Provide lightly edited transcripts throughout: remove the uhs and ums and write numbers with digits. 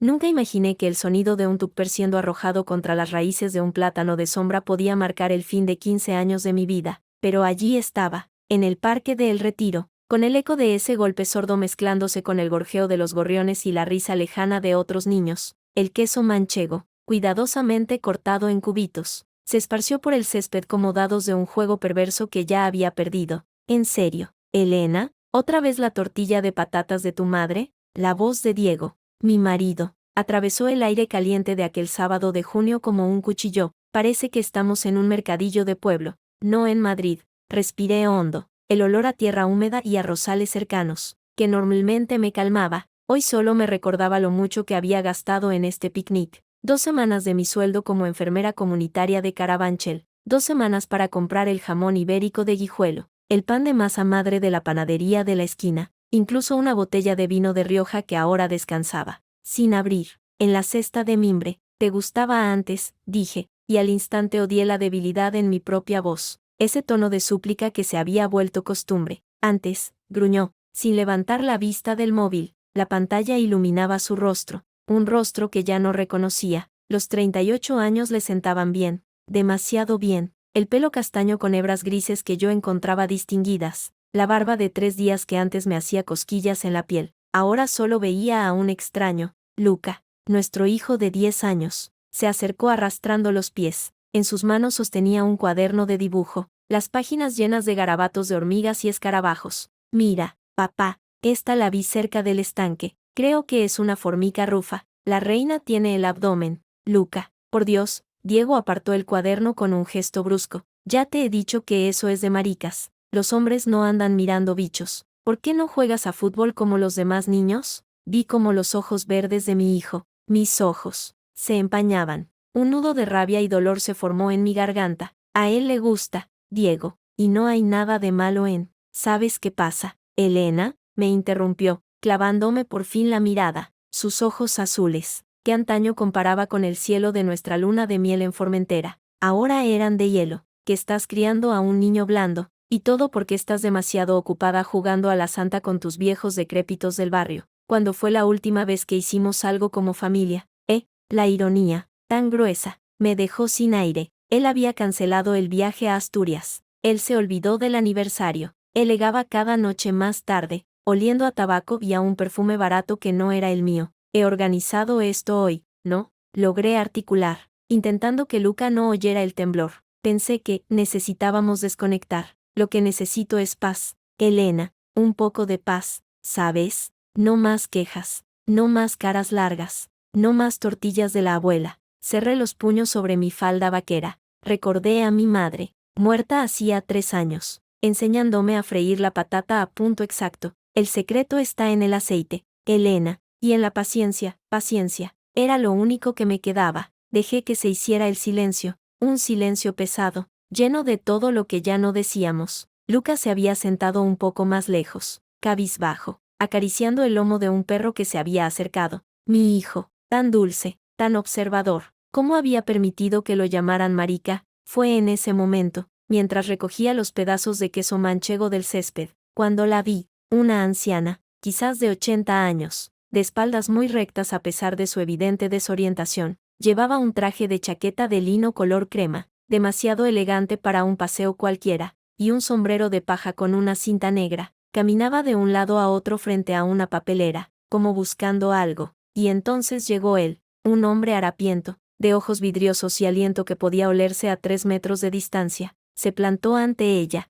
Nunca imaginé que el sonido de un tupper siendo arrojado contra las raíces de un plátano de sombra podía marcar el fin de 15 años de mi vida, pero allí estaba, en el Parque de El Retiro, con el eco de ese golpe sordo mezclándose con el gorjeo de los gorriones y la risa lejana de otros niños. El queso manchego, cuidadosamente cortado en cubitos, se esparció por el césped como dados de un juego perverso que ya había perdido. ¿En serio, Elena? ¿Otra vez la tortilla de patatas de tu madre? La voz de Diego, mi marido, atravesó el aire caliente de aquel sábado de junio como un cuchillo. Parece que estamos en un mercadillo de pueblo, no en Madrid. Respiré hondo. El olor a tierra húmeda y a rosales cercanos, que normalmente me calmaba, hoy solo me recordaba lo mucho que había gastado en este picnic. 2 semanas de mi sueldo como enfermera comunitaria de Carabanchel, 2 semanas para comprar el jamón ibérico de Guijuelo, el pan de masa madre de la panadería de la esquina, incluso una botella de vino de Rioja que ahora descansaba, sin abrir, en la cesta de mimbre. Te gustaba antes, dije, y al instante odié la debilidad en mi propia voz. Ese tono de súplica que se había vuelto costumbre. Antes, gruñó, sin levantar la vista del móvil. La pantalla iluminaba su rostro, un rostro que ya no reconocía. Los 38 años le sentaban bien, demasiado bien. El pelo castaño con hebras grises que yo encontraba distinguidas. La barba de 3 días que antes me hacía cosquillas en la piel. Ahora solo veía a un extraño, Luca, nuestro hijo de 10 años. Se acercó arrastrando los pies. En sus manos sostenía un cuaderno de dibujo, las páginas llenas de garabatos de hormigas y escarabajos. Mira, papá, esta la vi cerca del estanque. Creo que es una formica rufa. La reina tiene el abdomen. Luca, por Dios, Diego apartó el cuaderno con un gesto brusco. Ya te he dicho que eso es de maricas. Los hombres no andan mirando bichos. ¿Por qué no juegas a fútbol como los demás niños? Vi como los ojos verdes de mi hijo, mis ojos, se empañaban. Un nudo de rabia y dolor se formó en mi garganta. A él le gusta, Diego, y no hay nada de malo en. ¿Sabes qué pasa, Elena? Me interrumpió, clavándome por fin la mirada. Sus ojos azules, que antaño comparaba con el cielo de nuestra luna de miel en Formentera, ahora eran de hielo. Que estás criando a un niño blando, y todo porque estás demasiado ocupada jugando a la santa con tus viejos decrépitos del barrio. ¿Cuándo fue la última vez que hicimos algo como familia? La ironía, tan gruesa, me dejó sin aire. Él había cancelado el viaje a Asturias. Él se olvidó del aniversario. Él llegaba cada noche más tarde, oliendo a tabaco y a un perfume barato que no era el mío. He organizado esto hoy, ¿no? Logré articular, intentando que Luca no oyera el temblor. Pensé que necesitábamos desconectar. Lo que necesito es paz, Elena, un poco de paz, ¿sabes? No más quejas, no más caras largas. No más tortillas de la abuela. Cerré los puños sobre mi falda vaquera. Recordé a mi madre, muerta hacía 3 años, enseñándome a freír la patata a punto exacto. El secreto está en el aceite, Elena, y en la paciencia. Paciencia. Era lo único que me quedaba. Dejé que se hiciera el silencio, un silencio pesado, lleno de todo lo que ya no decíamos. Lucas se había sentado un poco más lejos, cabizbajo, acariciando el lomo de un perro que se había acercado. Mi hijo, tan dulce, tan observador, ¿cómo había permitido que lo llamaran marica? Fue en ese momento, mientras recogía los pedazos de queso manchego del césped, cuando la vi, una anciana, quizás de 80 años, de espaldas muy rectas a pesar de su evidente desorientación. Llevaba un traje de chaqueta de lino color crema, demasiado elegante para un paseo cualquiera, y un sombrero de paja con una cinta negra. Caminaba de un lado a otro frente a una papelera, como buscando algo. Y entonces llegó él, un hombre harapiento, de ojos vidriosos y aliento que podía olerse a 3 metros de distancia. Se plantó ante ella.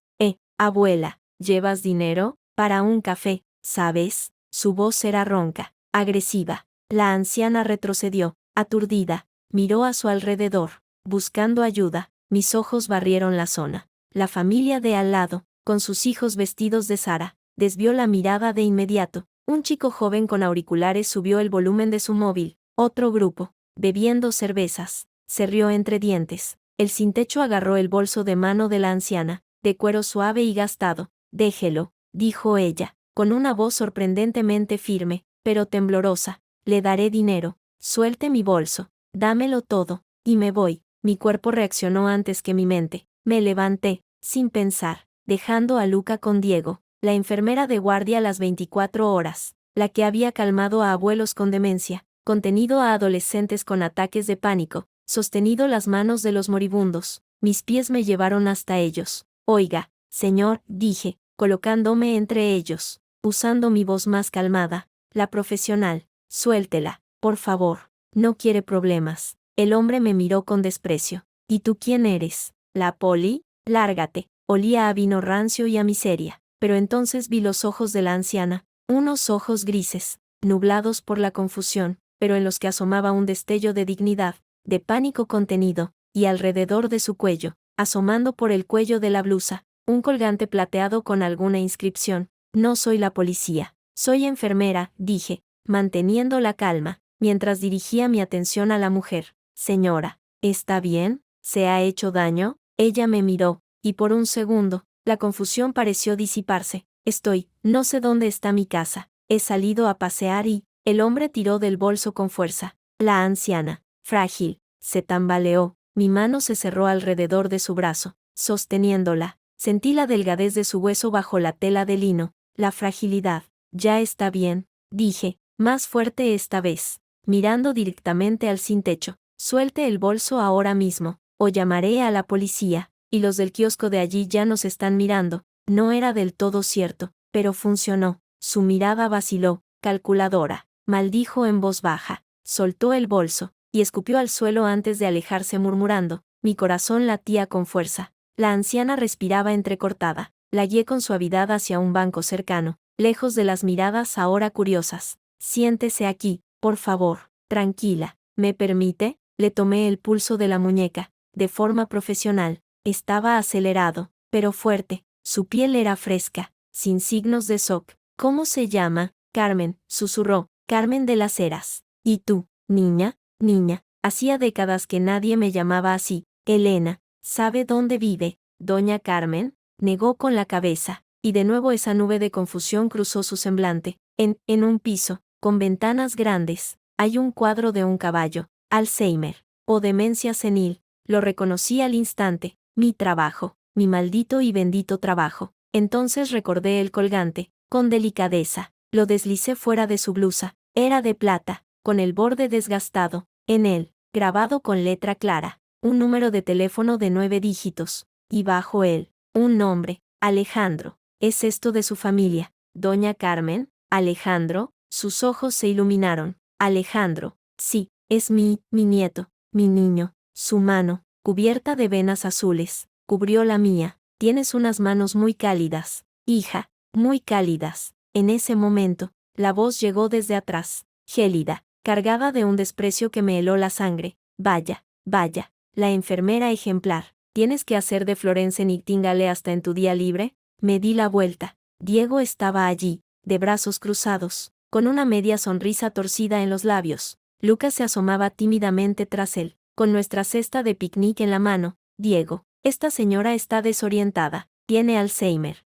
Abuela, ¿llevas dinero? Para un café, ¿sabes? Su voz era ronca, agresiva. La anciana retrocedió, aturdida, miró a su alrededor, buscando ayuda. Mis ojos barrieron la zona. La familia de al lado, con sus hijos vestidos de Sara, desvió la mirada de inmediato. Un chico joven con auriculares subió el volumen de su móvil. Otro grupo, bebiendo cervezas, se rió entre dientes. El sin techo agarró el bolso de mano de la anciana, de cuero suave y gastado. Déjelo, dijo ella, con una voz sorprendentemente firme, pero temblorosa. Le daré dinero. Suelte mi bolso. Dámelo todo, y me voy. Mi cuerpo reaccionó antes que mi mente. Me levanté, sin pensar, dejando a Luca con Diego, la enfermera de guardia las 24 horas, la que había calmado a abuelos con demencia. contenido a adolescentes con ataques de pánico, sostenido las manos de los moribundos, mis pies me llevaron hasta ellos. Oiga, señor, dije, colocándome entre ellos, usando mi voz más calmada, la profesional, suéltela, por favor, no quiere problemas. El hombre me miró con desprecio. ¿Y tú quién eres? ¿La poli? Lárgate. Olía a vino rancio y a miseria. Pero entonces vi los ojos de la anciana, unos ojos grises, nublados por la confusión, pero en los que asomaba un destello de dignidad, de pánico contenido, y alrededor de su cuello, asomando por el cuello de la blusa, un colgante plateado con alguna inscripción. No soy la policía, soy enfermera, dije, manteniendo la calma, mientras dirigía mi atención a la mujer. Señora, ¿está bien? ¿Se ha hecho daño? Ella me miró, y por un segundo, la confusión pareció disiparse. No sé dónde está mi casa, he salido a pasear y, el hombre tiró del bolso con fuerza. La anciana, frágil, se tambaleó, mi mano se cerró alrededor de su brazo, sosteniéndola. Sentí la delgadez de su hueso bajo la tela de lino, la fragilidad. Ya está bien, dije, más fuerte esta vez, mirando directamente al sin techo. Suelte el bolso ahora mismo, o llamaré a la policía, y los del kiosco de allí ya nos están mirando. No era del todo cierto, pero funcionó. Su mirada vaciló, calculadora, maldijo en voz baja, soltó el bolso, y escupió al suelo antes de alejarse murmurando. Mi corazón latía con fuerza. La anciana respiraba entrecortada. La guié con suavidad hacia un banco cercano, lejos de las miradas ahora curiosas. Siéntese aquí, por favor, tranquila. ¿Me permite? Le tomé el pulso de la muñeca, de forma profesional. Estaba acelerado, pero fuerte. Su piel era fresca, sin signos de shock. ¿Cómo se llama? Carmen, susurró. Carmen de las Heras. ¿Y tú, niña? Niña. Hacía décadas que nadie me llamaba así. Elena. ¿Sabe dónde vive? Doña Carmen. Negó con la cabeza, y de nuevo esa nube de confusión cruzó su semblante. En un piso, con ventanas grandes, hay un cuadro de un caballo. Alzheimer, o demencia senil. Lo reconocí al instante. Mi trabajo, mi maldito y bendito trabajo. Entonces recordé el colgante, con delicadeza. Lo deslicé fuera de su blusa. Era de plata, con el borde desgastado. En él, grabado con letra clara, un número de teléfono de 9 dígitos. Y bajo él, un nombre, Alejandro. ¿Es esto de su familia? Doña Carmen, Alejandro. Sus ojos se iluminaron. Alejandro, sí, es mi nieto, mi niño. Su mano, cubierta de venas azules, cubrió la mía. Tienes unas manos muy cálidas, hija, muy cálidas. En ese momento, la voz llegó desde atrás, gélida, cargada de un desprecio que me heló la sangre. Vaya, vaya, la enfermera ejemplar. ¿Tienes que hacer de Florence Nightingale hasta en tu día libre? Me di la vuelta. Diego estaba allí, de brazos cruzados, con una media sonrisa torcida en los labios. Lucas se asomaba tímidamente tras él, con nuestra cesta de picnic en la mano. Diego, esta señora está desorientada, tiene Alzheimer.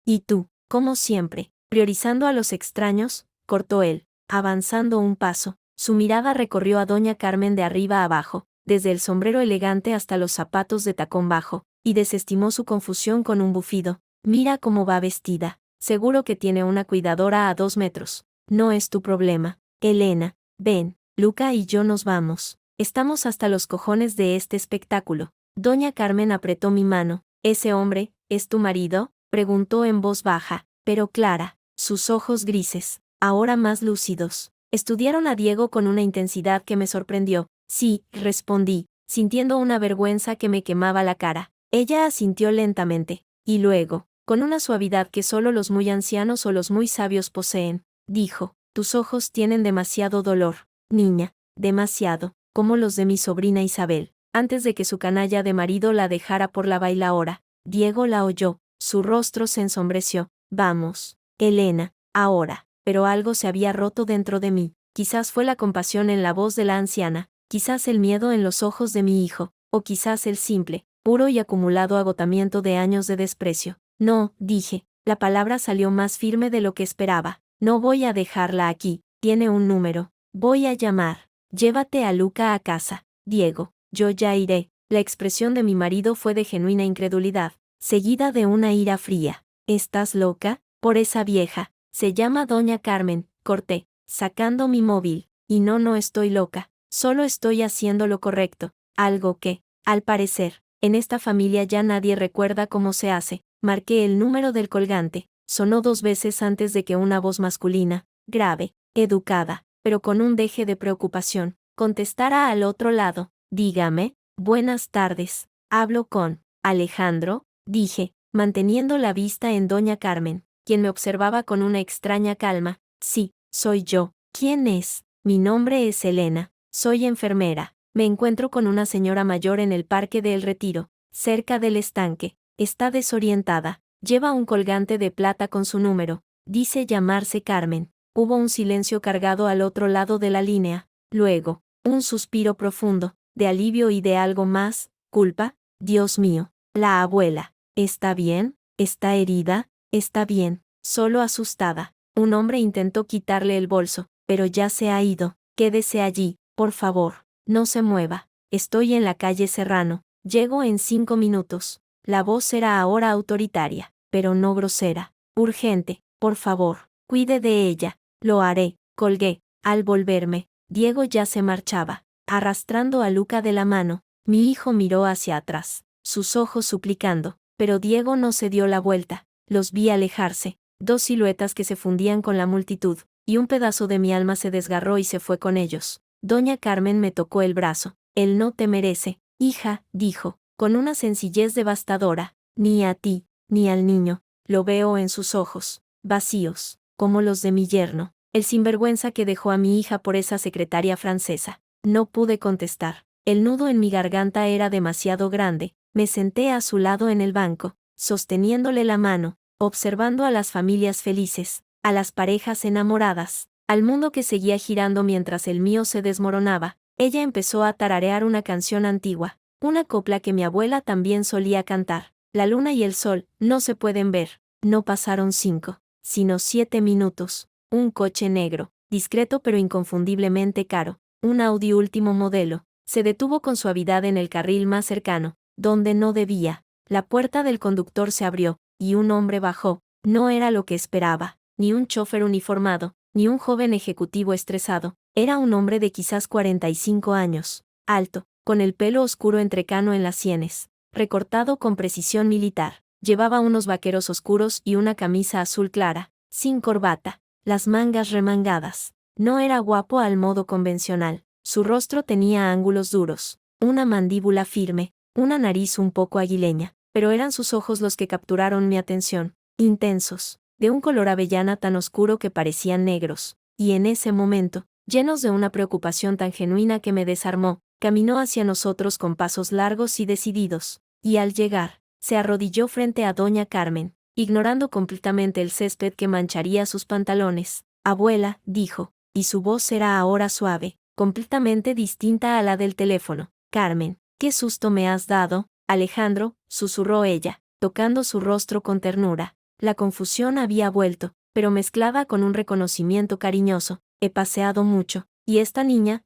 Y tú, como siempre, priorizando a los extraños, cortó él, avanzando un paso. Su mirada recorrió a doña Carmen de arriba a abajo, desde el sombrero elegante hasta los zapatos de tacón bajo, y desestimó su confusión con un bufido. Mira cómo va vestida, seguro que tiene una cuidadora a 2 metros. No es tu problema. Elena, ven, Luca y yo nos vamos. Estamos hasta los cojones de este espectáculo. Doña Carmen apretó mi mano. ¿Ese hombre, es tu marido? Preguntó en voz baja, pero clara. Sus ojos grises, ahora más lúcidos, estudiaron a Diego con una intensidad que me sorprendió. Sí, respondí, sintiendo una vergüenza que me quemaba la cara. Ella asintió lentamente, y luego, con una suavidad que solo los muy ancianos o los muy sabios poseen, dijo, tus ojos tienen demasiado dolor, niña, demasiado, como los de mi sobrina Isabel. Antes de que su canalla de marido la dejara por la bailaora, Diego la oyó, su rostro se ensombreció. Vamos, Elena, ahora. Pero algo se había roto dentro de mí. Quizás fue la compasión en la voz de la anciana, quizás el miedo en los ojos de mi hijo, o quizás el simple, puro y acumulado agotamiento de años de desprecio. No, dije, la palabra salió más firme de lo que esperaba. No voy a dejarla aquí, tiene un número. Voy a llamar. Llévate a Luca a casa, Diego, yo ya iré. La expresión de mi marido fue de genuina incredulidad, seguida de una ira fría. ¿Estás loca? Por esa vieja. Se llama Doña Carmen, corté, sacando mi móvil. Y no estoy loca, solo estoy haciendo lo correcto, algo que, al parecer, en esta familia ya nadie recuerda cómo se hace. Marqué el número del colgante, sonó 2 veces antes de que una voz masculina, grave, educada, pero con un deje de preocupación, contestara al otro lado. Dígame, buenas tardes, hablo con Alejandro, dije, manteniendo la vista en doña Carmen, quien me observaba con una extraña calma. Sí, soy yo. ¿Quién es? Mi nombre es Elena, soy enfermera. Me encuentro con una señora mayor en el Parque del Retiro, cerca del estanque. Está desorientada, lleva un colgante de plata con su número, dice llamarse Carmen. Hubo un silencio cargado al otro lado de la línea, luego, un suspiro profundo, de alivio y de algo más, culpa. Dios mío, la abuela, ¿está bien? ¿Está herida? Está bien, solo asustada. Un hombre intentó quitarle el bolso, pero ya se ha ido. Quédese allí, por favor, no se mueva. Estoy en la calle Serrano, llego en 5 minutos. La voz era ahora autoritaria, pero no grosera. Urgente, por favor, cuide de ella. Lo haré. Colgué. Al volverme, Diego ya se marchaba, arrastrando a Luca de la mano. Mi hijo miró hacia atrás, sus ojos suplicando, pero Diego no se dio la vuelta. Los vi alejarse, 2 siluetas que se fundían con la multitud, y un pedazo de mi alma se desgarró y se fue con ellos. Doña Carmen me tocó el brazo. Él no te merece, hija, dijo, con una sencillez devastadora, ni a ti, ni al niño. Lo veo en sus ojos, vacíos, como los de mi yerno, el sinvergüenza que dejó a mi hija por esa secretaria francesa. No pude contestar. El nudo en mi garganta era demasiado grande. Me senté a su lado en el banco, sosteniéndole la mano, observando a las familias felices, a las parejas enamoradas, al mundo que seguía girando mientras el mío se desmoronaba. Ella empezó a tararear una canción antigua, una copla que mi abuela también solía cantar. La luna y el sol no se pueden ver. No pasaron 5, sino 7 minutos. Un coche negro, discreto pero inconfundiblemente caro, un Audi último modelo, se detuvo con suavidad en el carril más cercano, donde no debía. La puerta del conductor se abrió, y un hombre bajó. No era lo que esperaba, ni un chofer uniformado, ni un joven ejecutivo estresado. Era un hombre de quizás 45 años, alto, con el pelo oscuro entrecano en las sienes, recortado con precisión militar. Llevaba unos vaqueros oscuros y una camisa azul clara, sin corbata, las mangas remangadas. No era guapo al modo convencional. Su rostro tenía ángulos duros, una mandíbula firme, una nariz un poco aguileña, pero eran sus ojos los que capturaron mi atención, intensos, de un color avellana tan oscuro que parecían negros, y en ese momento, llenos de una preocupación tan genuina que me desarmó, caminó hacia nosotros con pasos largos y decididos, y al llegar, se arrodilló frente a doña Carmen, ignorando completamente el césped que mancharía sus pantalones. Abuela, dijo, y su voz era ahora suave, completamente distinta a la del teléfono. Carmen, qué susto me has dado, Alejandro, susurró ella, tocando su rostro con ternura. La confusión había vuelto, pero mezclada con un reconocimiento cariñoso. He paseado mucho, y esta niña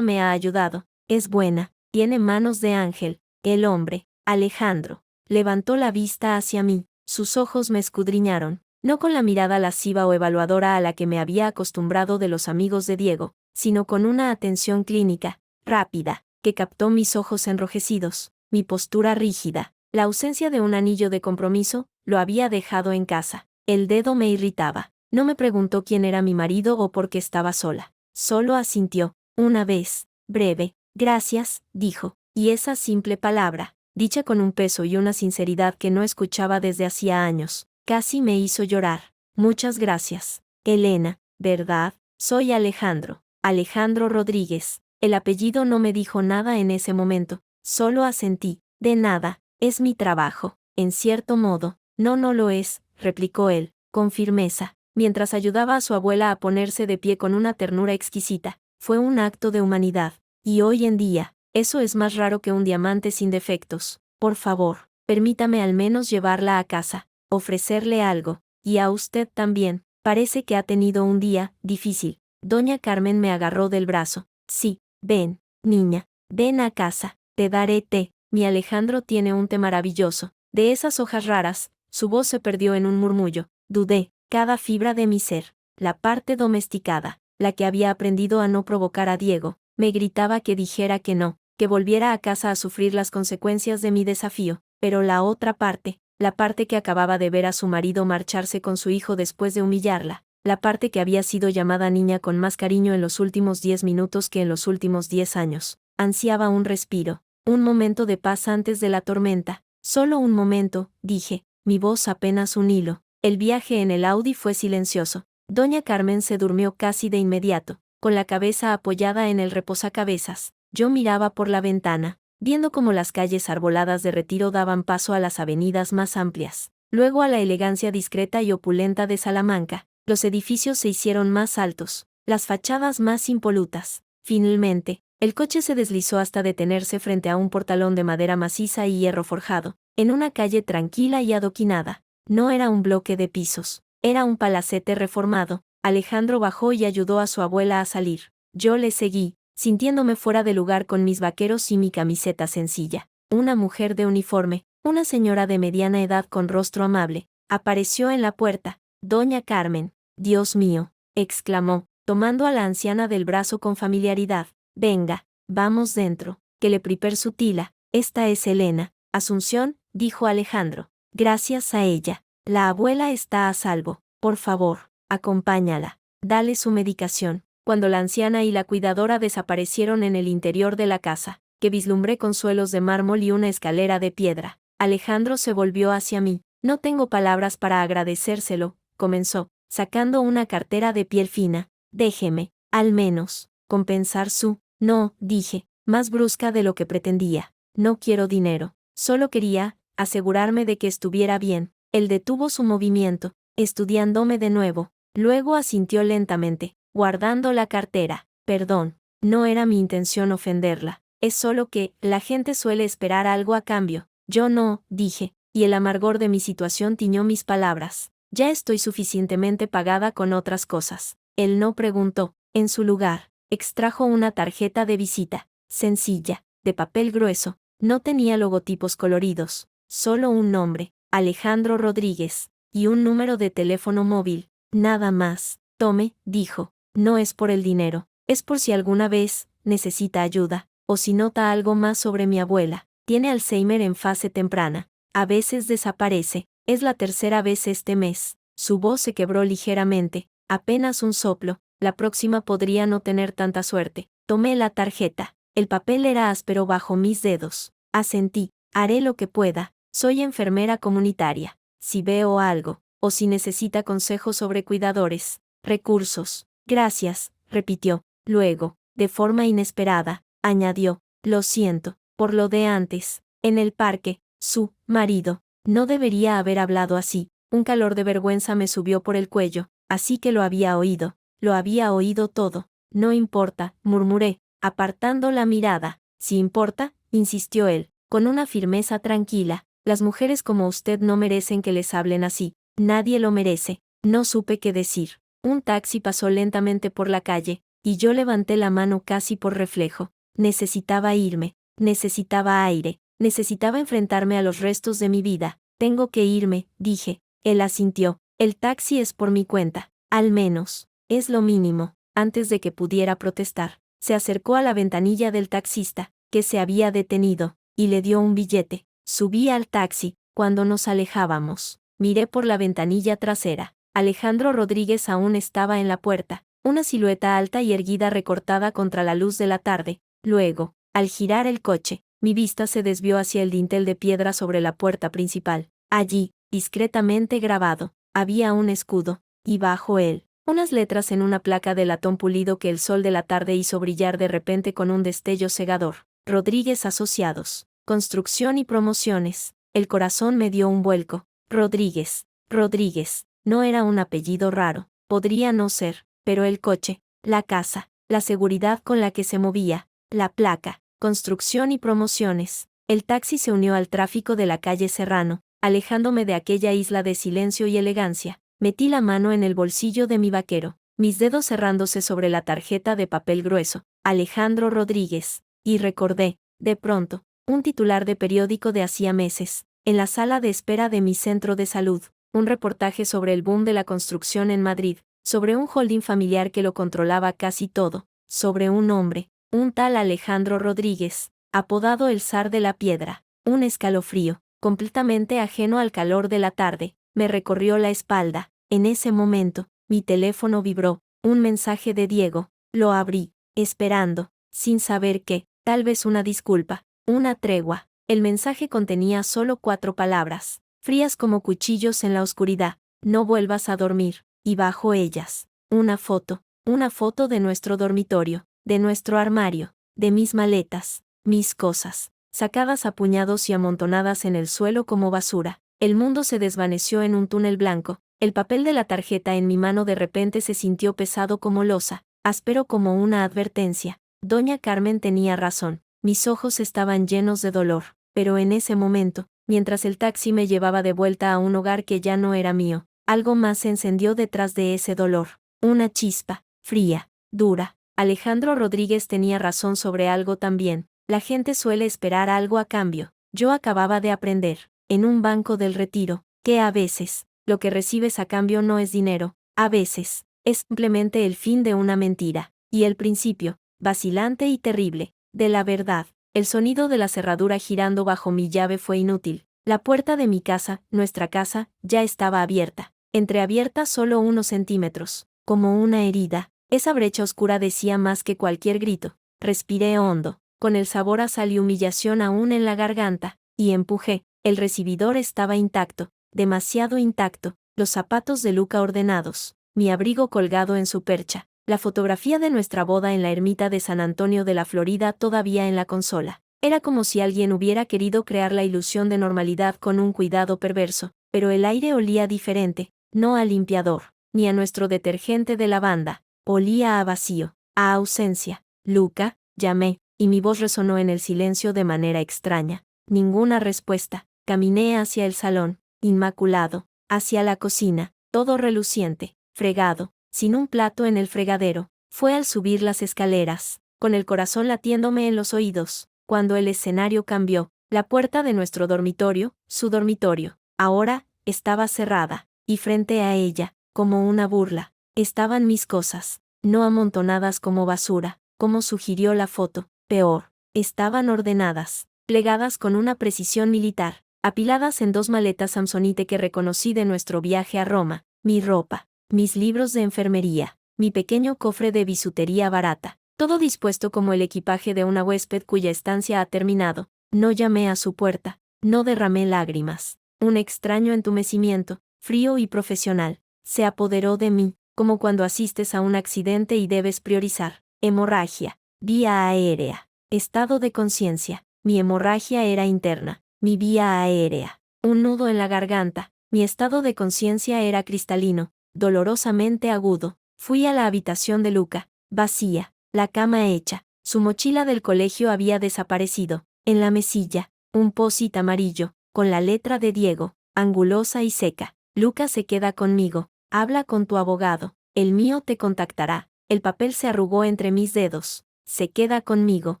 me ha ayudado. Es buena, tiene manos de ángel. El hombre, Alejandro, levantó la vista hacia mí, sus ojos me escudriñaron, no con la mirada lasciva o evaluadora a la que me había acostumbrado de los amigos de Diego, sino con una atención clínica, rápida, que captó mis ojos enrojecidos, mi postura rígida. La ausencia de un anillo de compromiso, lo había dejado en casa. El dedo me irritaba. No me preguntó quién era mi marido o por qué estaba sola. Solo asintió, una vez, breve. Gracias, dijo, y esa simple palabra, dicha con un peso y una sinceridad que no escuchaba desde hacía años, casi me hizo llorar. Muchas gracias, Elena, ¿verdad? Soy Alejandro, Alejandro Rodríguez. El apellido no me dijo nada en ese momento, solo asentí. De nada, es mi trabajo, en cierto modo. No lo es, replicó él, con firmeza, mientras ayudaba a su abuela a ponerse de pie con una ternura exquisita. Fue un acto de humanidad, y hoy en día, eso es más raro que un diamante sin defectos. Por favor, permítame al menos llevarla a casa, ofrecerle algo, y a usted también. Parece que ha tenido un día difícil. Doña Carmen me agarró del brazo. Sí, ven, niña, ven a casa, te daré té. Mi Alejandro tiene un té maravilloso, de esas hojas raras. Su voz se perdió en un murmullo. Dudé, cada fibra de mi ser, la parte domesticada, la que había aprendido a no provocar a Diego, me gritaba que dijera que no, que volviera a casa a sufrir las consecuencias de mi desafío, pero la otra parte, la parte que acababa de ver a su marido marcharse con su hijo después de humillarla, la parte que había sido llamada niña con más cariño en los últimos 10 minutos que en los últimos 10 años, ansiaba un respiro, un momento de paz antes de la tormenta. Solo un momento, dije, mi voz apenas un hilo. El viaje en el Audi fue silencioso. Doña Carmen se durmió casi de inmediato, con la cabeza apoyada en el reposacabezas. Yo miraba por la ventana, viendo cómo las calles arboladas de Retiro daban paso a las avenidas más amplias, luego a la elegancia discreta y opulenta de Salamanca. Los edificios se hicieron más altos, las fachadas más impolutas. Finalmente, el coche se deslizó hasta detenerse frente a un portalón de madera maciza y hierro forjado, en una calle tranquila y adoquinada. No era un bloque de pisos, era un palacete reformado. Alejandro bajó y ayudó a su abuela a salir. Yo le seguí, sintiéndome fuera de lugar con mis vaqueros y mi camiseta sencilla. Una mujer de uniforme, una señora de mediana edad con rostro amable, apareció en la puerta. Doña Carmen, Dios mío, exclamó, tomando a la anciana del brazo con familiaridad. Venga, vamos dentro, que le priper su tila. Esta es Elena. Asunción, dijo Alejandro. Gracias a ella. La abuela está a salvo. Por favor, acompáñala. Dale su medicación. Cuando la anciana y la cuidadora desaparecieron en el interior de la casa, que vislumbré con suelos de mármol y una escalera de piedra, Alejandro se volvió hacia mí. No tengo palabras para agradecérselo, comenzó, sacando una cartera de piel fina. Déjeme, al menos, compensar su... No, dije, más brusca de lo que pretendía. No quiero dinero. Solo quería asegurarme de que estuviera bien. Él detuvo su movimiento, estudiándome de nuevo. Luego asintió lentamente, guardando la cartera. Perdón, no era mi intención ofenderla. Es solo que la gente suele esperar algo a cambio. Yo no, dije, y el amargor de mi situación tiñó mis palabras. Ya estoy suficientemente pagada con otras cosas. Él no preguntó. En su lugar, extrajo una tarjeta de visita, sencilla, de papel grueso. No tenía logotipos coloridos, solo un nombre, Alejandro Rodríguez, y un número de teléfono móvil, nada más. Tome, dijo, no es por el dinero, es por si alguna vez necesita ayuda, o si nota algo más sobre mi abuela. Tiene Alzheimer en fase temprana, a veces desaparece, es la tercera vez este mes. Su voz se quebró ligeramente, apenas un soplo. La próxima podría no tener tanta suerte. Tomé la tarjeta. El papel era áspero bajo mis dedos. Asentí. Haré lo que pueda. Soy enfermera comunitaria. Si veo algo, o si necesita consejos sobre cuidadores, recursos. Gracias, repitió. Luego, de forma inesperada, añadió, lo siento, por lo de antes. En el parque, su marido. No debería haber hablado así. Un calor de vergüenza me subió por el cuello, así que lo había oído. Lo había oído todo. No importa, murmuré, apartando la mirada. Si importa, insistió él, con una firmeza tranquila. Las mujeres como usted no merecen que les hablen así. Nadie lo merece. No supe qué decir. Un taxi pasó lentamente por la calle, y yo levanté la mano casi por reflejo. Necesitaba irme. Necesitaba aire. Necesitaba enfrentarme a los restos de mi vida. Tengo que irme, dije. Él asintió. El taxi es por mi cuenta. Al menos. Es lo mínimo. Antes de que pudiera protestar, se acercó a la ventanilla del taxista, que se había detenido, y le dio un billete. Subí al taxi. Cuando nos alejábamos, miré por la ventanilla trasera. Alejandro Rodríguez aún estaba en la puerta, una silueta alta y erguida recortada contra la luz de la tarde. Luego, al girar el coche, mi vista se desvió hacia el dintel de piedra sobre la puerta principal. Allí, discretamente grabado, había un escudo, y bajo él, unas letras en una placa de latón pulido que el sol de la tarde hizo brillar de repente con un destello cegador. Rodríguez Asociados. Construcción y promociones. El corazón me dio un vuelco. Rodríguez. Rodríguez. No era un apellido raro. Podría no ser, pero el coche, la casa, la seguridad con la que se movía, la placa. Construcción y promociones. El taxi se unió al tráfico de la calle Serrano, alejándome de aquella isla de silencio y elegancia. Metí la mano en el bolsillo de mi vaquero, mis dedos cerrándose sobre la tarjeta de papel grueso, Alejandro Rodríguez, y recordé, de pronto, un titular de periódico de hacía meses, en la sala de espera de mi centro de salud, un reportaje sobre el boom de la construcción en Madrid, sobre un holding familiar que lo controlaba casi todo, sobre un hombre, un tal Alejandro Rodríguez, apodado el zar de la piedra. Un escalofrío, completamente ajeno al calor de la tarde, me recorrió la espalda. En ese momento, mi teléfono vibró, un mensaje de Diego. Lo abrí, esperando, sin saber qué, tal vez una disculpa, una tregua. El mensaje contenía solo 4 palabras, frías como cuchillos en la oscuridad: no vuelvas a dormir, y bajo ellas, una foto de nuestro dormitorio, de nuestro armario, de mis maletas, mis cosas, sacadas a puñados y amontonadas en el suelo como basura. El mundo se desvaneció en un túnel blanco, el papel de la tarjeta en mi mano de repente se sintió pesado como losa, áspero como una advertencia. Doña Carmen tenía razón, mis ojos estaban llenos de dolor, pero en ese momento, mientras el taxi me llevaba de vuelta a un hogar que ya no era mío, algo más se encendió detrás de ese dolor. Una chispa, fría, dura. Alejandro Rodríguez tenía razón sobre algo también. La gente suele esperar algo a cambio. Yo acababa de aprender, en un banco del retiro, que a veces, lo que recibes a cambio no es dinero, a veces, es simplemente el fin de una mentira, y el principio, vacilante y terrible, de la verdad. El sonido de la cerradura girando bajo mi llave fue inútil. La puerta de mi casa, nuestra casa, ya estaba abierta, entreabierta solo unos centímetros, como una herida. Esa brecha oscura decía más que cualquier grito. Respiré hondo, con el sabor a sal y humillación aún en la garganta, y empujé. El recibidor estaba intacto, demasiado intacto, los zapatos de Luca ordenados, mi abrigo colgado en su percha, la fotografía de nuestra boda en la ermita de San Antonio de la Florida todavía en la consola. Era como si alguien hubiera querido crear la ilusión de normalidad con un cuidado perverso, pero el aire olía diferente, no a limpiador, ni a nuestro detergente de lavanda, olía a vacío, a ausencia. Luca, llamé, y mi voz resonó en el silencio de manera extraña. Ninguna respuesta. Caminé hacia el salón, inmaculado, hacia la cocina, todo reluciente, fregado, sin un plato en el fregadero. Fue al subir las escaleras, con el corazón latiéndome en los oídos, cuando el escenario cambió. La puerta de nuestro dormitorio, su dormitorio, ahora, estaba cerrada, y frente a ella, como una burla, estaban mis cosas, no amontonadas como basura, como sugirió la foto, peor, estaban ordenadas, plegadas con una precisión militar, apiladas en 2 maletas Samsonite que reconocí de nuestro viaje a Roma, mi ropa, mis libros de enfermería, mi pequeño cofre de bisutería barata, todo dispuesto como el equipaje de una huésped cuya estancia ha terminado. No llamé a su puerta, no derramé lágrimas. Un extraño entumecimiento, frío y profesional, se apoderó de mí, como cuando asistes a un accidente y debes priorizar. Hemorragia, vía aérea, estado de conciencia. Mi hemorragia era interna, mi vía aérea, un nudo en la garganta. Mi estado de conciencia era cristalino, dolorosamente agudo. Fui a la habitación de Luca, vacía, la cama hecha, su mochila del colegio había desaparecido. En la mesilla, un post-it amarillo, con la letra de Diego, angulosa y seca. Luca se queda conmigo, habla con tu abogado, el mío te contactará. El papel se arrugó entre mis dedos. Se queda conmigo,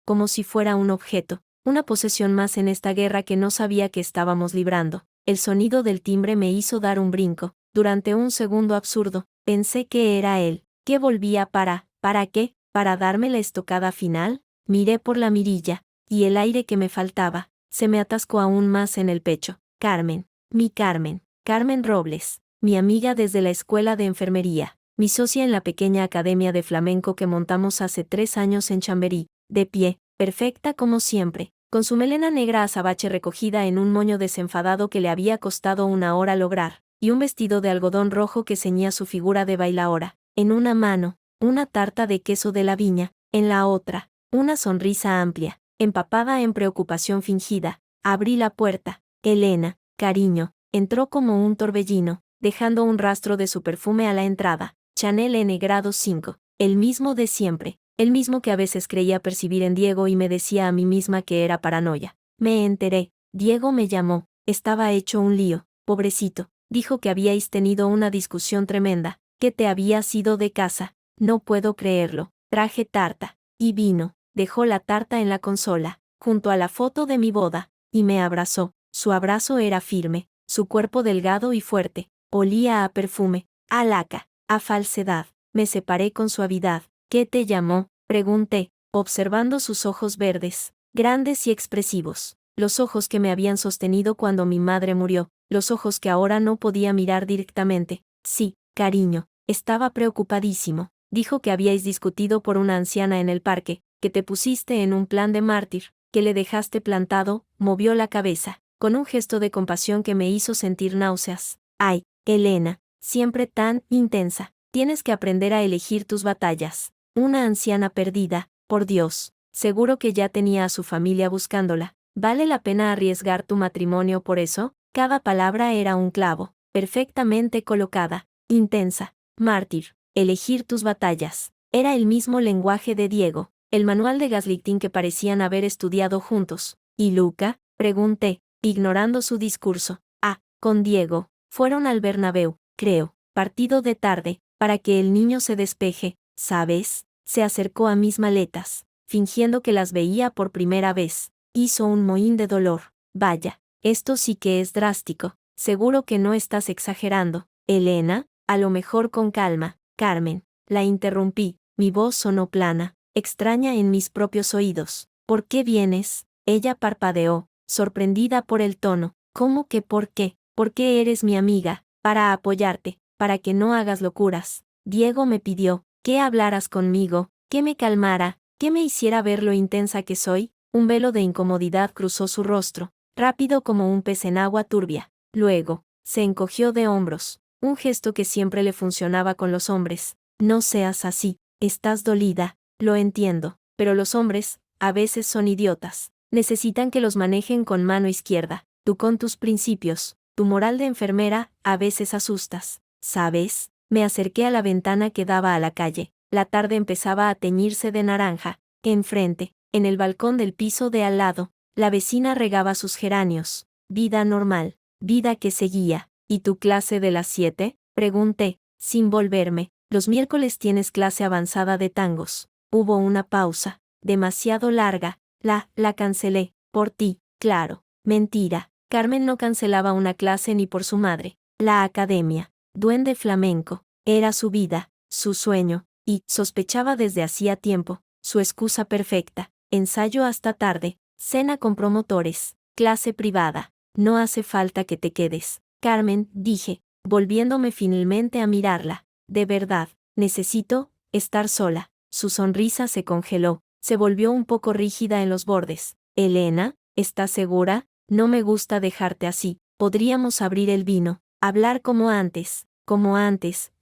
como si fuera un objeto, una posesión más en esta guerra que no sabía que estábamos librando. El sonido del timbre me hizo dar un brinco. Durante un segundo absurdo, pensé que era él, que volvía ¿para qué? ¿Para darme la estocada final? Miré por la mirilla, y el aire que me faltaba, se me atascó aún más en el pecho. Carmen, mi Carmen, Carmen Robles, mi amiga desde la escuela de enfermería, mi socia en la pequeña academia de flamenco que montamos hace 3 años en Chamberí, de pie, perfecta como siempre, con su melena negra azabache recogida en un moño desenfadado que le había costado 1 hora lograr, y un vestido de algodón rojo que ceñía su figura de bailaora. En una mano, una tarta de queso de la viña, en la otra, una sonrisa amplia, empapada en preocupación fingida. Abrí la puerta. Elena, cariño, entró como un torbellino, dejando un rastro de su perfume a la entrada. Chanel N grado 5, el mismo de siempre, el mismo que a veces creía percibir en Diego y me decía a mí misma que era paranoia. Me enteré, Diego me llamó, estaba hecho un lío, pobrecito, dijo que habíais tenido una discusión tremenda, que te habías ido de casa. No puedo creerlo. Traje tarta y vino. Dejó la tarta en la consola, junto a la foto de mi boda, y me abrazó. Su abrazo era firme, su cuerpo delgado y fuerte, olía a perfume, a laca, A falsedad. Me separé con suavidad. ¿Qué te llamó? Pregunté, observando sus ojos verdes, grandes y expresivos. Los ojos que me habían sostenido cuando mi madre murió, los ojos que ahora no podía mirar directamente. Sí, cariño, estaba preocupadísimo. Dijo que habíais discutido por una anciana en el parque, que te pusiste en un plan de mártir, que le dejaste plantado. Movió la cabeza, con un gesto de compasión que me hizo sentir náuseas. Ay, Elena, siempre tan intensa. Tienes que aprender a elegir tus batallas. Una anciana perdida, por Dios. Seguro que ya tenía a su familia buscándola. ¿Vale la pena arriesgar tu matrimonio por eso? Cada palabra era un clavo, perfectamente colocada, intensa. Mártir, elegir tus batallas. Era el mismo lenguaje de Diego, el manual de gaslighting que parecían haber estudiado juntos. ¿Y Luca? Pregunté, ignorando su discurso. Ah, con Diego. Fueron al Bernabéu, creo, partido de tarde, para que el niño se despeje, ¿sabes? Se acercó a mis maletas, fingiendo que las veía por primera vez. Hizo un mohín de dolor. Vaya, esto sí que es drástico. Seguro que no estás exagerando, Elena. A lo mejor con calma, Carmen. La interrumpí. Mi voz sonó plana, extraña en mis propios oídos. ¿Por qué vienes? Ella parpadeó, sorprendida por el tono. ¿Cómo que por qué? ¿Por qué eres mi amiga? Para apoyarte, para que no hagas locuras. Diego me pidió que hablaras conmigo, que me calmara, que me hiciera ver lo intensa que soy. Un velo de incomodidad cruzó su rostro, rápido como un pez en agua turbia. Luego, se encogió de hombros, un gesto que siempre le funcionaba con los hombres. No seas así, estás dolida, lo entiendo, pero los hombres, a veces son idiotas. Necesitan que los manejen con mano izquierda. Tú con tus principios, tu moral de enfermera, a veces asustas. ¿Sabes? Me acerqué a la ventana que daba a la calle. La tarde empezaba a teñirse de naranja. Enfrente, en el balcón del piso de al lado, la vecina regaba sus geranios. Vida normal, vida que seguía. ¿Y tu clase de las 7? Pregunté, sin volverme. Los miércoles tienes clase avanzada de tangos. Hubo una pausa, demasiado larga. La cancelé, por ti, claro. Mentira. Carmen no cancelaba una clase ni por su madre. La academia, duende flamenco, era su vida, su sueño, y, sospechaba desde hacía tiempo, su excusa perfecta. Ensayo hasta tarde, cena con promotores, clase privada. No hace falta que te quedes, Carmen, dije, volviéndome finalmente a mirarla. De verdad, necesito estar sola. Su sonrisa se congeló, se volvió un poco rígida en los bordes. Elena, ¿estás segura? No me gusta dejarte así. Podríamos abrir el vino, hablar como antes,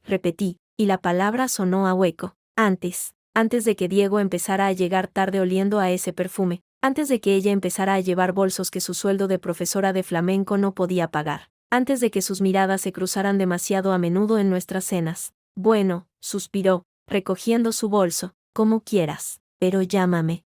repetí, y la palabra sonó a hueco. Antes de que Diego empezara a llegar tarde oliendo a ese perfume, antes de que ella empezara a llevar bolsos que su sueldo de profesora de flamenco no podía pagar, antes de que sus miradas se cruzaran demasiado a menudo en nuestras cenas. Bueno, suspiró, recogiendo su bolso, como quieras, pero llámame,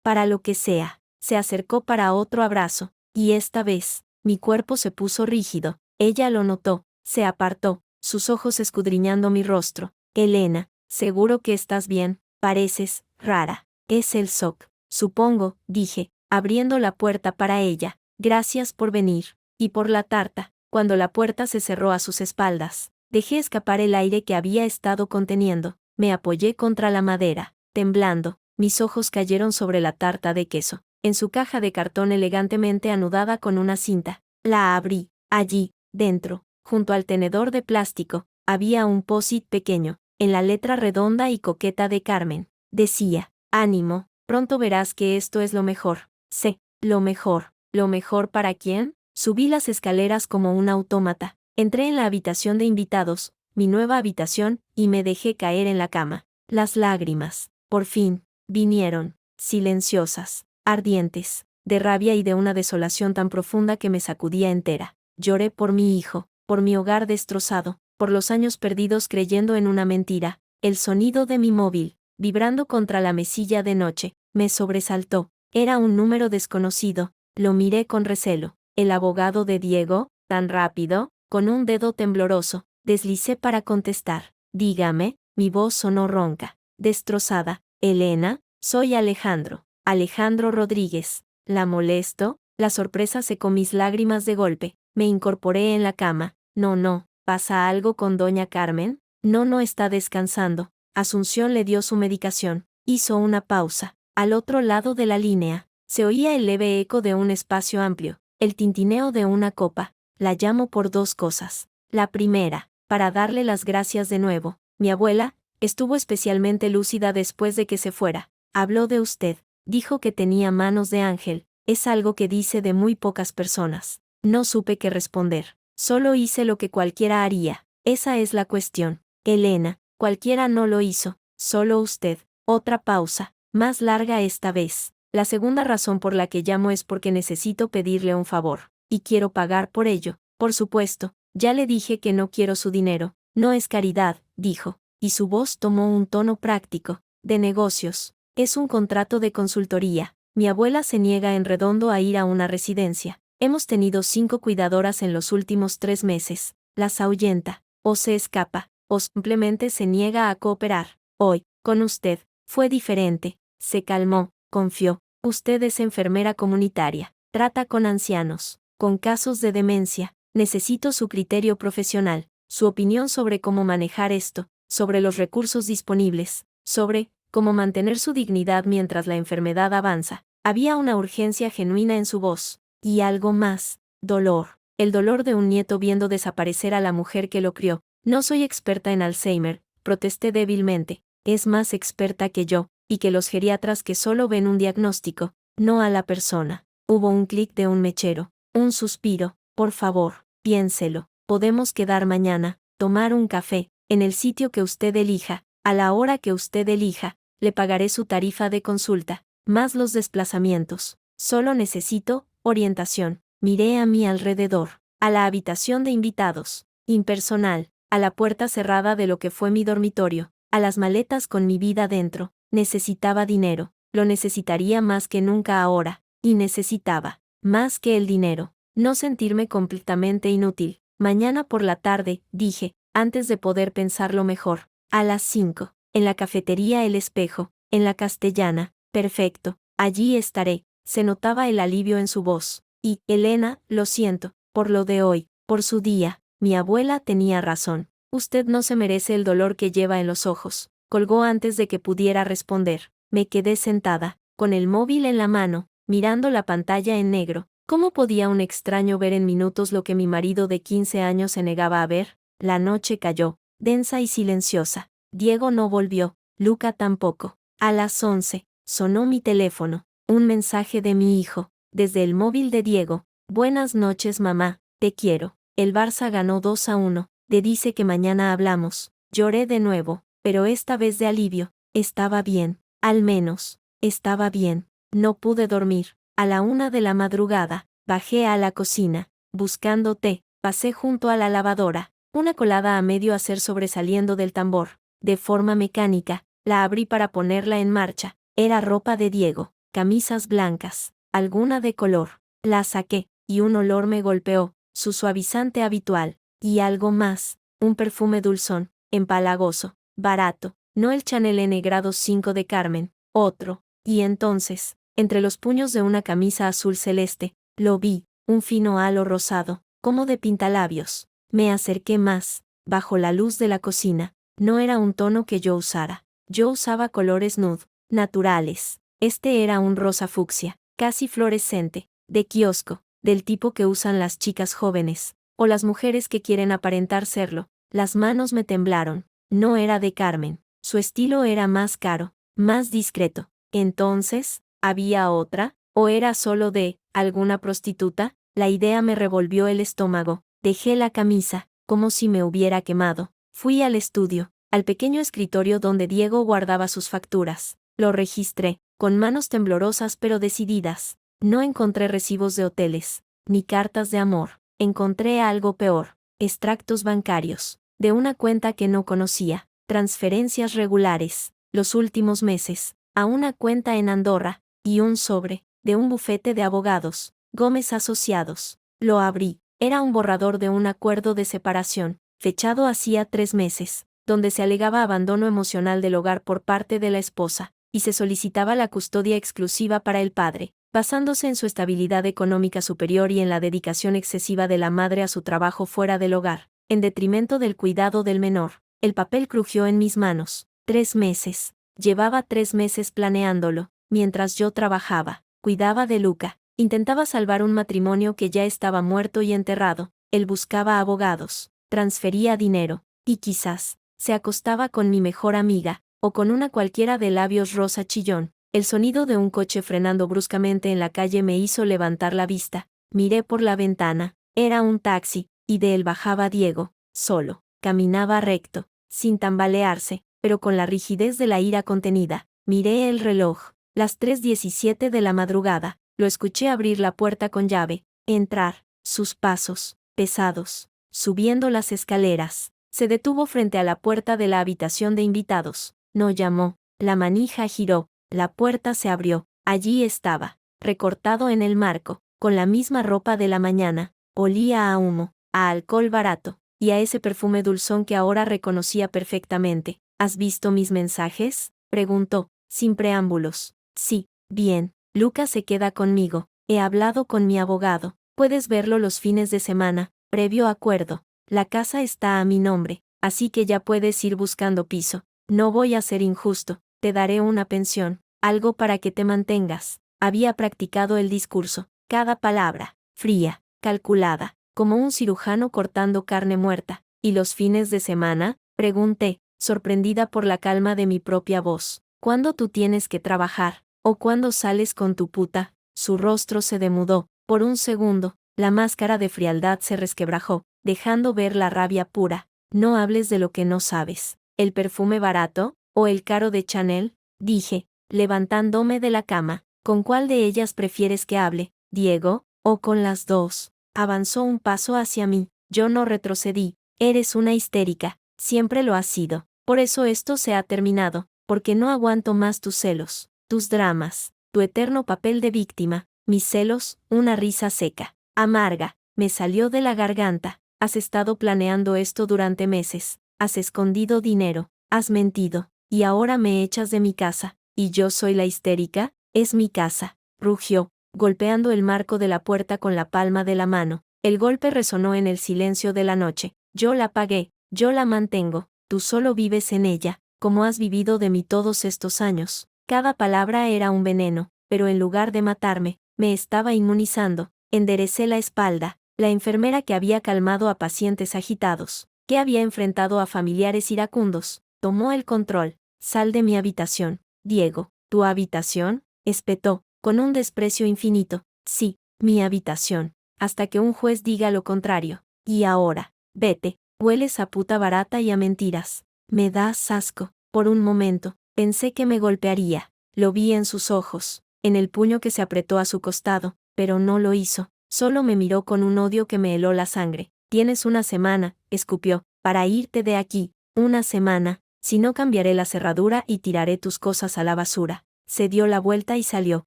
para lo que sea. Se acercó para otro abrazo, y esta vez, mi cuerpo se puso rígido. Ella lo notó, se apartó, sus ojos escudriñando mi rostro. Elena, seguro que estás bien, pareces rara. Es el shock, supongo, dije, abriendo la puerta para ella. Gracias por venir, y por la tarta. Cuando la puerta se cerró a sus espaldas, dejé escapar el aire que había estado conteniendo. Me apoyé contra la madera, temblando. Mis ojos cayeron sobre la tarta de queso, en su caja de cartón elegantemente anudada con una cinta. La abrí. Allí, dentro, junto al tenedor de plástico, había un post-it pequeño, en la letra redonda y coqueta de Carmen. Decía, ánimo, pronto verás que esto es lo mejor. Sé, lo mejor. ¿Lo mejor para quién? Subí las escaleras como un autómata. Entré en la habitación de invitados, mi nueva habitación, y me dejé caer en la cama. Las lágrimas, por fin, vinieron, silenciosas, ardientes, de rabia y de una desolación tan profunda que me sacudía entera. Lloré por mi hijo, por mi hogar destrozado, por los años perdidos creyendo en una mentira. El sonido de mi móvil, vibrando contra la mesilla de noche, me sobresaltó. Era un número desconocido. Lo miré con recelo. El abogado de Diego, tan rápido, con un dedo tembloroso, deslicé para contestar. Dígame, mi voz sonó ronca, destrozada. Elena, soy Alejandro. Alejandro Rodríguez. ¿La molesto? La sorpresa secó mis lágrimas de golpe. Me incorporé en la cama. No, ¿pasa algo con doña Carmen? No está descansando. Asunción le dio su medicación. Hizo una pausa. Al otro lado de la línea, se oía el leve eco de un espacio amplio, el tintineo de una copa. La llamo por dos cosas. La primera, para darle las gracias de nuevo. Mi abuela estuvo especialmente lúcida después de que se fuera. Habló de usted. Dijo que tenía manos de ángel. Es algo que dice de muy pocas personas. No supe qué responder. Solo hice lo que cualquiera haría. Esa es la cuestión. Elena, cualquiera no lo hizo. Solo usted. Otra pausa. Más larga esta vez. La segunda razón por la que llamo es porque necesito pedirle un favor. Y quiero pagar por ello. Por supuesto, ya le dije que no quiero su dinero. No es caridad, dijo. Y su voz tomó un tono práctico. De negocios. Es un contrato de consultoría. Mi abuela se niega en redondo a ir a una residencia. Hemos tenido 5 cuidadoras en los últimos 3 meses. Las ahuyenta. O se escapa. O simplemente se niega a cooperar. Hoy, con usted, fue diferente. Se calmó, confió. Usted es enfermera comunitaria. Trata con ancianos, con casos de demencia. Necesito su criterio profesional, su opinión sobre cómo manejar esto, sobre los recursos disponibles, sobre cómo mantener su dignidad mientras la enfermedad avanza. Había una urgencia genuina en su voz. Y algo más, dolor. El dolor de un nieto viendo desaparecer a la mujer que lo crió. No soy experta en Alzheimer, protesté débilmente. Es más experta que yo, y que los geriatras que solo ven un diagnóstico, no a la persona. Hubo un clic de un mechero, un suspiro. Por favor, piénselo. Podemos quedar mañana, tomar un café, en el sitio que usted elija, a la hora que usted elija. Le pagaré su tarifa de consulta, más los desplazamientos. Solo necesito orientación. Miré a mi alrededor, a la habitación de invitados, impersonal, a la puerta cerrada de lo que fue mi dormitorio, a las maletas con mi vida dentro. Necesitaba dinero, lo necesitaría más que nunca ahora, y necesitaba, más que el dinero, no sentirme completamente inútil. Mañana por la tarde, dije, antes de poder pensarlo mejor, a las 5, en la cafetería El Espejo, en la Castellana. Perfecto, allí estaré. Se notaba el alivio en su voz. Y, Elena, lo siento, por lo de hoy, por su día. Mi abuela tenía razón. Usted no se merece el dolor que lleva en los ojos. Colgó antes de que pudiera responder. Me quedé sentada, con el móvil en la mano, mirando la pantalla en negro. ¿Cómo podía un extraño ver en minutos lo que mi marido de 15 años se negaba a ver? La noche cayó, densa y silenciosa. Diego no volvió, Luca tampoco. A las 11, sonó mi teléfono. Un mensaje de mi hijo, desde el móvil de Diego. Buenas noches mamá, te quiero. El Barça ganó 2-1, te dice que mañana hablamos. Lloré de nuevo, pero esta vez de alivio. Estaba bien, al menos, estaba bien. No pude dormir. A la 1 de la madrugada, bajé a la cocina, buscando té, pasé junto a la lavadora, una colada a medio hacer sobresaliendo del tambor. De forma mecánica, la abrí para ponerla en marcha. Era ropa de Diego. Camisas blancas, alguna de color. La saqué, y un olor me golpeó, su suavizante habitual, y algo más, un perfume dulzón, empalagoso, barato, no el Chanel N grado 5 de Carmen, otro. Y entonces, entre los puños de una camisa azul celeste, lo vi, un fino halo rosado, como de pintalabios. Me acerqué más, bajo la luz de la cocina. No era un tono que yo usara. Yo usaba colores nude, naturales. Este era un rosa fucsia, casi fluorescente, de kiosco, del tipo que usan las chicas jóvenes, o las mujeres que quieren aparentar serlo. Las manos me temblaron. No era de Carmen. Su estilo era más caro, más discreto. Entonces, ¿había otra? ¿O era solo de alguna prostituta? La idea me revolvió el estómago. Dejé la camisa, como si me hubiera quemado. Fui al estudio, al pequeño escritorio donde Diego guardaba sus facturas. Lo registré, con manos temblorosas pero decididas. No encontré recibos de hoteles, ni cartas de amor. Encontré algo peor, extractos bancarios, de una cuenta que no conocía, transferencias regulares, los últimos meses, a una cuenta en Andorra, y un sobre, de un bufete de abogados, Gómez Asociados. Lo abrí, era un borrador de un acuerdo de separación, fechado hacía 3 meses, donde se alegaba abandono emocional del hogar por parte de la esposa, y se solicitaba la custodia exclusiva para el padre, basándose en su estabilidad económica superior y en la dedicación excesiva de la madre a su trabajo fuera del hogar, en detrimento del cuidado del menor. El papel crujió en mis manos. 3 meses. Llevaba 3 meses planeándolo, mientras yo trabajaba, cuidaba de Luca, intentaba salvar un matrimonio que ya estaba muerto y enterrado. Él buscaba abogados, transfería dinero, y quizás, se acostaba con mi mejor amiga, o con una cualquiera de labios rosa chillón. El sonido de un coche frenando bruscamente en la calle me hizo levantar la vista. Miré por la ventana. Era un taxi, y de él bajaba Diego, solo. Caminaba recto, sin tambalearse, pero con la rigidez de la ira contenida. Miré el reloj. Las 3:17 de la madrugada. Lo escuché abrir la puerta con llave. Entrar. Sus pasos, pesados, subiendo las escaleras. Se detuvo frente a la puerta de la habitación de invitados. No llamó. La manija giró. La puerta se abrió. Allí estaba, recortado en el marco, con la misma ropa de la mañana. Olía a humo, a alcohol barato, y a ese perfume dulzón que ahora reconocía perfectamente. ¿Has visto mis mensajes?, preguntó, sin preámbulos. Sí, bien. Luca se queda conmigo. He hablado con mi abogado. Puedes verlo los fines de semana, previo acuerdo. La casa está a mi nombre, así que ya puedes ir buscando piso. No voy a ser injusto. Te daré una pensión, algo para que te mantengas. Había practicado el discurso, cada palabra, fría, calculada, como un cirujano cortando carne muerta. ¿Y los fines de semana?, pregunté, sorprendida por la calma de mi propia voz. ¿Cuándo tú tienes que trabajar? ¿O cuándo sales con tu puta? Su rostro se demudó. Por un segundo, la máscara de frialdad se resquebrajó, dejando ver la rabia pura. No hables de lo que no sabes. ¿El perfume barato? ¿O el caro de Chanel? Dije, levantándome de la cama. ¿Con cuál de ellas prefieres que hable, Diego? ¿O con las dos? Avanzó un paso hacia mí. Yo no retrocedí. Eres una histérica. Siempre lo has sido. Por eso esto se ha terminado. Porque no aguanto más tus celos, tus dramas, tu eterno papel de víctima. Mis celos, una risa seca, amarga, me salió de la garganta. Has estado planeando esto durante meses. Has escondido dinero. Has mentido. Y ahora me echas de mi casa. ¿Y yo soy la histérica? Es mi casa. Rugió, golpeando el marco de la puerta con la palma de la mano. El golpe resonó en el silencio de la noche. Yo la pagué. Yo la mantengo. Tú solo vives en ella, como has vivido de mí todos estos años. Cada palabra era un veneno, pero en lugar de matarme, me estaba inmunizando. Enderecé la espalda. La enfermera que había calmado a pacientes agitados, que había enfrentado a familiares iracundos, tomó el control. Sal de mi habitación, Diego. ¿Tu habitación?, espetó, con un desprecio infinito. Sí, mi habitación, hasta que un juez diga lo contrario. Y ahora, vete. Hueles a puta barata y a mentiras. Me das asco. Por un momento, pensé que me golpearía. Lo vi en sus ojos, en el puño que se apretó a su costado, pero no lo hizo. Solo me miró con un odio que me heló la sangre. Tienes una semana, escupió, para irte de aquí. Una semana. Si no, cambiaré la cerradura y tiraré tus cosas a la basura. Se dio la vuelta y salió,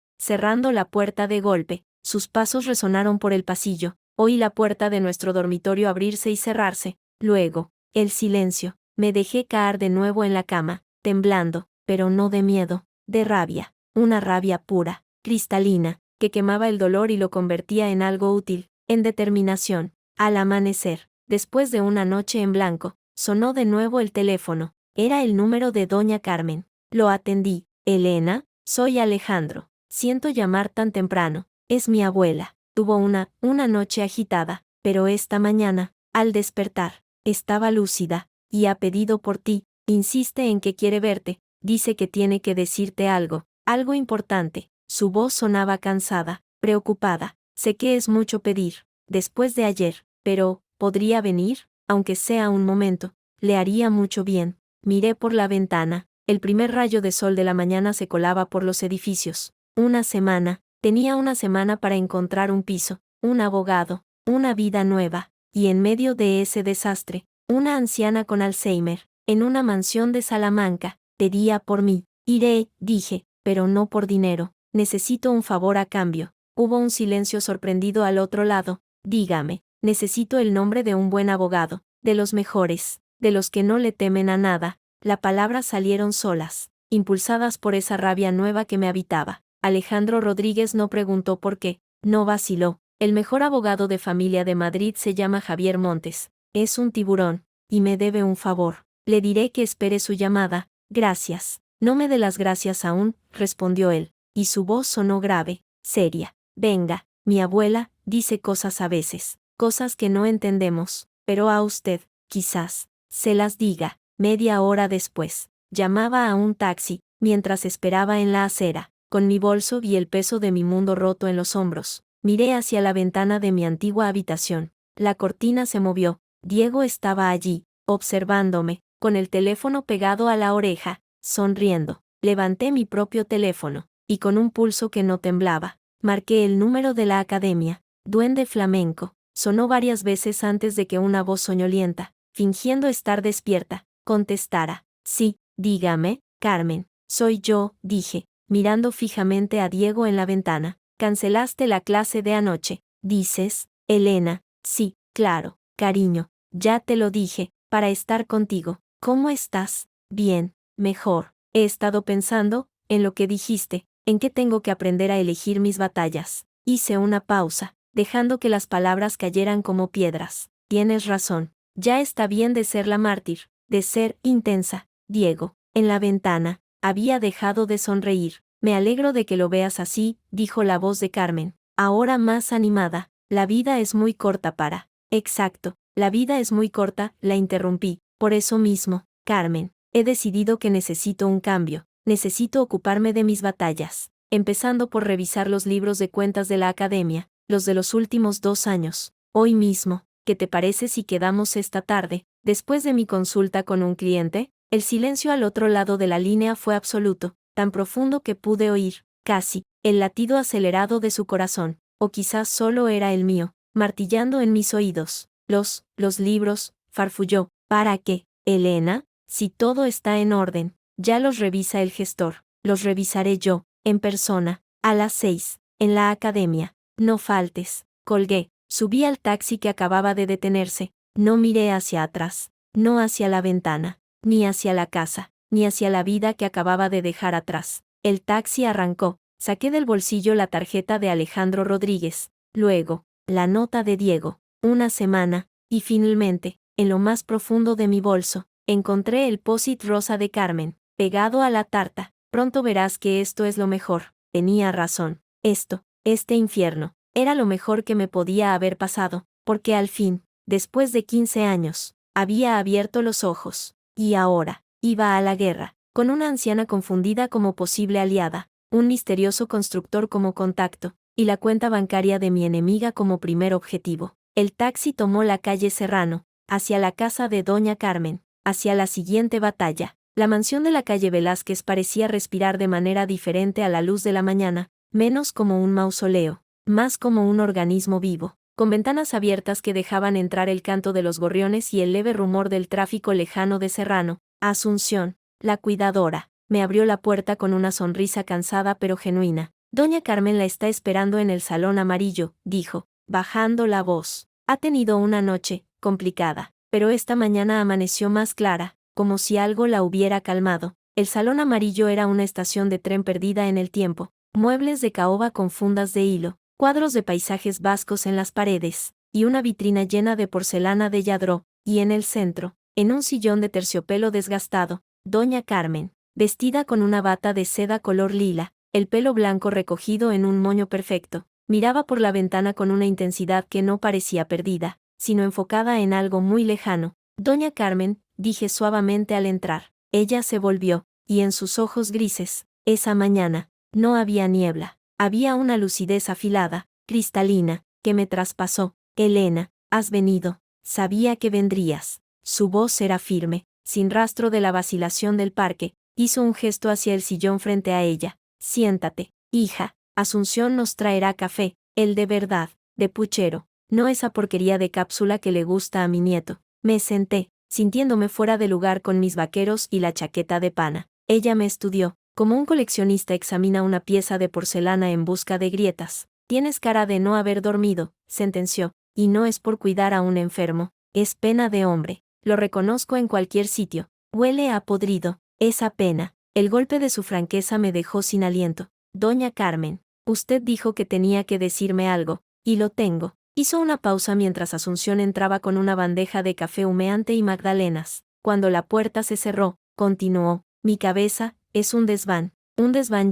cerrando la puerta de golpe. Sus pasos resonaron por el pasillo. Oí la puerta de nuestro dormitorio abrirse y cerrarse. Luego, el silencio. Me dejé caer de nuevo en la cama, temblando, pero no de miedo, de rabia. Una rabia pura, cristalina, que quemaba el dolor y lo convertía en algo útil, en determinación. Al amanecer, después de una noche en blanco, sonó de nuevo el teléfono. Era el número de doña Carmen. Lo atendí. Elena, soy Alejandro. Siento llamar tan temprano. Es mi abuela. Tuvo una noche agitada, pero esta mañana, al despertar, estaba lúcida, y ha pedido por ti. Insiste en que quiere verte. Dice que tiene que decirte algo importante. Su voz sonaba cansada, preocupada. Sé que es mucho pedir, después de ayer, pero, ¿podría venir? Aunque sea un momento. Le haría mucho bien. Miré por la ventana. El primer rayo de sol de la mañana se colaba por los edificios. Una semana. Tenía una semana para encontrar un piso, un abogado, una vida nueva. Y en medio de ese desastre, una anciana con Alzheimer, en una mansión de Salamanca, pedía por mí. Iré, dije, pero no por dinero. Necesito un favor a cambio. Hubo un silencio sorprendido al otro lado. Dígame, necesito el nombre de un buen abogado, de los mejores, de los que no le temen a nada. Las palabras salieron solas, impulsadas por esa rabia nueva que me habitaba. Alejandro Rodríguez no preguntó por qué, no vaciló. El mejor abogado de familia de Madrid se llama Javier Montes. Es un tiburón, y me debe un favor. Le diré que espere su llamada, gracias. No me dé las gracias aún, respondió él, y su voz sonó grave, seria. Venga, mi abuela, dice cosas a veces, cosas que no entendemos, pero a usted, quizás, se las diga. Media hora después, llamaba a un taxi, mientras esperaba en la acera, con mi bolso y el peso de mi mundo roto en los hombros. Miré hacia la ventana de mi antigua habitación. La cortina se movió. Diego estaba allí, observándome, con el teléfono pegado a la oreja, sonriendo. Levanté mi propio teléfono, y con un pulso que no temblaba, marqué el número de la academia. Duende flamenco. Sonó varias veces antes de que una voz soñolienta, fingiendo estar despierta, contestara. Sí, dígame, Carmen. Soy yo, dije, mirando fijamente a Diego en la ventana. Cancelaste la clase de anoche, dices, Elena. Sí, claro, cariño, ya te lo dije, para estar contigo. ¿Cómo estás? Bien, mejor. He estado pensando, en lo que dijiste, en que tengo que aprender a elegir mis batallas. Hice una pausa, dejando que las palabras cayeran como piedras. Tienes razón, ya está bien de ser la mártir, de ser intensa. Diego, en la ventana, había dejado de sonreír. Me alegro de que lo veas así, dijo la voz de Carmen, ahora más animada. La vida es muy corta para... Exacto, la vida es muy corta, la interrumpí. Por eso mismo, Carmen, he decidido que necesito un cambio. Necesito ocuparme de mis batallas, empezando por revisar los libros de cuentas de la academia, los de los últimos 2 años. Hoy mismo, ¿qué te parece si quedamos esta tarde, después de mi consulta con un cliente? El silencio al otro lado de la línea fue absoluto, tan profundo que pude oír, casi, el latido acelerado de su corazón, o quizás solo era el mío, martillando en mis oídos. Los libros, farfulló. ¿Para qué, Elena? Si todo está en orden, ya los revisa el gestor, los revisaré yo, en persona, a las 6, en la academia. No faltes. Colgué, subí al taxi que acababa de detenerse, no miré hacia atrás, no hacia la ventana, ni hacia la casa, ni hacia la vida que acababa de dejar atrás. El taxi arrancó, saqué del bolsillo la tarjeta de Alejandro Rodríguez, luego, la nota de Diego, una semana, y finalmente, en lo más profundo de mi bolso, encontré el post-it rosa de Carmen, pegado a la tarta. Pronto verás que esto es lo mejor. Tenía razón. Este infierno, era lo mejor que me podía haber pasado, porque al fin, después de 15 años, había abierto los ojos. Y ahora, iba a la guerra, con una anciana confundida como posible aliada, un misterioso constructor como contacto, y la cuenta bancaria de mi enemiga como primer objetivo. El taxi tomó la calle Serrano, hacia la casa de Doña Carmen, hacia la siguiente batalla. La mansión de la calle Velázquez parecía respirar de manera diferente a la luz de la mañana, menos como un mausoleo, más como un organismo vivo, con ventanas abiertas que dejaban entrar el canto de los gorriones y el leve rumor del tráfico lejano de Serrano. Asunción, la cuidadora, me abrió la puerta con una sonrisa cansada pero genuina. Doña Carmen la está esperando en el salón amarillo, dijo, bajando la voz. Ha tenido una noche complicada, pero esta mañana amaneció más clara, como si algo la hubiera calmado. El salón amarillo era una estación de tren perdida en el tiempo, muebles de caoba con fundas de hilo, cuadros de paisajes vascos en las paredes, y una vitrina llena de porcelana de Lladró, y en el centro, en un sillón de terciopelo desgastado, Doña Carmen, vestida con una bata de seda color lila, el pelo blanco recogido en un moño perfecto, miraba por la ventana con una intensidad que no parecía perdida, sino enfocada en algo muy lejano. Doña Carmen, dije suavemente al entrar. Ella se volvió, y en sus ojos grises, esa mañana, no había niebla, había una lucidez afilada, cristalina, que me traspasó. Elena, has venido, sabía que vendrías. Su voz era firme, sin rastro de la vacilación del parque, hizo un gesto hacia el sillón frente a ella. Siéntate, hija, Asunción nos traerá café, el de verdad, de puchero, no esa porquería de cápsula que le gusta a mi nieto. Me senté, sintiéndome fuera de lugar con mis vaqueros y la chaqueta de pana. Ella me estudió, como un coleccionista examina una pieza de porcelana en busca de grietas. Tienes cara de no haber dormido, sentenció, y no es por cuidar a un enfermo, es pena de hombre. Lo reconozco en cualquier sitio. Huele a podrido, esa pena. El golpe de su franqueza me dejó sin aliento. Doña Carmen, usted dijo que tenía que decirme algo, y lo tengo. Hizo una pausa mientras Asunción entraba con una bandeja de café humeante y magdalenas. Cuando la puerta se cerró, continuó, mi cabeza es un desván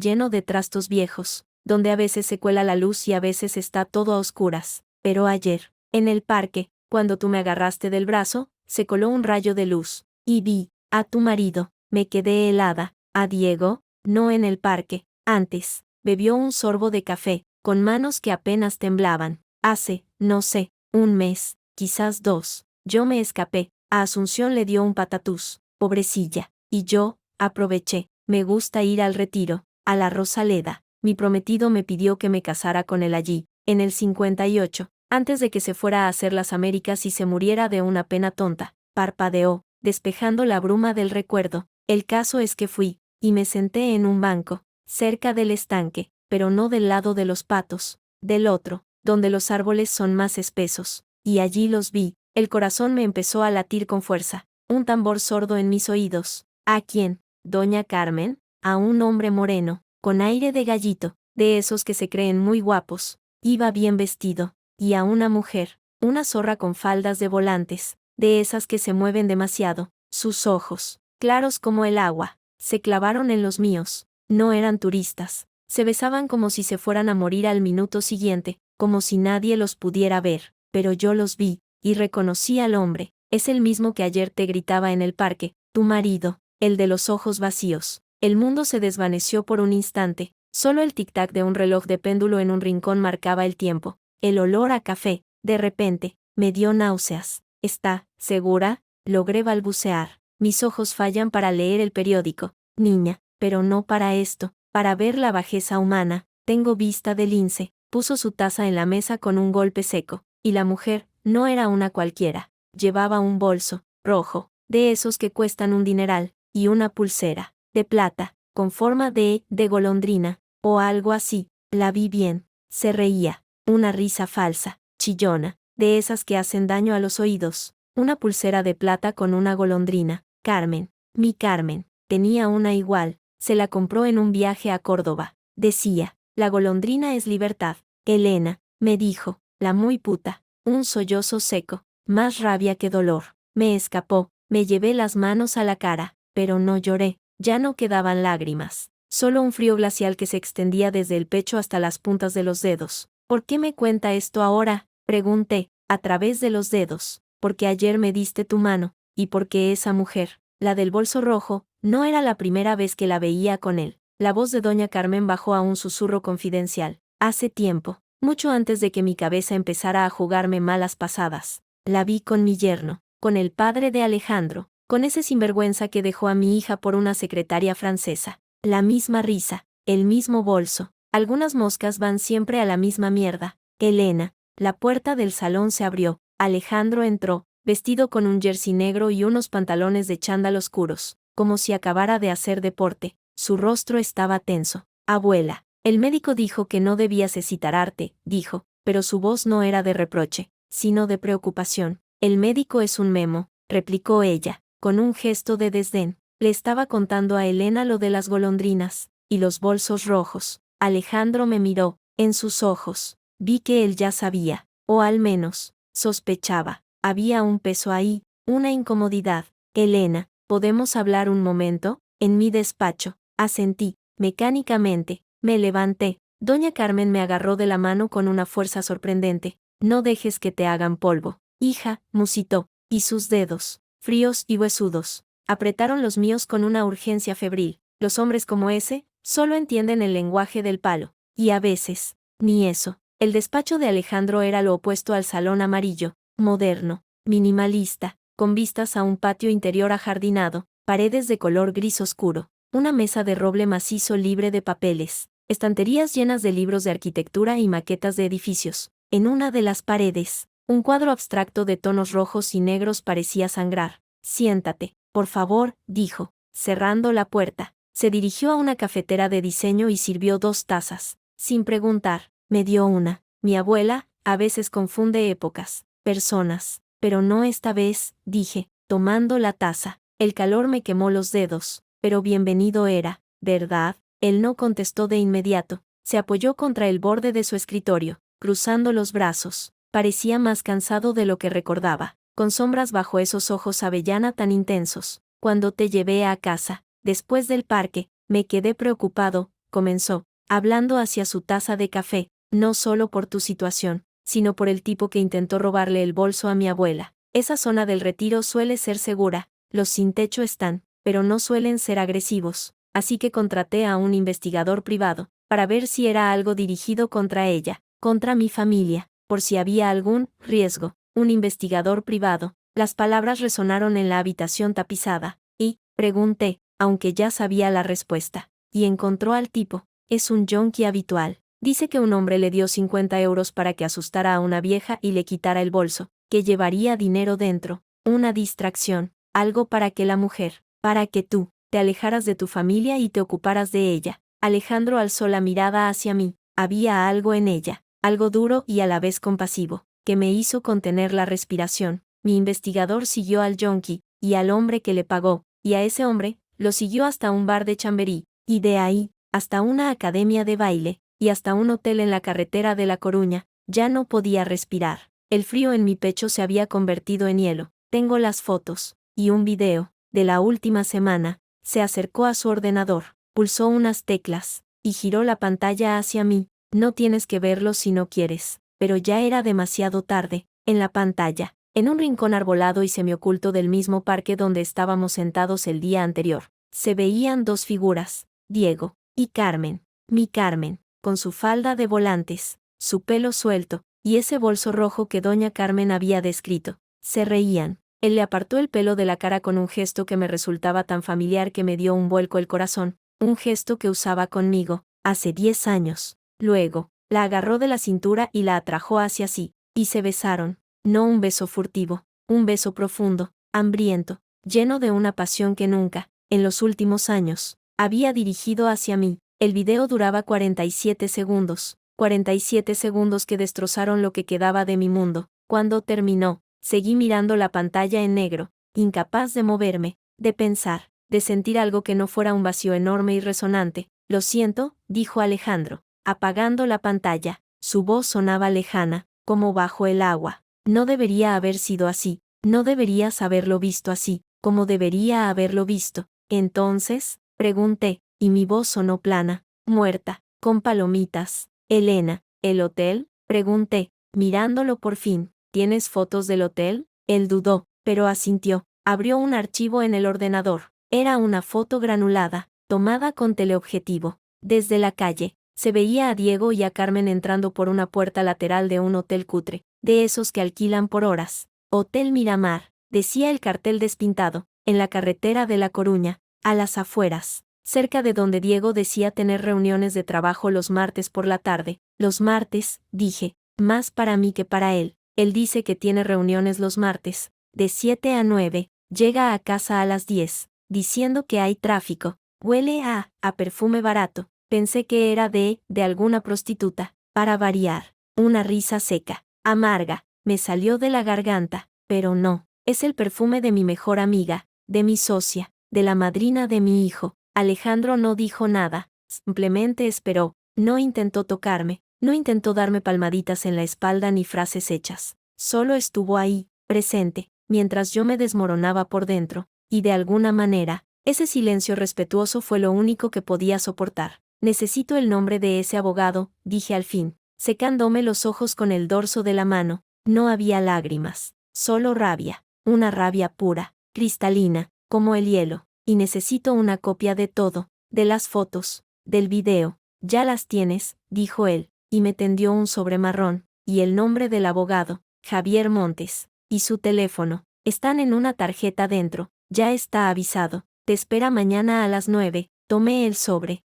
lleno de trastos viejos, donde a veces se cuela la luz y a veces está todo a oscuras. Pero ayer, en el parque, cuando tú me agarraste del brazo, se coló un rayo de luz, y vi a tu marido. Me quedé helada. A Diego, no en el parque, antes, bebió un sorbo de café, con manos que apenas temblaban. Hace, no sé, un mes, quizás 2, yo me escapé. A Asunción le dio un patatús, pobrecilla, y yo, aproveché. Me gusta ir al retiro, a la Rosaleda. Mi prometido me pidió que me casara con él allí, en el 58, antes de que se fuera a hacer las Américas y se muriera de una pena tonta. Parpadeó, despejando la bruma del recuerdo. El caso es que fui, y me senté en un banco, cerca del estanque, pero no del lado de los patos, del otro, donde los árboles son más espesos, y allí los vi. El corazón me empezó a latir con fuerza, un tambor sordo en mis oídos. ¿A quién? Doña Carmen, a un hombre moreno, con aire de gallito, de esos que se creen muy guapos, iba bien vestido, y a una mujer, una zorra con faldas de volantes, de esas que se mueven demasiado. Sus ojos, claros como el agua, se clavaron en los míos. No eran turistas, se besaban como si se fueran a morir al minuto siguiente, como si nadie los pudiera ver, pero yo los vi, y reconocí al hombre. Es el mismo que ayer te gritaba en el parque, tu marido, el de los ojos vacíos. El mundo se desvaneció por un instante, solo el tic-tac de un reloj de péndulo en un rincón marcaba el tiempo. El olor a café, de repente, me dio náuseas. ¿Está segura? Logré balbucear. Mis ojos fallan para leer el periódico, niña, pero no para esto, para ver la bajeza humana. Tengo vista de lince. Puso su taza en la mesa con un golpe seco, y la mujer, no era una cualquiera. Llevaba un bolso, rojo, de esos que cuestan un dineral, y una pulsera, de plata, con forma de golondrina, o algo así. La vi bien. Se reía, una risa falsa, chillona, de esas que hacen daño a los oídos. Una pulsera de plata con una golondrina. Carmen, mi Carmen, tenía una igual, se la compró en un viaje a Córdoba. Decía, la golondrina es libertad. Elena, me dijo, la muy puta. Un sollozo seco, más rabia que dolor. Me escapó, me llevé las manos a la cara, pero no lloré, ya no quedaban lágrimas, solo un frío glacial que se extendía desde el pecho hasta las puntas de los dedos. ¿Por qué me cuenta esto ahora?, pregunté, a través de los dedos. Porque ayer me diste tu mano, y porque esa mujer, la del bolso rojo, no era la primera vez que la veía con él. La voz de doña Carmen bajó a un susurro confidencial. Hace tiempo, mucho antes de que mi cabeza empezara a jugarme malas pasadas, la vi con mi yerno, con el padre de Alejandro, con ese sinvergüenza que dejó a mi hija por una secretaria francesa. La misma risa, el mismo bolso. Algunas moscas van siempre a la misma mierda. Elena, la puerta del salón se abrió. Alejandro entró, vestido con un jersey negro y unos pantalones de chándal oscuros, como si acabara de hacer deporte. Su rostro estaba tenso. Abuela, el médico dijo que no debías excitararte, dijo, pero su voz no era de reproche, sino de preocupación. El médico es un memo, replicó ella, con un gesto de desdén. Le estaba contando a Elena lo de las golondrinas y los bolsos rojos. Alejandro me miró, en sus ojos, vi que él ya sabía, o al menos, sospechaba. Había un peso ahí, una incomodidad. Elena, ¿podemos hablar un momento? En mi despacho, asentí, mecánicamente, me levanté. Doña Carmen me agarró de la mano con una fuerza sorprendente. No dejes que te hagan polvo, hija, musitó, y sus dedos, fríos y huesudos, apretaron los míos con una urgencia febril. Los hombres como ese, solo entienden el lenguaje del palo, y a veces, ni eso. El despacho de Alejandro era lo opuesto al salón amarillo, moderno, minimalista, con vistas a un patio interior ajardinado, paredes de color gris oscuro, una mesa de roble macizo libre de papeles, estanterías llenas de libros de arquitectura y maquetas de edificios. En una de las paredes, un cuadro abstracto de tonos rojos y negros parecía sangrar. Siéntate, por favor, dijo, cerrando la puerta. Se dirigió a una cafetera de diseño y sirvió 2 tazas. Sin preguntar, me dio una. Mi abuela, a veces confunde épocas, personas, pero no esta vez, dije, tomando la taza. El calor me quemó los dedos, pero bienvenido era, ¿verdad? Él no contestó de inmediato. Se apoyó contra el borde de su escritorio, cruzando los brazos. Parecía más cansado de lo que recordaba. con sombras bajo esos ojos avellana tan intensos. Cuando te llevé a casa, después del parque, me quedé preocupado, comenzó, hablando hacia su taza de café, no solo por tu situación, sino por el tipo que intentó robarle el bolso a mi abuela. Esa zona del Retiro suele ser segura, los sin techo están, pero no suelen ser agresivos, así que contraté a un investigador privado, para ver si era algo dirigido contra ella, contra mi familia, por si había algún riesgo. Un investigador privado. Las palabras resonaron en la habitación tapizada, y, pregunté, aunque ya sabía la respuesta, y encontró al tipo. Es un yonki habitual. Dice que un hombre le dio 50 euros para que asustara a una vieja y le quitara el bolso, que llevaría dinero dentro, una distracción, algo para que la mujer, para que tú, te alejaras de tu familia y te ocuparas de ella. Alejandro alzó la mirada hacia mí, había algo en ella, algo duro y a la vez compasivo, que me hizo contener la respiración. Mi investigador siguió al yonki, y al hombre que le pagó, y a ese hombre, lo siguió hasta un bar de Chamberí, y de ahí, hasta una academia de baile, y hasta un hotel en la carretera de La Coruña. Ya no podía respirar. El frío en mi pecho se había convertido en hielo. Tengo las fotos, y un video, de la última semana. Se acercó a su ordenador, pulsó unas teclas, y giró la pantalla hacia mí. No tienes que verlo si no quieres. Pero ya era demasiado tarde. En la pantalla, en un rincón arbolado y semioculto del mismo parque donde estábamos sentados el día anterior, se veían dos figuras, Diego y Carmen. Mi Carmen, con su falda de volantes, su pelo suelto, y ese bolso rojo que doña Carmen había descrito. Se reían. Él le apartó el pelo de la cara con un gesto que me resultaba tan familiar que me dio un vuelco el corazón, un gesto que usaba conmigo, hace 10 años. Luego, la agarró de la cintura y la atrajo hacia sí, y se besaron. No un beso furtivo, un beso profundo, hambriento, lleno de una pasión que nunca, en los últimos años, había dirigido hacia mí. El video duraba 47 segundos, 47 segundos que destrozaron lo que quedaba de mi mundo. Cuando terminó, seguí mirando la pantalla en negro, incapaz de moverme, de pensar, de sentir algo que no fuera un vacío enorme y resonante. Lo siento, dijo Alejandro, apagando la pantalla. Su voz sonaba lejana, como bajo el agua. No debería haber sido así, no deberías haberlo visto así, como debería haberlo visto. Entonces, pregunté, y mi voz sonó plana, muerta, con palomitas. Elena, ¿el hotel? Pregunté, mirándolo por fin. ¿Tienes fotos del hotel? Él dudó, pero asintió. Abrió un archivo en el ordenador. Era una foto granulada, tomada con teleobjetivo. Desde la calle, se veía a Diego y a Carmen entrando por una puerta lateral de un hotel cutre, de esos que alquilan por horas. Hotel Miramar, decía el cartel despintado, en la carretera de La Coruña, a las afueras, cerca de donde Diego decía tener reuniones de trabajo los martes por la tarde. Los martes, dije, más para mí que para él. Él dice que tiene reuniones los martes, de 7 a 9, llega a casa a las 10, diciendo que hay tráfico. Huele a perfume barato. Pensé que era de alguna prostituta, para variar. Una risa seca, amarga, me salió de la garganta, pero no, es el perfume de mi mejor amiga, de mi socia, de la madrina de mi hijo. Alejandro no dijo nada, simplemente esperó, no intentó tocarme, no intentó darme palmaditas en la espalda ni frases hechas. Solo estuvo ahí, presente, mientras yo me desmoronaba por dentro, y de alguna manera, ese silencio respetuoso fue lo único que podía soportar. Necesito el nombre de ese abogado, dije al fin, secándome los ojos con el dorso de la mano. No había lágrimas, solo rabia, una rabia pura, cristalina, como el hielo, y necesito una copia de todo, de las fotos, del video. Ya las tienes, dijo él, y me tendió un sobre marrón, y el nombre del abogado, Javier Montes, y su teléfono, están en una tarjeta dentro, ya está avisado, te espera mañana a las 9, tomé el sobre.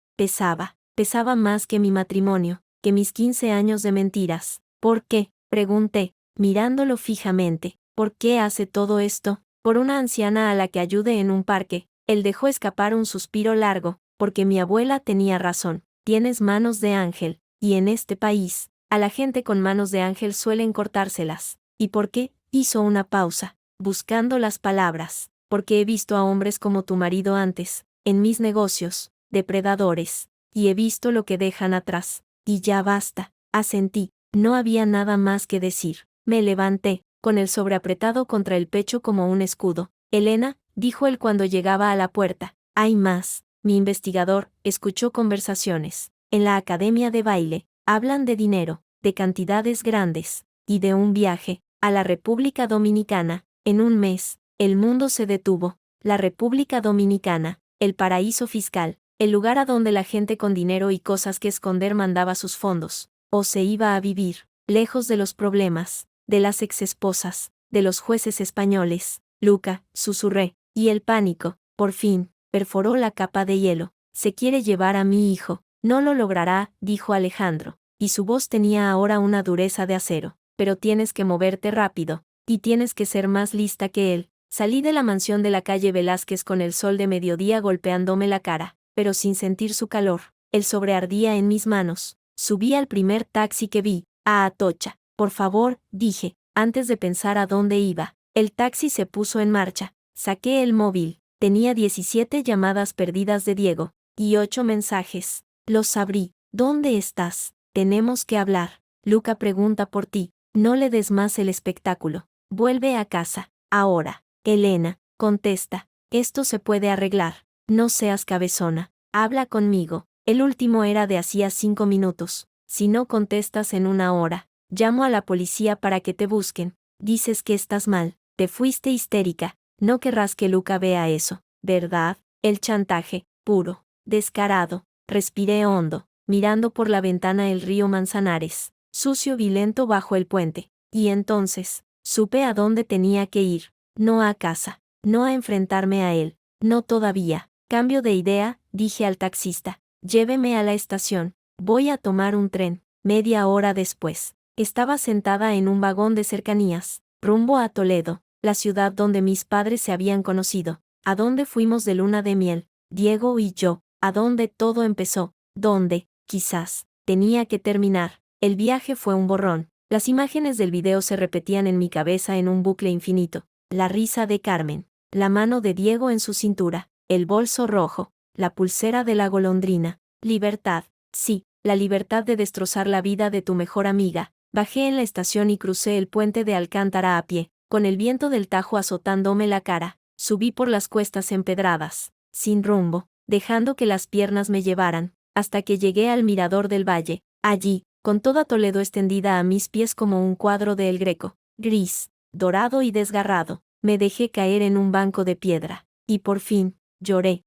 Pesaba más que mi matrimonio, que mis 15 años de mentiras. ¿Por qué? Pregunté, mirándolo fijamente. ¿Por qué hace todo esto? Por una anciana a la que ayude en un parque. Él dejó escapar un suspiro largo, porque mi abuela tenía razón. Tienes manos de ángel, y en este país, a la gente con manos de ángel suelen cortárselas. ¿Y por qué? Hizo una pausa, buscando las palabras. Porque he visto a hombres como tu marido antes, en mis negocios, depredadores, y he visto lo que dejan atrás, y ya basta, asentí, no había nada más que decir. Me levanté, con el sobre apretado contra el pecho como un escudo. Elena, dijo él cuando llegaba a la puerta. Hay más. Mi investigador escuchó conversaciones. En la academia de baile, hablan de dinero, de cantidades grandes, y de un viaje a la República Dominicana. En un mes, el mundo se detuvo. La República Dominicana, el paraíso fiscal, el lugar a donde la gente con dinero y cosas que esconder mandaba sus fondos, o se iba a vivir, lejos de los problemas, de las exesposas, de los jueces españoles. Luca, susurré, y el pánico, por fin, perforó la capa de hielo. Se quiere llevar a mi hijo. No lo logrará, dijo Alejandro, y su voz tenía ahora una dureza de acero. Pero tienes que moverte rápido, y tienes que ser más lista que él. Salí de la mansión de la calle Velázquez con el sol de mediodía golpeándome la cara, pero sin sentir su calor. El sobre ardía en mis manos. Subí al primer taxi que vi, a Atocha. Por favor, dije, antes de pensar a dónde iba. El taxi se puso en marcha. Saqué el móvil. Tenía 17 llamadas perdidas de Diego, y 8 mensajes. Los abrí. ¿Dónde estás? Tenemos que hablar. Luca pregunta por ti. No le des más el espectáculo. Vuelve a casa. Ahora. Elena, contesta. Esto se puede arreglar. No seas cabezona. Habla conmigo. El último era de hacía 5 minutos. Si no contestas en 1 hora, llamo a la policía para que te busquen. Dices que estás mal. Te fuiste histérica. No querrás que Luca vea eso, ¿verdad? El chantaje, puro, descarado. Respiré hondo, mirando por la ventana el río Manzanares, sucio y lento bajo el puente. Y entonces, supe a dónde tenía que ir. No a casa, no a enfrentarme a él, no todavía. Cambio de idea, dije al taxista. Lléveme a la estación. Voy a tomar un tren. Media hora después, estaba sentada en un vagón de cercanías, rumbo a Toledo, la ciudad donde mis padres se habían conocido, a donde fuimos de luna de miel, Diego y yo, a donde todo empezó, donde, quizás, tenía que terminar. El viaje fue un borrón. Las imágenes del video se repetían en mi cabeza en un bucle infinito. La risa de Carmen, la mano de Diego en su cintura, el bolso rojo, la pulsera de la golondrina. Libertad, sí, la libertad de destrozar la vida de tu mejor amiga. Bajé en la estación y crucé el puente de Alcántara a pie, con el viento del Tajo azotándome la cara. Subí por las cuestas empedradas, sin rumbo, dejando que las piernas me llevaran, hasta que llegué al mirador del valle. Allí, con toda Toledo extendida a mis pies como un cuadro de El Greco, gris, dorado y desgarrado, me dejé caer en un banco de piedra. Y por fin, lloré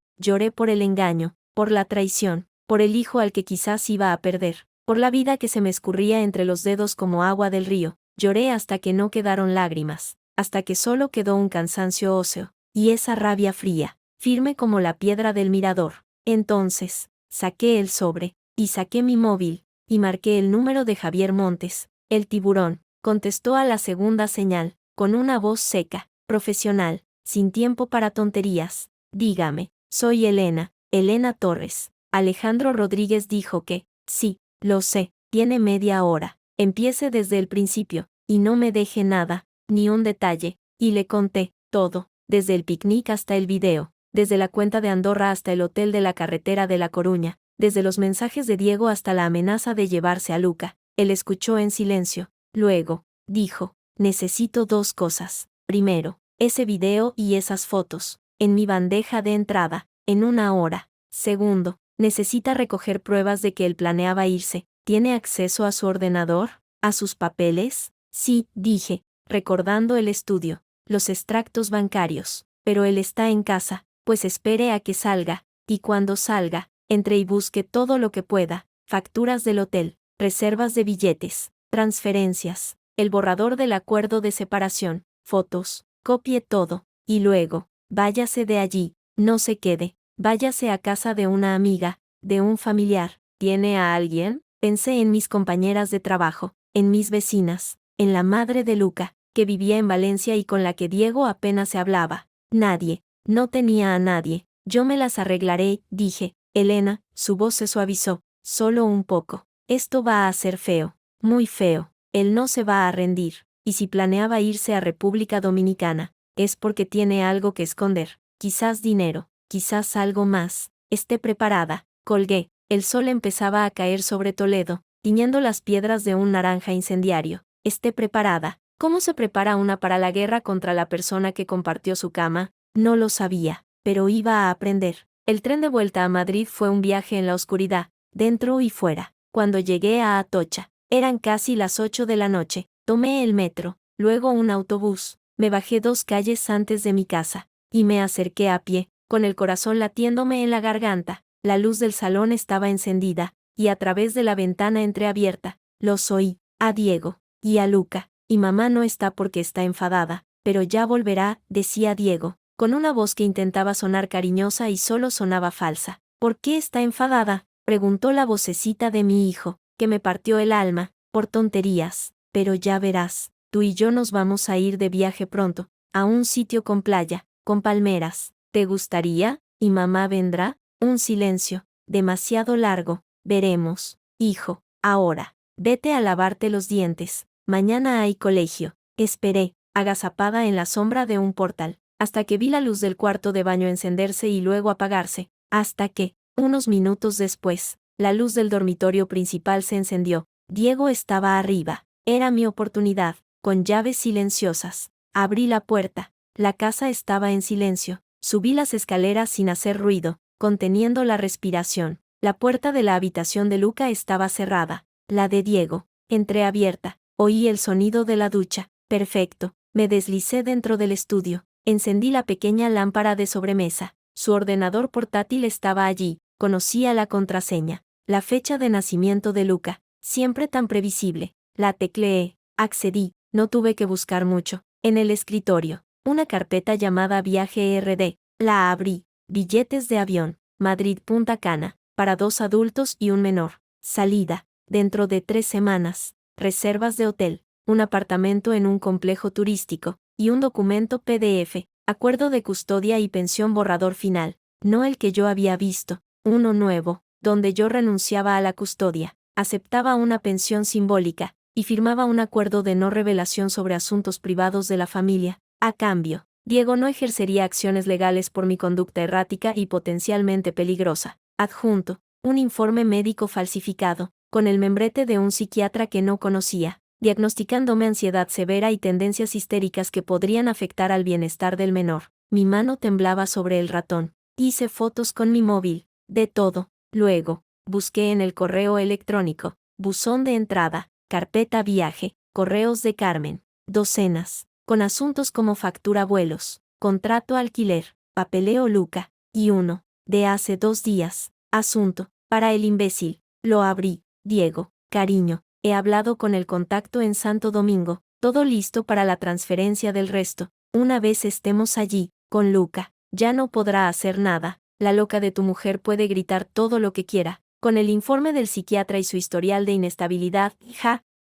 por el engaño, por la traición, por el hijo al que quizás iba a perder, por la vida que se me escurría entre los dedos como agua del río. Lloré hasta que no quedaron lágrimas, hasta que solo quedó un cansancio óseo, y esa rabia fría, firme como la piedra del mirador. Entonces, saqué el sobre, y saqué mi móvil, y marqué el número de Javier Montes. El tiburón contestó a la segunda señal, con una voz seca, profesional, sin tiempo para tonterías. Dígame, soy Elena, Elena Torres. Alejandro Rodríguez dijo que, sí, lo sé, tiene media hora. Empiece desde el principio, y no me deje nada, ni un detalle, y le conté todo, desde el picnic hasta el video, desde la cuenta de Andorra hasta el hotel de la carretera de La Coruña, desde los mensajes de Diego hasta la amenaza de llevarse a Luca. Él escuchó en silencio. Luego, dijo, necesito 2 cosas. Primero, ese video y esas fotos, en mi bandeja de entrada, en 1 hora. Segundo, necesita recoger pruebas de que él planeaba irse. ¿Tiene acceso a su ordenador? ¿A sus papeles? Sí, dije, recordando el estudio, los extractos bancarios. Pero él está en casa, pues espere a que salga, y cuando salga, entre y busque todo lo que pueda, facturas del hotel, reservas de billetes, transferencias, el borrador del acuerdo de separación, fotos, copie todo, y luego, váyase de allí, no se quede, váyase a casa de una amiga, de un familiar. ¿Tiene a alguien? Pensé en mis compañeras de trabajo, en mis vecinas, en la madre de Luca, que vivía en Valencia y con la que Diego apenas se hablaba. Nadie, no tenía a nadie. Yo me las arreglaré, dije. Elena, su voz se suavizó, solo un poco. Esto va a ser feo, muy feo. Él no se va a rendir, y si planeaba irse a República Dominicana, es porque tiene algo que esconder, quizás dinero, quizás algo más. Esté preparada. Colgué. El sol empezaba a caer sobre Toledo, tiñendo las piedras de un naranja incendiario. Esté preparada. ¿Cómo se prepara una para la guerra contra la persona que compartió su cama? No lo sabía, pero iba a aprender. El tren de vuelta a Madrid fue un viaje en la oscuridad, dentro y fuera. Cuando llegué a Atocha, eran casi las 8 de la noche. Tomé el metro, luego un autobús. Me bajé 2 calles antes de mi casa, y me acerqué a pie, con el corazón latiéndome en la garganta. La luz del salón estaba encendida, y a través de la ventana entreabierta, los oí, a Diego, y a Luca. Y mamá no está porque está enfadada, pero ya volverá, decía Diego, con una voz que intentaba sonar cariñosa y solo sonaba falsa. ¿Por qué está enfadada?, preguntó la vocecita de mi hijo, que me partió el alma, por tonterías. Pero ya verás, tú y yo nos vamos a ir de viaje pronto, a un sitio con playa, con palmeras. ¿Te gustaría? ¿Y mamá vendrá? Un silencio, demasiado largo. Veremos, hijo, ahora, vete a lavarte los dientes. Mañana hay colegio. Esperé, agazapada en la sombra de un portal, hasta que vi la luz del cuarto de baño encenderse y luego apagarse, hasta que, unos minutos después, la luz del dormitorio principal se encendió. Diego estaba arriba. Era mi oportunidad, con llaves silenciosas. Abrí la puerta. La casa estaba en silencio. Subí las escaleras sin hacer ruido, conteniendo la respiración. La puerta de la habitación de Luca estaba cerrada. La de Diego, entreabierta. Oí el sonido de la ducha. Perfecto. Me deslicé dentro del estudio. Encendí la pequeña lámpara de sobremesa. Su ordenador portátil estaba allí. Conocía la contraseña. La fecha de nacimiento de Luca. Siempre tan previsible. La tecleé. Accedí. No tuve que buscar mucho. En el escritorio, una carpeta llamada Viaje RD. La abrí. Billetes de avión. Madrid-Punta Cana. Para 2 adultos y un menor. Salida. Dentro de 3 semanas. Reservas de hotel, un apartamento en un complejo turístico, y un documento PDF, acuerdo de custodia y pensión borrador final, no el que yo había visto, uno nuevo, donde yo renunciaba a la custodia, aceptaba una pensión simbólica, y firmaba un acuerdo de no revelación sobre asuntos privados de la familia. A cambio, Diego no ejercería acciones legales por mi conducta errática y potencialmente peligrosa. Adjunto, un informe médico falsificado, con el membrete de un psiquiatra que no conocía, diagnosticándome ansiedad severa y tendencias histéricas que podrían afectar al bienestar del menor. Mi mano temblaba sobre el ratón. Hice fotos con mi móvil, de todo. Luego, busqué en el correo electrónico, buzón de entrada, carpeta viaje, correos de Carmen, docenas, con asuntos como factura vuelos, contrato alquiler, papeleo Luca, y uno, de hace 2 días, asunto, para el imbécil. Lo abrí. Diego, cariño, he hablado con el contacto en Santo Domingo, todo listo para la transferencia del resto. Una vez estemos allí, con Luca, ya no podrá hacer nada. La loca de tu mujer puede gritar todo lo que quiera. Con el informe del psiquiatra y su historial de inestabilidad,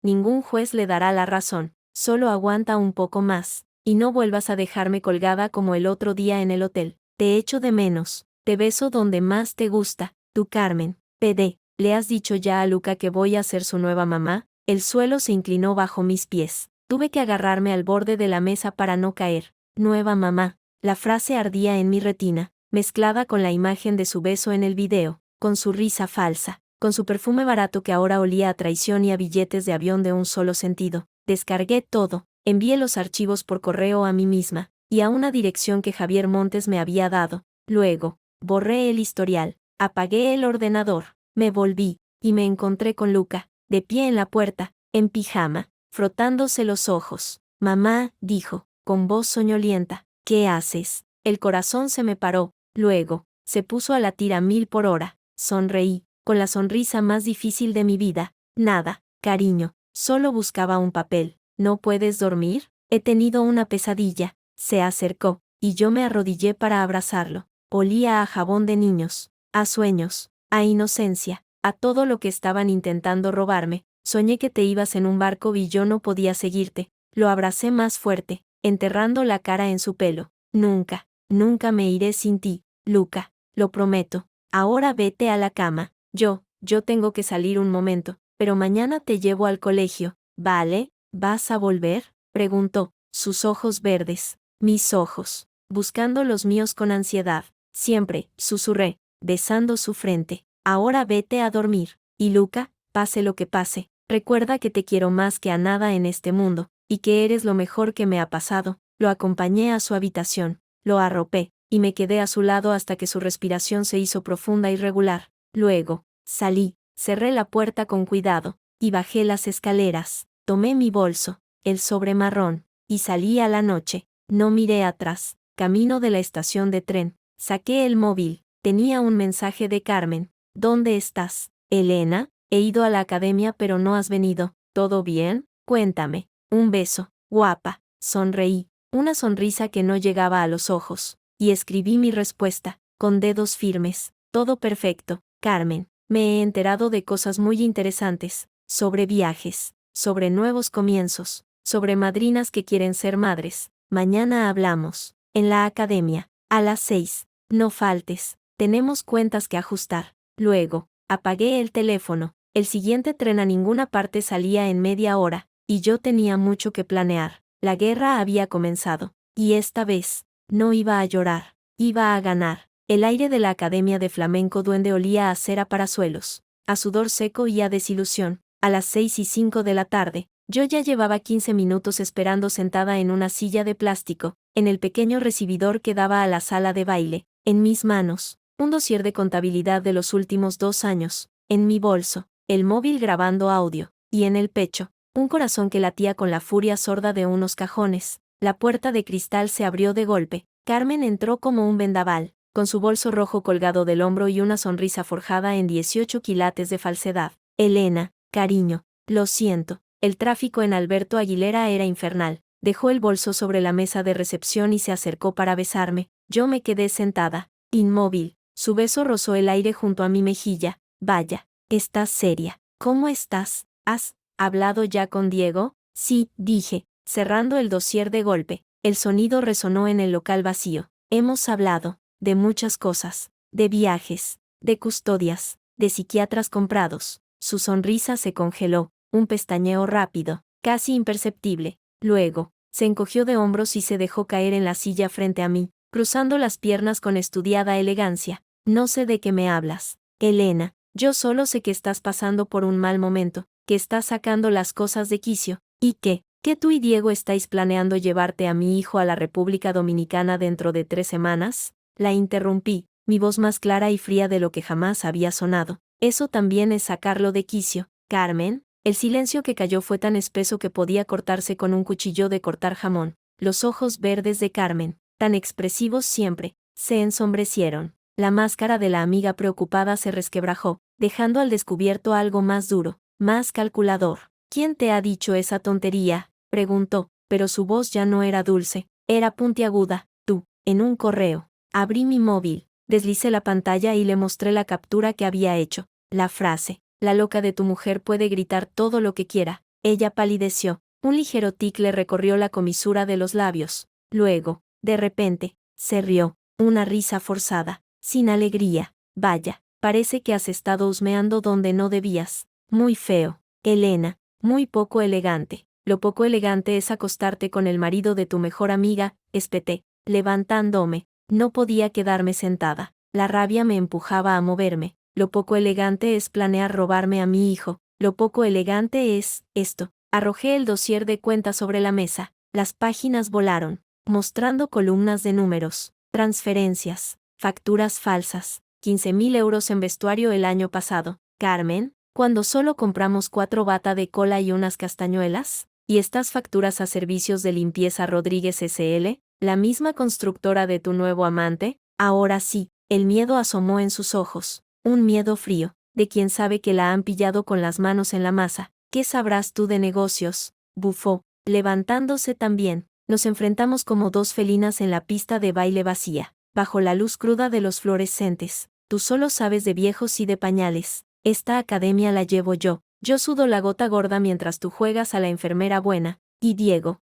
ningún juez le dará la razón. Solo aguanta un poco más, y no vuelvas a dejarme colgada como el otro día en el hotel. Te echo de menos. Te beso donde más te gusta. Tu Carmen. PD. ¿Le has dicho ya a Luca que voy a ser su nueva mamá? El suelo se inclinó bajo mis pies. Tuve que agarrarme al borde de la mesa para no caer. Nueva mamá. La frase ardía en mi retina, mezclada con la imagen de su beso en el video, con su risa falsa, con su perfume barato que ahora olía a traición y a billetes de avión de un solo sentido. Descargué todo, envié los archivos por correo a mí misma, y a una dirección que Javier Montes me había dado. Luego, borré el historial, apagué el ordenador. Me volví, y me encontré con Luca, de pie en la puerta, en pijama, frotándose los ojos. Mamá, dijo, con voz soñolienta, ¿qué haces? El corazón se me paró, luego, se puso a latir a 1000 por hora. Sonreí, con la sonrisa más difícil de mi vida. Nada, cariño, solo buscaba un papel. ¿No puedes dormir? He tenido una pesadilla. Se acercó, y yo me arrodillé para abrazarlo. Olía a jabón de niños, a sueños, a inocencia, a todo lo que estaban intentando robarme. Soñé que te ibas en un barco y yo no podía seguirte. Lo abracé más fuerte, enterrando la cara en su pelo. Nunca, nunca me iré sin ti, Luca, lo prometo. Ahora vete a la cama. Yo tengo que salir un momento, pero mañana te llevo al colegio, ¿vale? ¿Vas a volver?, preguntó, sus ojos verdes, mis ojos, buscando los míos con ansiedad. Siempre, susurré, besando su frente. Ahora vete a dormir. Y Luca, pase lo que pase, recuerda que te quiero más que a nada en este mundo. y que eres lo mejor que me ha pasado. Lo acompañé a su habitación, lo arropé, y me quedé a su lado hasta que su respiración se hizo profunda y regular. Luego, salí, cerré la puerta con cuidado, y bajé las escaleras, tomé mi bolso, el sobre marrón, y salí a la noche. No miré atrás, camino de la estación de tren, saqué el móvil, tenía un mensaje de Carmen. ¿Dónde estás, Elena? He ido a la academia pero no has venido. ¿Todo bien? Cuéntame. Un beso, guapa. Sonreí, una sonrisa que no llegaba a los ojos, y escribí mi respuesta, con dedos firmes. Todo perfecto, Carmen. Me he enterado de cosas muy interesantes, sobre viajes, sobre nuevos comienzos, sobre madrinas que quieren ser madres. Mañana hablamos, en la academia, a las 6. No faltes, tenemos cuentas que ajustar. Luego, apagué el teléfono. El siguiente tren a ninguna parte salía en media hora, y yo tenía mucho que planear. La guerra había comenzado, y esta vez, no iba a llorar, iba a ganar. El aire de la Academia de Flamenco Duende olía a cera para suelos, a sudor seco y a desilusión. A las 6:05 de la tarde, yo ya llevaba 15 minutos esperando sentada en una silla de plástico, en el pequeño recibidor que daba a la sala de baile. En mis manos, un dossier de contabilidad de los últimos 2 años, en mi bolso, el móvil grabando audio, y en el pecho, un corazón que latía con la furia sorda de unos cajones. La puerta de cristal se abrió de golpe. Carmen entró como un vendaval, con su bolso rojo colgado del hombro y una sonrisa forjada en 18 quilates de falsedad. Elena, cariño, lo siento. El tráfico en Alberto Aguilera era infernal. Dejó el bolso sobre la mesa de recepción y se acercó para besarme. Yo me quedé sentada, inmóvil. Su beso rozó el aire junto a mi mejilla. Vaya, estás seria. ¿Cómo estás? ¿Has hablado ya con Diego? Sí, dije, cerrando el dossier de golpe. El sonido resonó en el local vacío. Hemos hablado de muchas cosas, de viajes, de custodias, de psiquiatras comprados. Su sonrisa se congeló, un pestañeo rápido, casi imperceptible. Luego, se encogió de hombros y se dejó caer en la silla frente a mí, cruzando las piernas con estudiada elegancia. No sé de qué me hablas, Elena. Yo solo sé que estás pasando por un mal momento, que estás sacando las cosas de quicio, y que tú y Diego estáis planeando llevarte a mi hijo a la República Dominicana dentro de 3 semanas. La interrumpí, mi voz más clara y fría de lo que jamás había sonado. Eso también es sacarlo de quicio, Carmen. El silencio que cayó fue tan espeso que podía cortarse con un cuchillo de cortar jamón. Los ojos verdes de Carmen, tan expresivos siempre, se ensombrecieron. La máscara de la amiga preocupada se resquebrajó, dejando al descubierto algo más duro, más calculador. ¿Quién te ha dicho esa tontería?, preguntó, pero su voz ya no era dulce, era puntiaguda. Tú, en un correo. Abrí mi móvil, deslicé la pantalla y le mostré la captura que había hecho. La frase, la loca de tu mujer puede gritar todo lo que quiera. Ella palideció, un ligero tic le recorrió la comisura de los labios. Luego, de repente, se rió, una risa forzada, sin alegría. Vaya, parece que has estado husmeando donde no debías. Muy feo, Elena, muy poco elegante. Lo poco elegante es acostarte con el marido de tu mejor amiga, espeté, levantándome. No podía quedarme sentada. La rabia me empujaba a moverme. Lo poco elegante es planear robarme a mi hijo. Lo poco elegante es esto. Arrojé el dossier de cuentas sobre la mesa. Las páginas volaron, mostrando columnas de números, transferencias, facturas falsas. 15.000 euros en vestuario el año pasado. Carmen, cuando solo compramos 4 bata de cola y unas castañuelas. ¿Y estas facturas a servicios de limpieza Rodríguez S.L., la misma constructora de tu nuevo amante? Ahora sí, el miedo asomó en sus ojos, un miedo frío, de quien sabe que la han pillado con las manos en la masa. ¿Qué sabrás tú de negocios?, bufó, levantándose también. Nos enfrentamos como 2 felinas en la pista de baile vacía, bajo la luz cruda de los fluorescentes. Tú solo sabes de viejos y de pañales. Esta academia la llevo yo. Yo sudo la gota gorda mientras tú juegas a la enfermera buena. Y Diego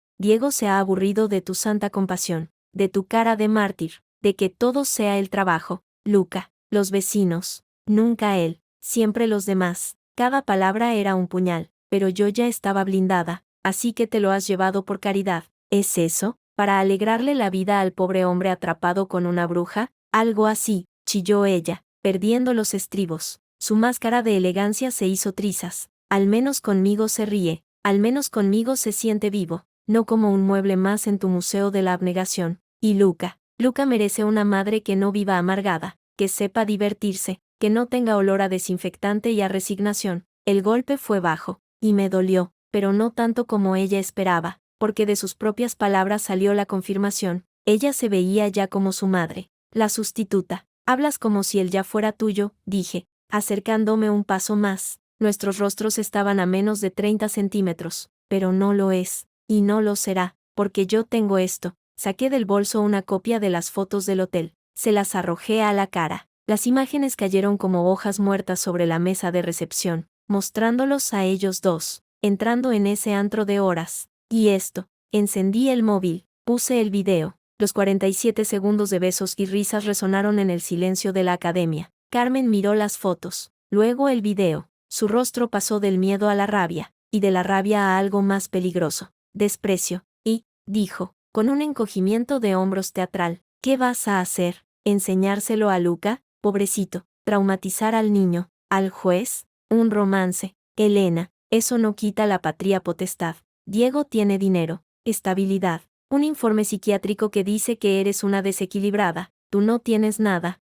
se ha aburrido de tu santa compasión, de tu cara de mártir, de que todo sea el trabajo. Luca, los vecinos, nunca él, siempre los demás. Cada palabra era un puñal, pero yo ya estaba blindada, así que te lo has llevado por caridad. ¿Es eso? ¿Para alegrarle la vida al pobre hombre atrapado con una bruja? Algo así, chilló ella, perdiendo los estribos. Su máscara de elegancia se hizo trizas. Al menos conmigo se ríe, al menos conmigo se siente vivo. no como un mueble más en tu museo de la abnegación. Y Luca merece una madre que no viva amargada, que sepa divertirse, que no tenga olor a desinfectante y a resignación. El golpe fue bajo, y me dolió, pero no tanto como ella esperaba, porque de sus propias palabras salió la confirmación. Ella se veía ya como su madre, la sustituta. Hablas como si él ya fuera tuyo, dije, acercándome un paso más. Nuestros rostros estaban a menos de 30 centímetros, pero no lo es, y no lo será, porque yo tengo esto. Saqué del bolso una copia de las fotos del hotel. Se las arrojé a la cara. Las imágenes cayeron como hojas muertas sobre la mesa de recepción, mostrándolos a ellos dos, entrando en ese antro de horas. Y esto, encendí el móvil, puse el video. Los 47 segundos de besos y risas resonaron en el silencio de la academia. Carmen miró las fotos, luego el video. Su rostro pasó del miedo a la rabia, y de la rabia a algo más peligroso, desprecio, y, dijo, con un encogimiento de hombros teatral, ¿qué vas a hacer? ¿Enseñárselo a Luca? Pobrecito, traumatizar al niño, al juez, un romance. Elena, eso no quita la patria potestad. Diego tiene dinero, estabilidad, un informe psiquiátrico que dice que eres una desequilibrada, tú no tienes nada,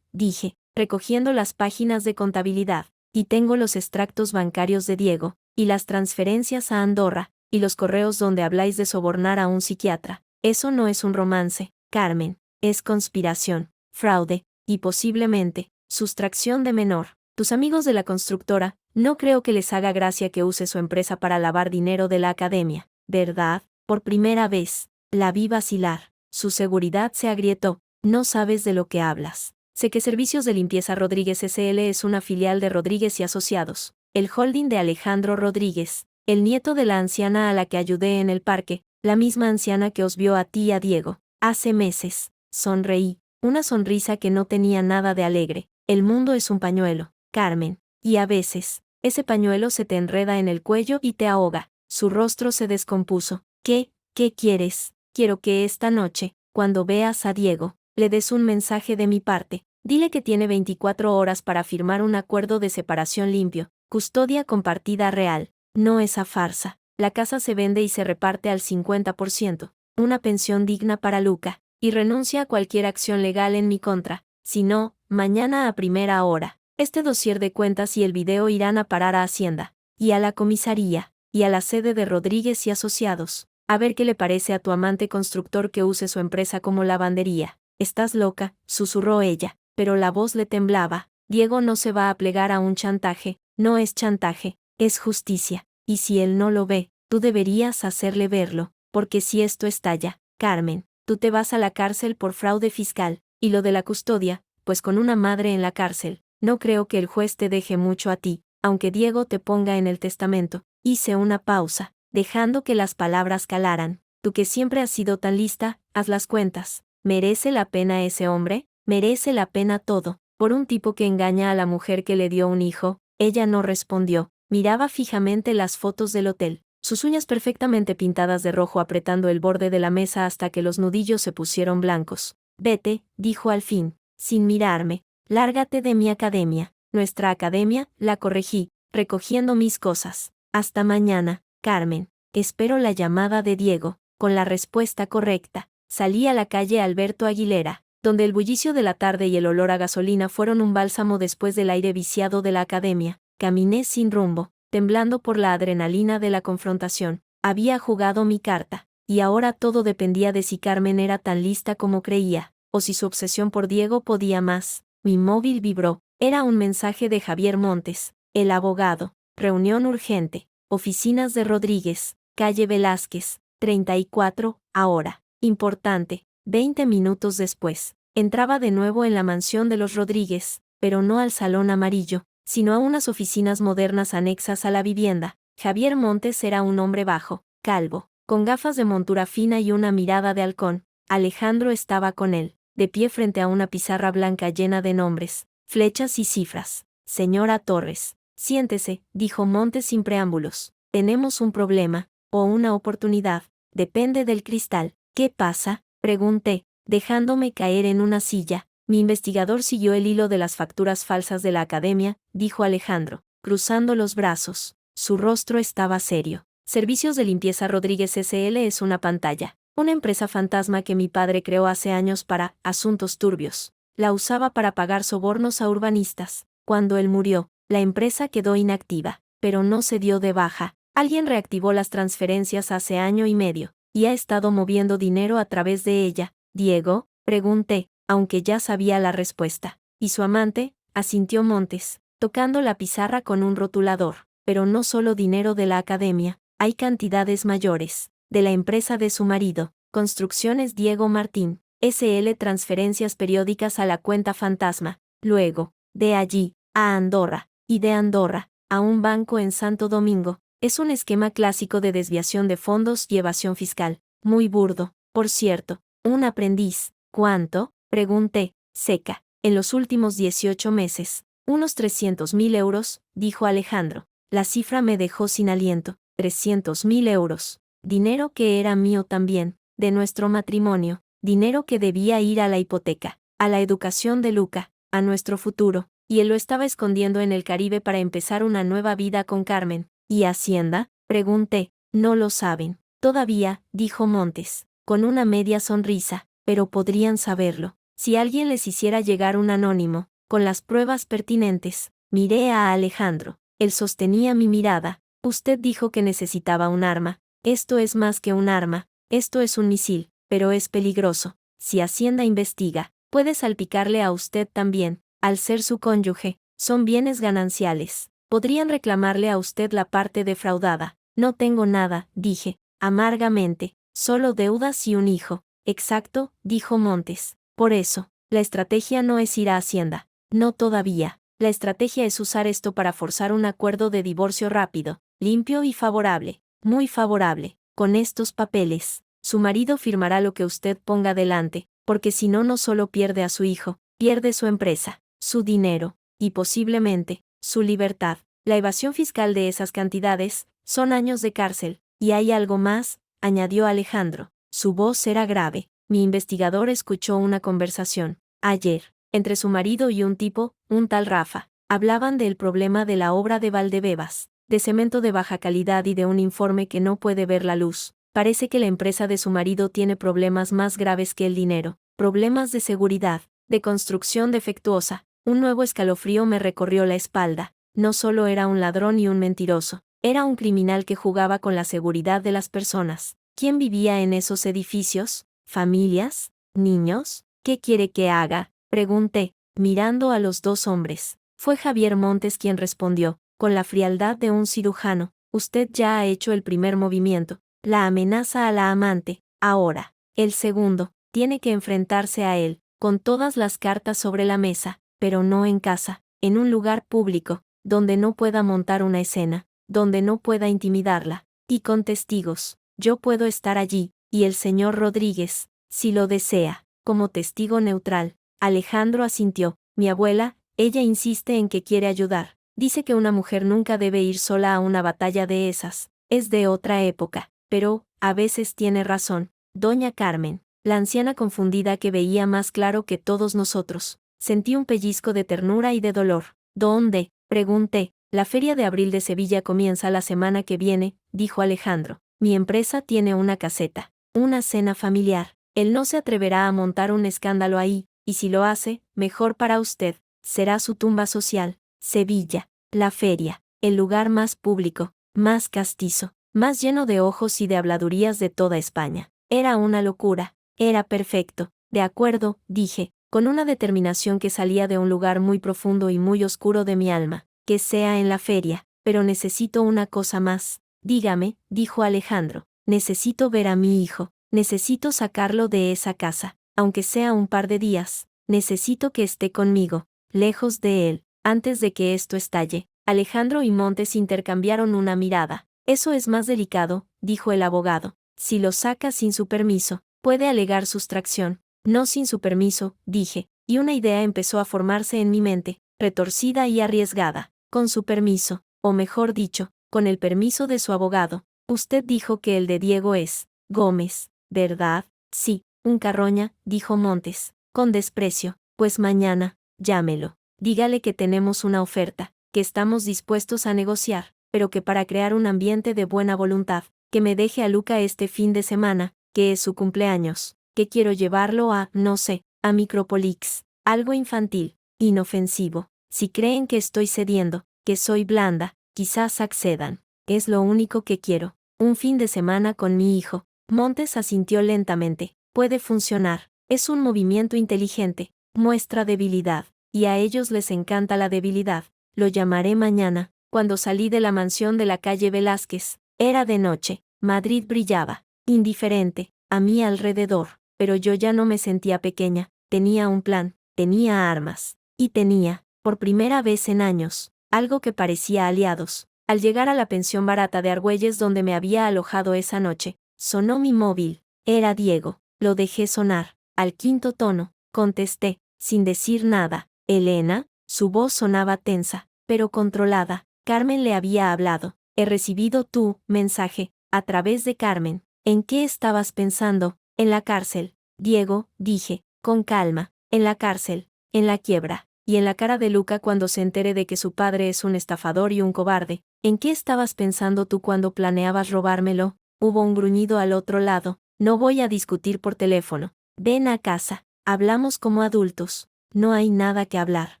dije, recogiendo las páginas de contabilidad, y tengo los extractos bancarios de Diego, y las transferencias a Andorra, y los correos donde habláis de sobornar a un psiquiatra. Eso no es un romance, Carmen, es conspiración, fraude, y posiblemente, sustracción de menor. Tus amigos de la constructora, no creo que les haga gracia que use su empresa para lavar dinero de la academia, ¿verdad? Por primera vez, la vi vacilar. Su seguridad se agrietó. No sabes de lo que hablas. Sé que Servicios de Limpieza Rodríguez S.L. es una filial de Rodríguez y Asociados, el holding de Alejandro Rodríguez, el nieto de la anciana a la que ayudé en el parque, la misma anciana que os vio a ti y a Diego, hace meses. Sonreí, una sonrisa que no tenía nada de alegre. El mundo es un pañuelo, Carmen, y a veces, ese pañuelo se te enreda en el cuello y te ahoga. Su rostro se descompuso. ¿Qué quieres? Quiero que esta noche, cuando veas a Diego, le des un mensaje de mi parte. Dile que tiene 24 horas para firmar un acuerdo de separación limpio, custodia compartida real, no esa farsa. La casa se vende y se reparte al 50%, una pensión digna para Luca, y renuncia a cualquier acción legal en mi contra. Si no, mañana a primera hora, este dossier de cuentas y el video irán a parar a Hacienda, y a la comisaría, y a la sede de Rodríguez y Asociados. A ver qué le parece a tu amante constructor que use su empresa como lavandería. Estás loca, susurró ella, pero la voz le temblaba. Diego no se va a plegar a un chantaje, no es chantaje, es justicia, y si él no lo ve, tú deberías hacerle verlo, porque si esto estalla, Carmen, tú te vas a la cárcel por fraude fiscal, y lo de la custodia, pues con una madre en la cárcel, no creo que el juez te deje mucho a ti, aunque Diego te ponga en el testamento. Hice una pausa, dejando que las palabras calaran. Tú que siempre has sido tan lista, haz las cuentas. ¿Merece la pena ese hombre? ¿Merece la pena todo? ¿Por un tipo que engaña a la mujer que le dio un hijo? Ella no respondió. Miraba fijamente las fotos del hotel, sus uñas perfectamente pintadas de rojo apretando el borde de la mesa hasta que los nudillos se pusieron blancos. Vete, dijo al fin, sin mirarme. Lárgate de mi academia. Nuestra academia, la corregí, recogiendo mis cosas. Hasta mañana, Carmen. Espero la llamada de Diego. Con la respuesta correcta, salí a la calle Alberto Aguilera, donde el bullicio de la tarde y el olor a gasolina fueron un bálsamo después del aire viciado de la academia. Caminé sin rumbo, temblando por la adrenalina de la confrontación. Había jugado mi carta, y ahora todo dependía de si Carmen era tan lista como creía, o si su obsesión por Diego podía más. Mi móvil vibró. Era un mensaje de Javier Montes, el abogado. Reunión urgente. Oficinas de Rodríguez, calle Velázquez, 34, ahora. Importante. 20 minutos después. Entraba de nuevo en la mansión de los Rodríguez, pero no al salón amarillo, sino a unas oficinas modernas anexas a la vivienda. Javier Montes era un hombre bajo, calvo, con gafas de montura fina y una mirada de halcón. Alejandro estaba con él, de pie frente a una pizarra blanca llena de nombres, flechas y cifras. Señora Torres. Siéntese, dijo Montes sin preámbulos. Tenemos un problema, o una oportunidad, depende del cristal. ¿Qué pasa? Pregunté, dejándome caer en una silla. Mi investigador siguió el hilo de las facturas falsas de la academia, dijo Alejandro, cruzando los brazos. Su rostro estaba serio. Servicios de Limpieza Rodríguez S.L. es una pantalla. Una empresa fantasma que mi padre creó hace años para asuntos turbios. La usaba para pagar sobornos a urbanistas. Cuando él murió, la empresa quedó inactiva, pero no se dio de baja. Alguien reactivó las transferencias hace año y medio, y ha estado moviendo dinero a través de ella. ¿Diego?, pregunté, aunque ya sabía la respuesta. ¿Y su amante?, asintió Montes, tocando la pizarra con un rotulador. Pero no solo dinero de la academia, hay cantidades mayores. De la empresa de su marido, Construcciones Diego Martín, S.L. transferencias periódicas a la cuenta fantasma. Luego, de allí, a Andorra, y de Andorra, a un banco en Santo Domingo. Es un esquema clásico de desviación de fondos y evasión fiscal. Muy burdo, por cierto. Un aprendiz. ¿Cuánto?, pregunté, seca. En los últimos 18 meses. Unos 300.000 euros, dijo Alejandro. La cifra me dejó sin aliento. 300.000 euros. Dinero que era mío también, de nuestro matrimonio. Dinero que debía ir a la hipoteca, a la educación de Luca, a nuestro futuro. Y él lo estaba escondiendo en el Caribe para empezar una nueva vida con Carmen. ¿Y Hacienda?, pregunté. No lo saben. Todavía, dijo Montes, con una media sonrisa, pero podrían saberlo. Si alguien les hiciera llegar un anónimo, con las pruebas pertinentes. Miré a Alejandro. Él sostenía mi mirada. Usted dijo que necesitaba un arma. Esto es más que un arma, esto es un misil, pero es peligroso. Si Hacienda investiga, puede salpicarle a usted también. Al ser su cónyuge, son bienes gananciales. Podrían reclamarle a usted la parte defraudada. No tengo nada, dije, amargamente, solo deudas y un hijo. Exacto, dijo Montes. Por eso, la estrategia no es ir a Hacienda. No todavía. La estrategia es usar esto para forzar un acuerdo de divorcio rápido, limpio y favorable. Muy favorable. Con estos papeles, su marido firmará lo que usted ponga delante, porque si no, no solo pierde a su hijo, pierde su empresa, su dinero, y posiblemente, su libertad. La evasión fiscal de esas cantidades, son años de cárcel. Y hay algo más, añadió Alejandro. Su voz era grave. Mi investigador escuchó una conversación, ayer, entre su marido y un tipo, un tal Rafa. Hablaban del problema de la obra de Valdebebas, de cemento de baja calidad y de un informe que no puede ver la luz. Parece que la empresa de su marido tiene problemas más graves que el dinero, problemas de seguridad, de construcción defectuosa. Un nuevo escalofrío me recorrió la espalda. No solo era un ladrón y un mentiroso, era un criminal que jugaba con la seguridad de las personas. ¿Quién vivía en esos edificios? ¿Familias? ¿Niños? ¿Qué quiere que haga?, pregunté, mirando a los dos hombres. Fue Javier Montes quien respondió, con la frialdad de un cirujano. Usted ya ha hecho el primer movimiento, la amenaza a la amante. Ahora, el segundo, tiene que enfrentarse a él, con todas las cartas sobre la mesa, pero no en casa, en un lugar público, donde no pueda montar una escena, donde no pueda intimidarla, y con testigos. Yo puedo estar allí, y el señor Rodríguez, si lo desea, como testigo neutral. Alejandro asintió. Mi abuela, ella insiste en que quiere ayudar. Dice que una mujer nunca debe ir sola a una batalla de esas. Es de otra época, pero, a veces tiene razón. Doña Carmen, la anciana confundida que veía más claro que todos nosotros. Sentí un pellizco de ternura y de dolor. ¿Dónde?, pregunté. La Feria de Abril de Sevilla comienza la semana que viene, dijo Alejandro. Mi empresa tiene una caseta, una cena familiar. Él no se atreverá a montar un escándalo ahí, y si lo hace, mejor para usted. Será su tumba social. Sevilla, la feria, el lugar más público, más castizo, más lleno de ojos y de habladurías de toda España. Era una locura. Era perfecto. De acuerdo, dije, con una determinación que salía de un lugar muy profundo y muy oscuro de mi alma. Que sea en la feria, pero necesito una cosa más. Dígame, dijo Alejandro. Necesito ver a mi hijo. Necesito sacarlo de esa casa, aunque sea un par de días. Necesito que esté conmigo, lejos de él, antes de que esto estalle. Alejandro y Montes intercambiaron una mirada. Eso es más delicado, dijo el abogado. Si lo saca sin su permiso, puede alegar sustracción. No sin su permiso, dije, y una idea empezó a formarse en mi mente, retorcida y arriesgada. Con su permiso, o mejor dicho, con el permiso de su abogado. Usted dijo que el de Diego es Gómez, ¿verdad? Sí, un carroña, dijo Montes, con desprecio. Pues mañana, llámelo. Dígale que tenemos una oferta, que estamos dispuestos a negociar, pero que para crear un ambiente de buena voluntad, que me deje a Luca este fin de semana, que es su cumpleaños, que quiero llevarlo a, no sé, a Micropolix, algo infantil, inofensivo. Si creen que estoy cediendo, que soy blanda, quizás accedan. Es lo único que quiero. Un fin de semana con mi hijo. Montes asintió lentamente. Puede funcionar. Es un movimiento inteligente. Muestra debilidad. Y a ellos les encanta la debilidad. Lo llamaré mañana. Cuando salí de la mansión de la calle Velázquez, era de noche. Madrid brillaba, indiferente, a mi alrededor. Pero yo ya no me sentía pequeña. Tenía un plan, tenía armas. Y tenía, por primera vez en años, algo que parecía aliados. Al llegar a la pensión barata de Argüelles donde me había alojado esa noche, sonó mi móvil. Era Diego. Lo dejé sonar. Al quinto tono, contesté, sin decir nada. Elena, su voz sonaba tensa, pero controlada. Carmen le había hablado. He recibido tu mensaje, a través de Carmen. ¿En qué estabas pensando? En la cárcel. Diego, dije, con calma. En la cárcel, en la quiebra. Y en la cara de Luca cuando se entere de que su padre es un estafador y un cobarde. ¿En qué estabas pensando tú cuando planeabas robármelo? Hubo un gruñido al otro lado. No voy a discutir por teléfono. Ven a casa. Hablamos como adultos. No hay nada que hablar.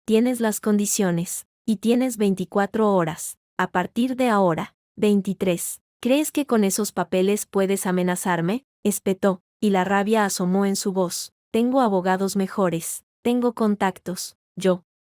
Tienes las condiciones. Y tienes 24 horas. A partir de ahora, 23. ¿Crees que con esos papeles puedes amenazarme? Espetó, y la rabia asomó en su voz. Tengo abogados mejores. Tengo contactos.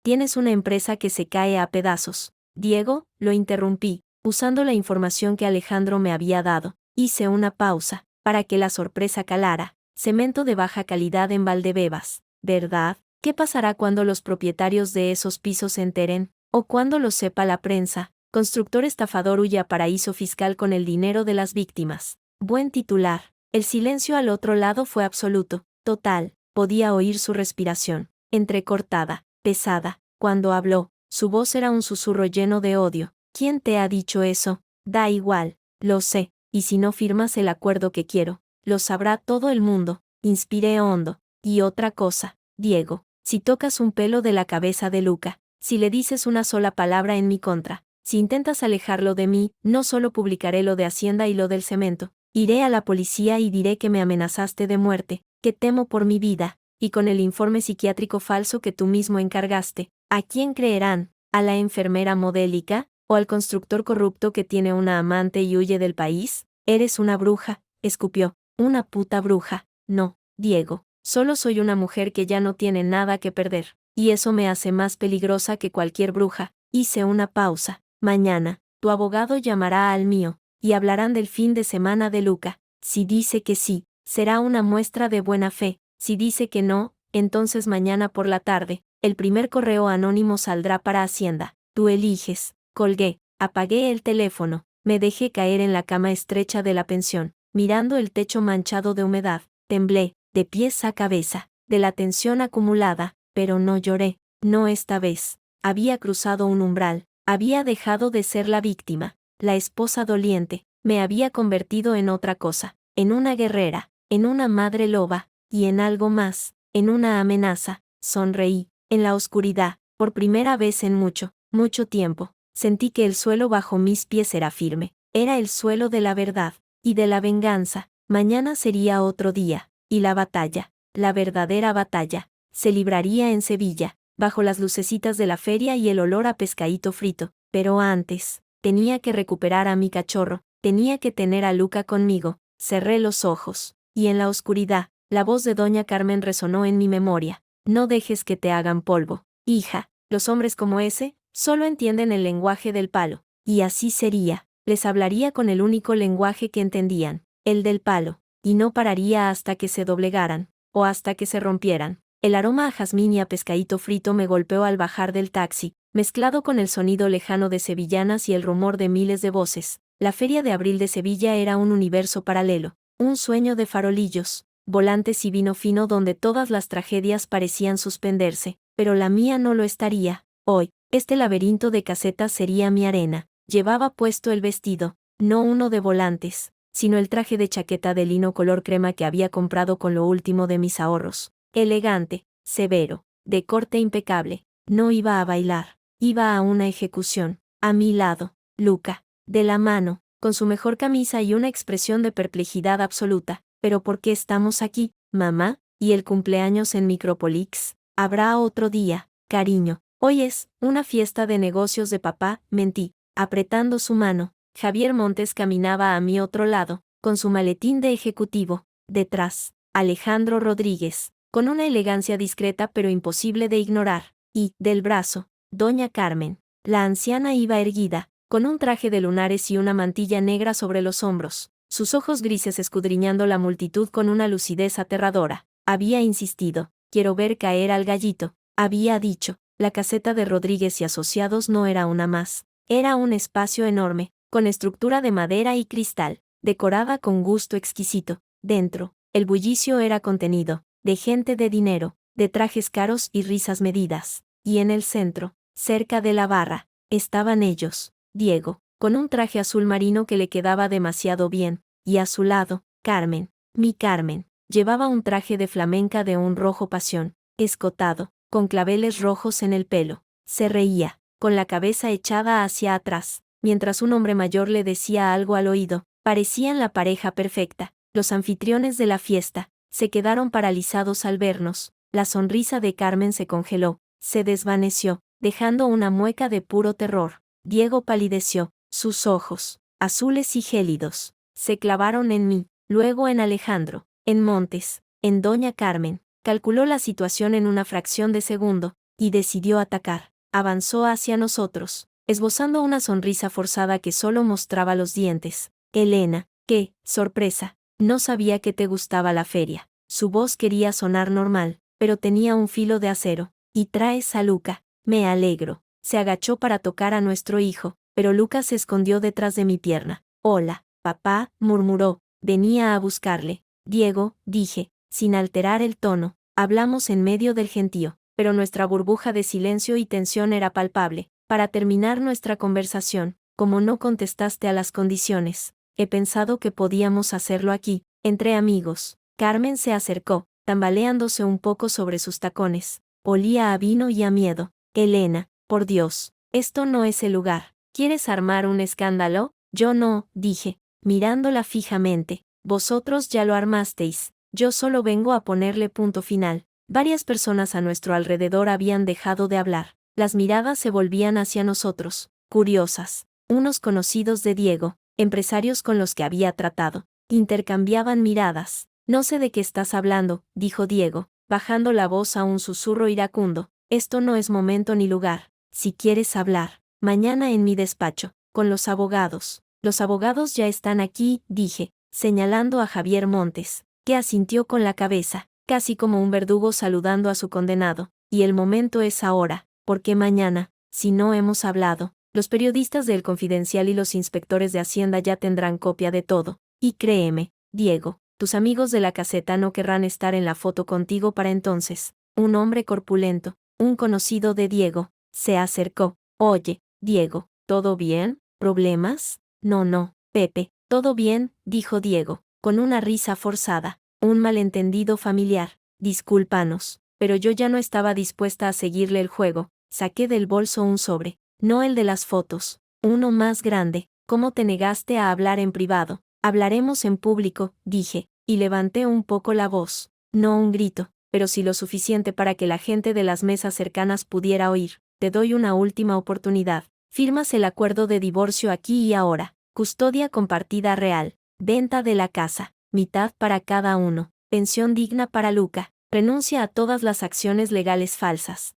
Tienes una empresa que se cae a pedazos. Diego, lo interrumpí, usando la información que Alejandro me había dado. Hice una pausa, para que la sorpresa calara. Cemento de baja calidad en Valdebebas, ¿verdad? ¿Qué pasará cuando los propietarios de esos pisos se enteren? ¿O cuando lo sepa la prensa? Constructor estafador huye a paraíso fiscal con el dinero de las víctimas. Buen titular. El silencio al otro lado fue absoluto, total. Podía oír su respiración, entrecortada, pesada. Cuando habló, su voz era un susurro lleno de odio. ¿Quién te ha dicho eso? Da igual, lo sé, y si no firmas el acuerdo que quiero, lo sabrá todo el mundo. Inspiré hondo. Y otra cosa, Diego, si tocas un pelo de la cabeza de Luca, si le dices una sola palabra en mi contra, si intentas alejarlo de mí, no solo publicaré lo de Hacienda y lo del cemento, iré a la policía y diré que me amenazaste de muerte, que temo por mi vida, y con el informe psiquiátrico falso que tú mismo encargaste. ¿A quién creerán? ¿A la enfermera modélica? ¿O al constructor corrupto que tiene una amante y huye del país? Eres una bruja, escupió. Una puta bruja. No, Diego, solo soy una mujer que ya no tiene nada que perder, y eso me hace más peligrosa que cualquier bruja. Hice una pausa. Mañana, tu abogado llamará al mío, y hablarán del fin de semana de Luca. Si dice que sí, será una muestra de buena fe. Si dice que no, entonces mañana por la tarde, el primer correo anónimo saldrá para Hacienda. Tú eliges. Colgué, apagué el teléfono, me dejé caer en la cama estrecha de la pensión, mirando el techo manchado de humedad. Temblé, de pies a cabeza, de la tensión acumulada, pero no lloré, no esta vez. Había cruzado un umbral, había dejado de ser la víctima, la esposa doliente, me había convertido en otra cosa, en una guerrera, en una madre loba, y en algo más, en una amenaza. Sonreí, en la oscuridad, por primera vez en mucho, mucho tiempo, sentí que el suelo bajo mis pies era firme, era el suelo de la verdad, y de la venganza. Mañana sería otro día, y la batalla, la verdadera batalla, se libraría en Sevilla, bajo las lucecitas de la feria y el olor a pescadito frito. Pero antes, tenía que recuperar a mi cachorro, tenía que tener a Luca conmigo. Cerré los ojos, y en la oscuridad, la voz de doña Carmen resonó en mi memoria. No dejes que te hagan polvo, hija, los hombres como ese, solo entienden el lenguaje del palo. Y así sería, les hablaría con el único lenguaje que entendían, el del palo, y no pararía hasta que se doblegaran, o hasta que se rompieran. El aroma a jazmín y a pescadito frito me golpeó al bajar del taxi, mezclado con el sonido lejano de sevillanas y el rumor de miles de voces. La Feria de Abril de Sevilla era un universo paralelo, un sueño de farolillos, volantes y vino fino donde todas las tragedias parecían suspenderse, pero la mía no lo estaría. Hoy, este laberinto de casetas sería mi arena. Llevaba puesto el vestido, no uno de volantes, sino el traje de chaqueta de lino color crema que había comprado con lo último de mis ahorros. Elegante, severo, de corte impecable. No iba a bailar, iba a una ejecución. A mi lado, Luca. de la mano, con su mejor camisa y una expresión de perplejidad absoluta. ¿Pero por qué estamos aquí, mamá? ¿Y el cumpleaños en Micropolix? Habrá otro día, cariño. Hoy es una fiesta de negocios de papá, mentí. Apretando su mano, Javier Montes caminaba a mi otro lado, con su maletín de ejecutivo. Detrás, Alejandro Rodríguez, con una elegancia discreta pero imposible de ignorar. Y, del brazo, doña Carmen. La anciana iba erguida, con un traje de lunares y una mantilla negra sobre los hombros, sus ojos grises escudriñando la multitud con una lucidez aterradora. Había insistido, quiero ver caer al gallito. Había dicho, la caseta de Rodríguez y Asociados no era una más. Era un espacio enorme, con estructura de madera y cristal, decorada con gusto exquisito. Dentro, el bullicio era contenido, de gente de dinero, de trajes caros y risas medidas. Y en el centro, cerca de la barra, estaban ellos, Diego, con un traje azul marino que le quedaba demasiado bien, y a su lado, Carmen, mi Carmen, llevaba un traje de flamenca de un rojo pasión, escotado, con claveles rojos en el pelo. Se reía, con la cabeza echada hacia atrás, mientras un hombre mayor le decía algo al oído. Parecían la pareja perfecta. Los anfitriones de la fiesta se quedaron paralizados al vernos. La sonrisa de Carmen se congeló, se desvaneció, dejando una mueca de puro terror. Diego palideció, sus ojos, azules y gélidos, se clavaron en mí, luego en Alejandro, en Montes, en doña Carmen. Calculó la situación en una fracción de segundo, y decidió atacar. Avanzó hacia nosotros, esbozando una sonrisa forzada que solo mostraba los dientes. Elena, qué sorpresa, no sabía que te gustaba la feria. Su voz quería sonar normal, pero tenía un filo de acero. Y traes a Luca, me alegro. Se agachó para tocar a nuestro hijo, pero Luca se escondió detrás de mi pierna. Hola, papá, murmuró, venía a buscarle. Diego, dije, sin alterar el tono. Hablamos en medio del gentío, pero nuestra burbuja de silencio y tensión era palpable. Para terminar nuestra conversación, como no contestaste a las condiciones, he pensado que podíamos hacerlo aquí, entre amigos. Carmen se acercó, tambaleándose un poco sobre sus tacones. Olía a vino y a miedo. Elena, por Dios, esto no es el lugar. ¿Quieres armar un escándalo? Yo no, dije, mirándola fijamente. Vosotros ya lo armasteis. Yo solo vengo a ponerle punto final. Varias personas a nuestro alrededor habían dejado de hablar. Las miradas se volvían hacia nosotros, curiosas. Unos conocidos de Diego, empresarios con los que había tratado, intercambiaban miradas. No sé de qué estás hablando, dijo Diego, bajando la voz a un susurro iracundo. Esto no es momento ni lugar. Si quieres hablar, mañana en mi despacho, con los abogados. Los abogados ya están aquí, dije, señalando a Javier Montes, que asintió con la cabeza, casi como un verdugo saludando a su condenado. Y el momento es ahora, porque mañana, si no hemos hablado, los periodistas de El Confidencial y los inspectores de Hacienda ya tendrán copia de todo. Y créeme, Diego, tus amigos de la caseta no querrán estar en la foto contigo para entonces. Un hombre corpulento, un conocido de Diego, se acercó. Oye, Diego, ¿todo bien? ¿Problemas? No, Pepe, todo bien, dijo Diego, con una risa forzada. Un malentendido familiar. Discúlpanos, pero yo ya no estaba dispuesta a seguirle el juego. Saqué del bolso un sobre, no el de las fotos, uno más grande. ¿Cómo te negaste a hablar en privado? Hablaremos en público, dije, y levanté un poco la voz. No un grito, pero sí lo suficiente para que la gente de las mesas cercanas pudiera oír. Te doy una última oportunidad. Firmas el acuerdo de divorcio aquí y ahora. Custodia compartida real. Venta de la casa. Mitad para cada uno. Pensión digna para Luca. Renuncia a todas las acciones legales falsas.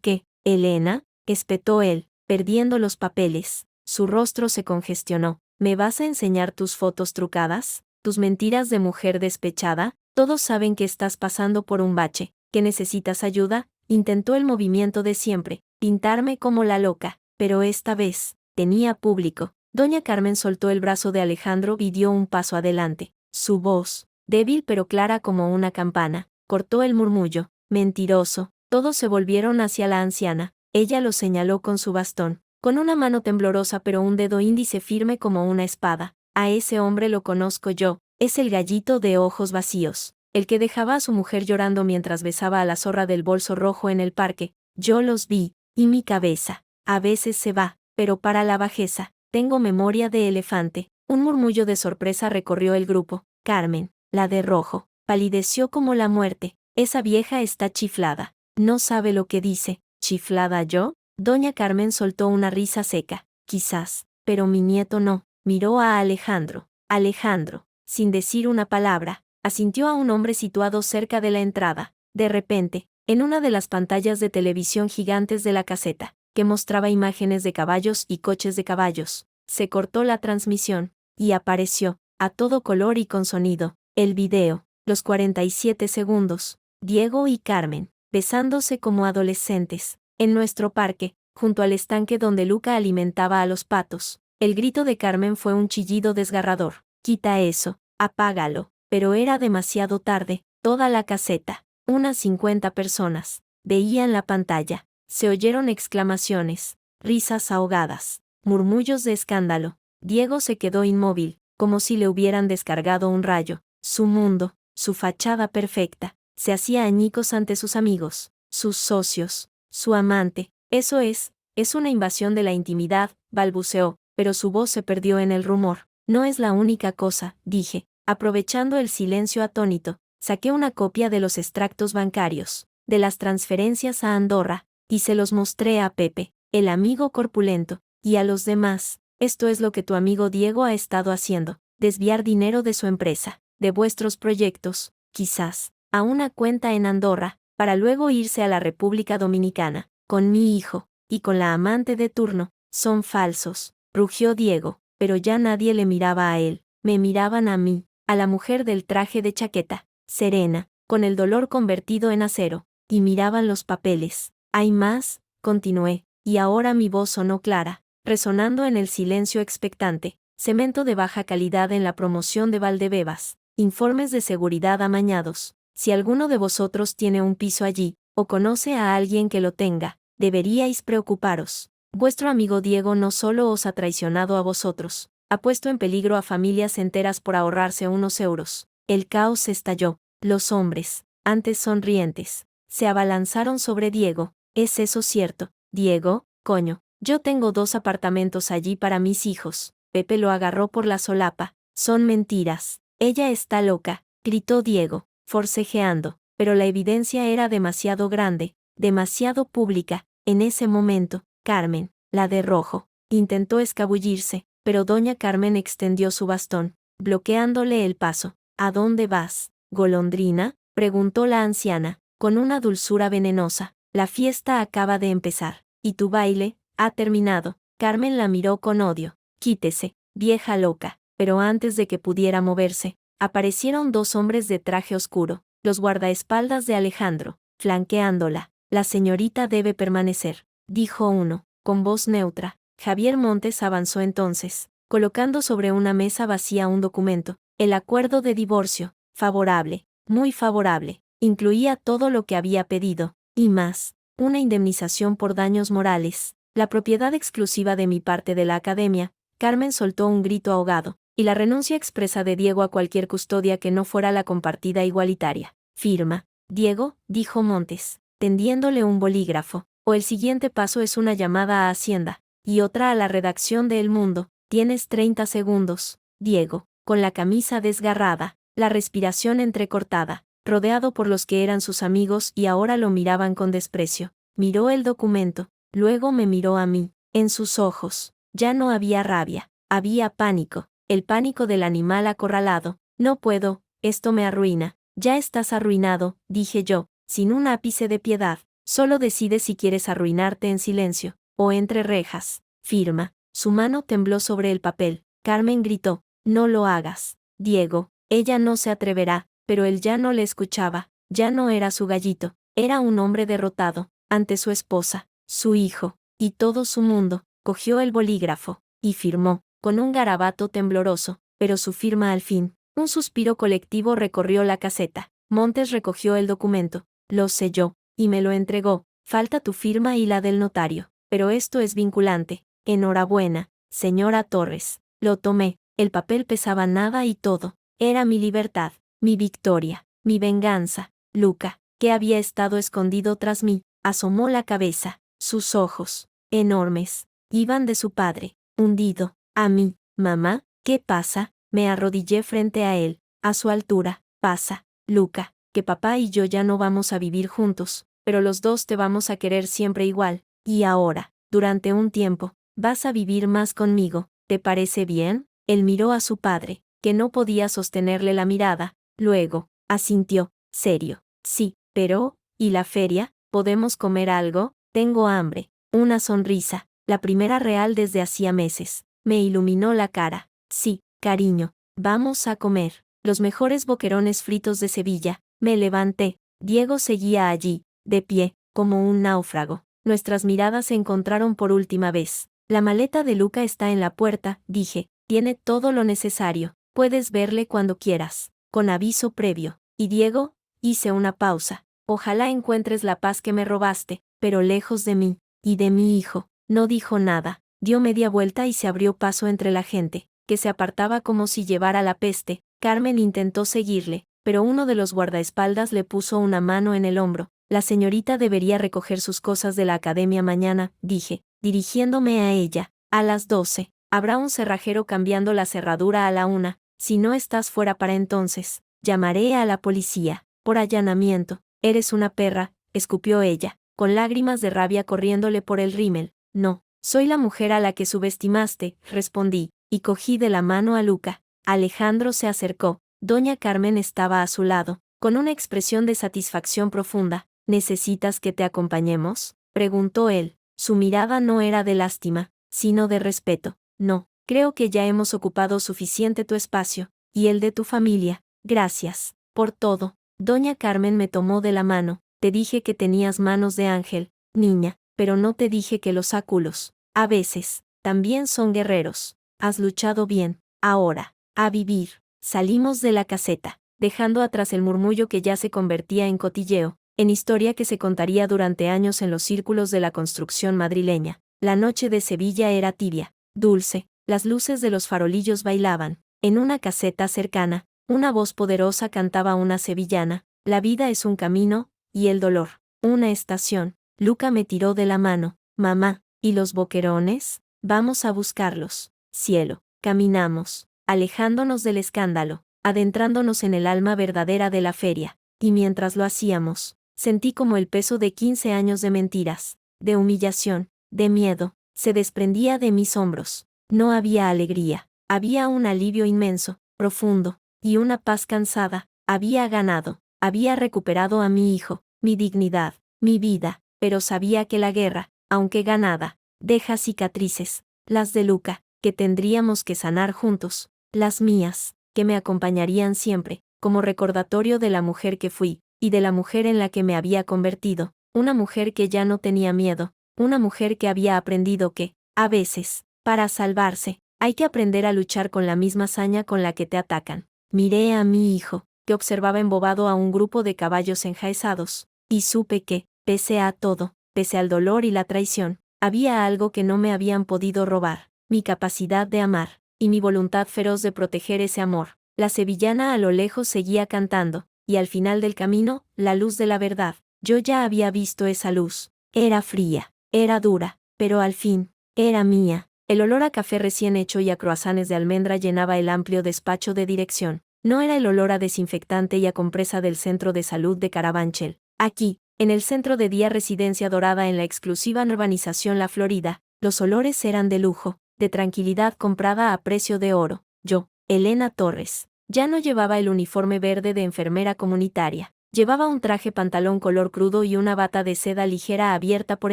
¿Qué, Elena? Espetó él, perdiendo los papeles. Su rostro se congestionó. ¿Me vas a enseñar tus fotos trucadas? ¿Tus mentiras de mujer despechada? Todos saben que estás pasando por un bache, que necesitas ayuda. Intentó el movimiento de siempre, pintarme como la loca, pero esta vez, tenía público. Doña Carmen soltó el brazo de Alejandro y dio un paso adelante. Su voz, débil pero clara como una campana, cortó el murmullo. Mentiroso. Todos se volvieron hacia la anciana. Ella lo señaló con su bastón, con una mano temblorosa pero un dedo índice firme como una espada. A ese hombre lo conozco yo, es el gallito de ojos vacíos, el que dejaba a su mujer llorando mientras besaba a la zorra del bolso rojo en el parque. Yo los vi, y mi cabeza, a veces se va, pero para la bajeza. tengo memoria de elefante. Un murmullo de sorpresa recorrió el grupo. Carmen, la de rojo, palideció como la muerte. Esa vieja está chiflada. No sabe lo que dice. ¿Chiflada yo? Doña Carmen soltó una risa seca. Quizás, pero mi nieto no. Miró a Alejandro. Alejandro, sin decir una palabra, asintió a un hombre situado cerca de la entrada. De repente, en una de las pantallas de televisión gigantes de la caseta, que mostraba imágenes de caballos y coches de caballos, se cortó la transmisión, y apareció, a todo color y con sonido, el video, los 47 segundos, Diego y Carmen, besándose como adolescentes, en nuestro parque, junto al estanque donde Luca alimentaba a los patos. El grito de Carmen fue un chillido desgarrador. Quita eso, apágalo. Pero era demasiado tarde. Toda la caseta, unas 50 personas, veían la pantalla. Se oyeron exclamaciones, risas ahogadas, murmullos de escándalo. Diego se quedó inmóvil, como si le hubieran descargado un rayo. Su mundo, su fachada perfecta, se hacía añicos ante sus amigos, sus socios, su amante. Eso es una invasión de la intimidad, balbuceó, pero su voz se perdió en el rumor. No es la única cosa, dije, aprovechando el silencio atónito. Saqué una copia de los extractos bancarios, de las transferencias a Andorra, y se los mostré a Pepe, el amigo corpulento, y a los demás. Esto es lo que tu amigo Diego ha estado haciendo, desviar dinero de su empresa, de vuestros proyectos, quizás, a una cuenta en Andorra, para luego irse a la República Dominicana, con mi hijo, y con la amante de turno. Son falsos, rugió Diego, pero ya nadie le miraba a él, me miraban a mí, a la mujer del traje de chaqueta, serena, con el dolor convertido en acero, y miraban los papeles. Hay más, continué, y ahora mi voz sonó clara, resonando en el silencio expectante. Cemento de baja calidad en la promoción de Valdebebas, informes de seguridad amañados. Si alguno de vosotros tiene un piso allí, o conoce a alguien que lo tenga, deberíais preocuparos. Vuestro amigo Diego no solo os ha traicionado a vosotros, ha puesto en peligro a familias enteras por ahorrarse unos euros. El caos estalló. Los hombres, antes sonrientes, se abalanzaron sobre Diego. ¿Es eso cierto? Diego, coño, yo tengo 2 apartamentos allí para mis hijos. Pepe lo agarró por la solapa. Son mentiras. Ella está loca, gritó Diego, forcejeando, pero la evidencia era demasiado grande, demasiado pública. En ese momento, Carmen, la de rojo, intentó escabullirse, pero doña Carmen extendió su bastón, bloqueándole el paso. ¿A dónde vas, golondrina?, preguntó la anciana, con una dulzura venenosa. La fiesta acaba de empezar, y tu baile ha terminado. Carmen la miró con odio. Quítese, vieja loca. Pero antes de que pudiera moverse, aparecieron 2 hombres de traje oscuro, los guardaespaldas de Alejandro, flanqueándola. La señorita debe permanecer, dijo uno, con voz neutra. Javier Montes avanzó entonces, colocando sobre una mesa vacía un documento. El acuerdo de divorcio, favorable, muy favorable, incluía todo lo que había pedido, y más, una indemnización por daños morales, la propiedad exclusiva de mi parte de la academia. Carmen soltó un grito ahogado, y la renuncia expresa de Diego a cualquier custodia que no fuera la compartida igualitaria. Firma. Diego, dijo Montes, tendiéndole un bolígrafo, o el siguiente paso es una llamada a Hacienda, y otra a la redacción de El Mundo. Tienes 30 segundos. Diego, con la camisa desgarrada, la respiración entrecortada, rodeado por los que eran sus amigos y ahora lo miraban con desprecio, miró el documento, luego me miró a mí. En sus ojos, ya no había rabia, había pánico, el pánico del animal acorralado. No puedo, esto me arruina. Ya estás arruinado, dije yo, sin un ápice de piedad. Solo decide si quieres arruinarte en silencio, o entre rejas. Firma. Su mano tembló sobre el papel. Carmen gritó, no lo hagas, Diego. Ella no se atreverá, pero él ya no le escuchaba, ya no era su gallito, era un hombre derrotado, ante su esposa, su hijo, y todo su mundo. Cogió el bolígrafo, y firmó, con un garabato tembloroso, pero su firma al fin. Un suspiro colectivo recorrió la caseta. Montes recogió el documento, lo selló, y me lo entregó. Falta tu firma y la del notario, pero esto es vinculante. Enhorabuena, señora Torres. Lo tomé, el papel pesaba nada y todo. Era mi libertad, mi victoria, mi venganza. Luca, que había estado escondido tras mí, asomó la cabeza. Sus ojos, enormes, iban de su padre, hundido, A mí, mamá, ¿qué pasa? Me arrodillé frente a él, a su altura. Pasa, Luca, que papá y yo ya no vamos a vivir juntos, pero los dos te vamos a querer siempre igual, y ahora, durante un tiempo, vas a vivir más conmigo, ¿te parece bien? Él miró a su padre, que no podía sostenerle la mirada, luego, asintió, serio. Sí, pero, ¿y la feria? ¿Podemos comer algo? Tengo hambre. Una sonrisa, la primera real desde hacía meses, me iluminó la cara. Sí, cariño, vamos a comer. Los mejores boquerones fritos de Sevilla. Me levanté. Diego seguía allí, de pie, como un náufrago. Nuestras miradas se encontraron por última vez. La maleta de Luca está en la puerta, dije. Tiene todo lo necesario. Puedes verle cuando quieras. Con aviso previo. ¿Y Diego? Hice una pausa. Ojalá encuentres la paz que me robaste, pero lejos de mí, y de mi hijo. No dijo nada. Dio media vuelta y se abrió paso entre la gente, que se apartaba como si llevara la peste. Carmen intentó seguirle, pero uno de los guardaespaldas le puso una mano en el hombro. La señorita debería recoger sus cosas de la academia mañana, dije, dirigiéndome a ella. A las 12. Habrá un cerrajero cambiando la cerradura a la 1. Si no estás fuera para entonces, llamaré a la policía. Por allanamiento. Eres una perra, escupió ella, con lágrimas de rabia corriéndole por el rímel. No, soy la mujer a la que subestimaste, respondí, y cogí de la mano a Luca. Alejandro se acercó. Doña Carmen estaba a su lado, con una expresión de satisfacción profunda. ¿Necesitas que te acompañemos?, preguntó él. Su mirada no era de lástima, sino de respeto. No, creo que ya hemos ocupado suficiente tu espacio, y el de tu familia. Gracias, por todo. Doña Carmen me tomó de la mano. Te dije que tenías manos de ángel, niña, pero no te dije que los áculos, a veces, también son guerreros. Has luchado bien. Ahora, a vivir. Salimos de la caseta, dejando atrás el murmullo que ya se convertía en cotilleo, en historia que se contaría durante años en los círculos de la construcción madrileña. La noche de Sevilla era tibia, dulce, las luces de los farolillos bailaban. En una caseta cercana, una voz poderosa cantaba una sevillana: la vida es un camino, y el dolor, una estación. Luca me tiró de la mano. Mamá, ¿y los boquerones? Vamos a buscarlos. Cielo. Caminamos, alejándonos del escándalo, adentrándonos en el alma verdadera de la feria, y mientras lo hacíamos, sentí como el peso de 15 años de mentiras, de humillación, de miedo, se desprendía de mis hombros. No había alegría, había un alivio inmenso, profundo, y una paz cansada. Había ganado, había recuperado a mi hijo, mi dignidad, mi vida, pero sabía que la guerra, aunque ganada, deja cicatrices, las de Luca, que tendríamos que sanar juntos, las mías, que me acompañarían siempre, como recordatorio de la mujer que fui, y de la mujer en la que me había convertido, una mujer que ya no tenía miedo, una mujer que había aprendido que, a veces, para salvarse, hay que aprender a luchar con la misma saña con la que te atacan. Miré a mi hijo, que observaba embobado a un grupo de caballos enjaezados, y supe que, pese a todo, pese al dolor y la traición, había algo que no me habían podido robar: mi capacidad de amar, y mi voluntad feroz de proteger ese amor. La sevillana a lo lejos seguía cantando, y al final del camino, la luz de la verdad. Yo ya había visto esa luz. Era fría, era dura, pero al fin, era mía. El olor a café recién hecho y a croissants de almendra llenaba el amplio despacho de dirección. No era el olor a desinfectante y a compresa del centro de salud de Carabanchel. Aquí, en el centro de día residencia dorada en la exclusiva urbanización La Florida, los olores eran de lujo, de tranquilidad comprada a precio de oro. Yo, Elena Torres, ya no llevaba el uniforme verde de enfermera comunitaria. Llevaba un traje pantalón color crudo y una bata de seda ligera abierta por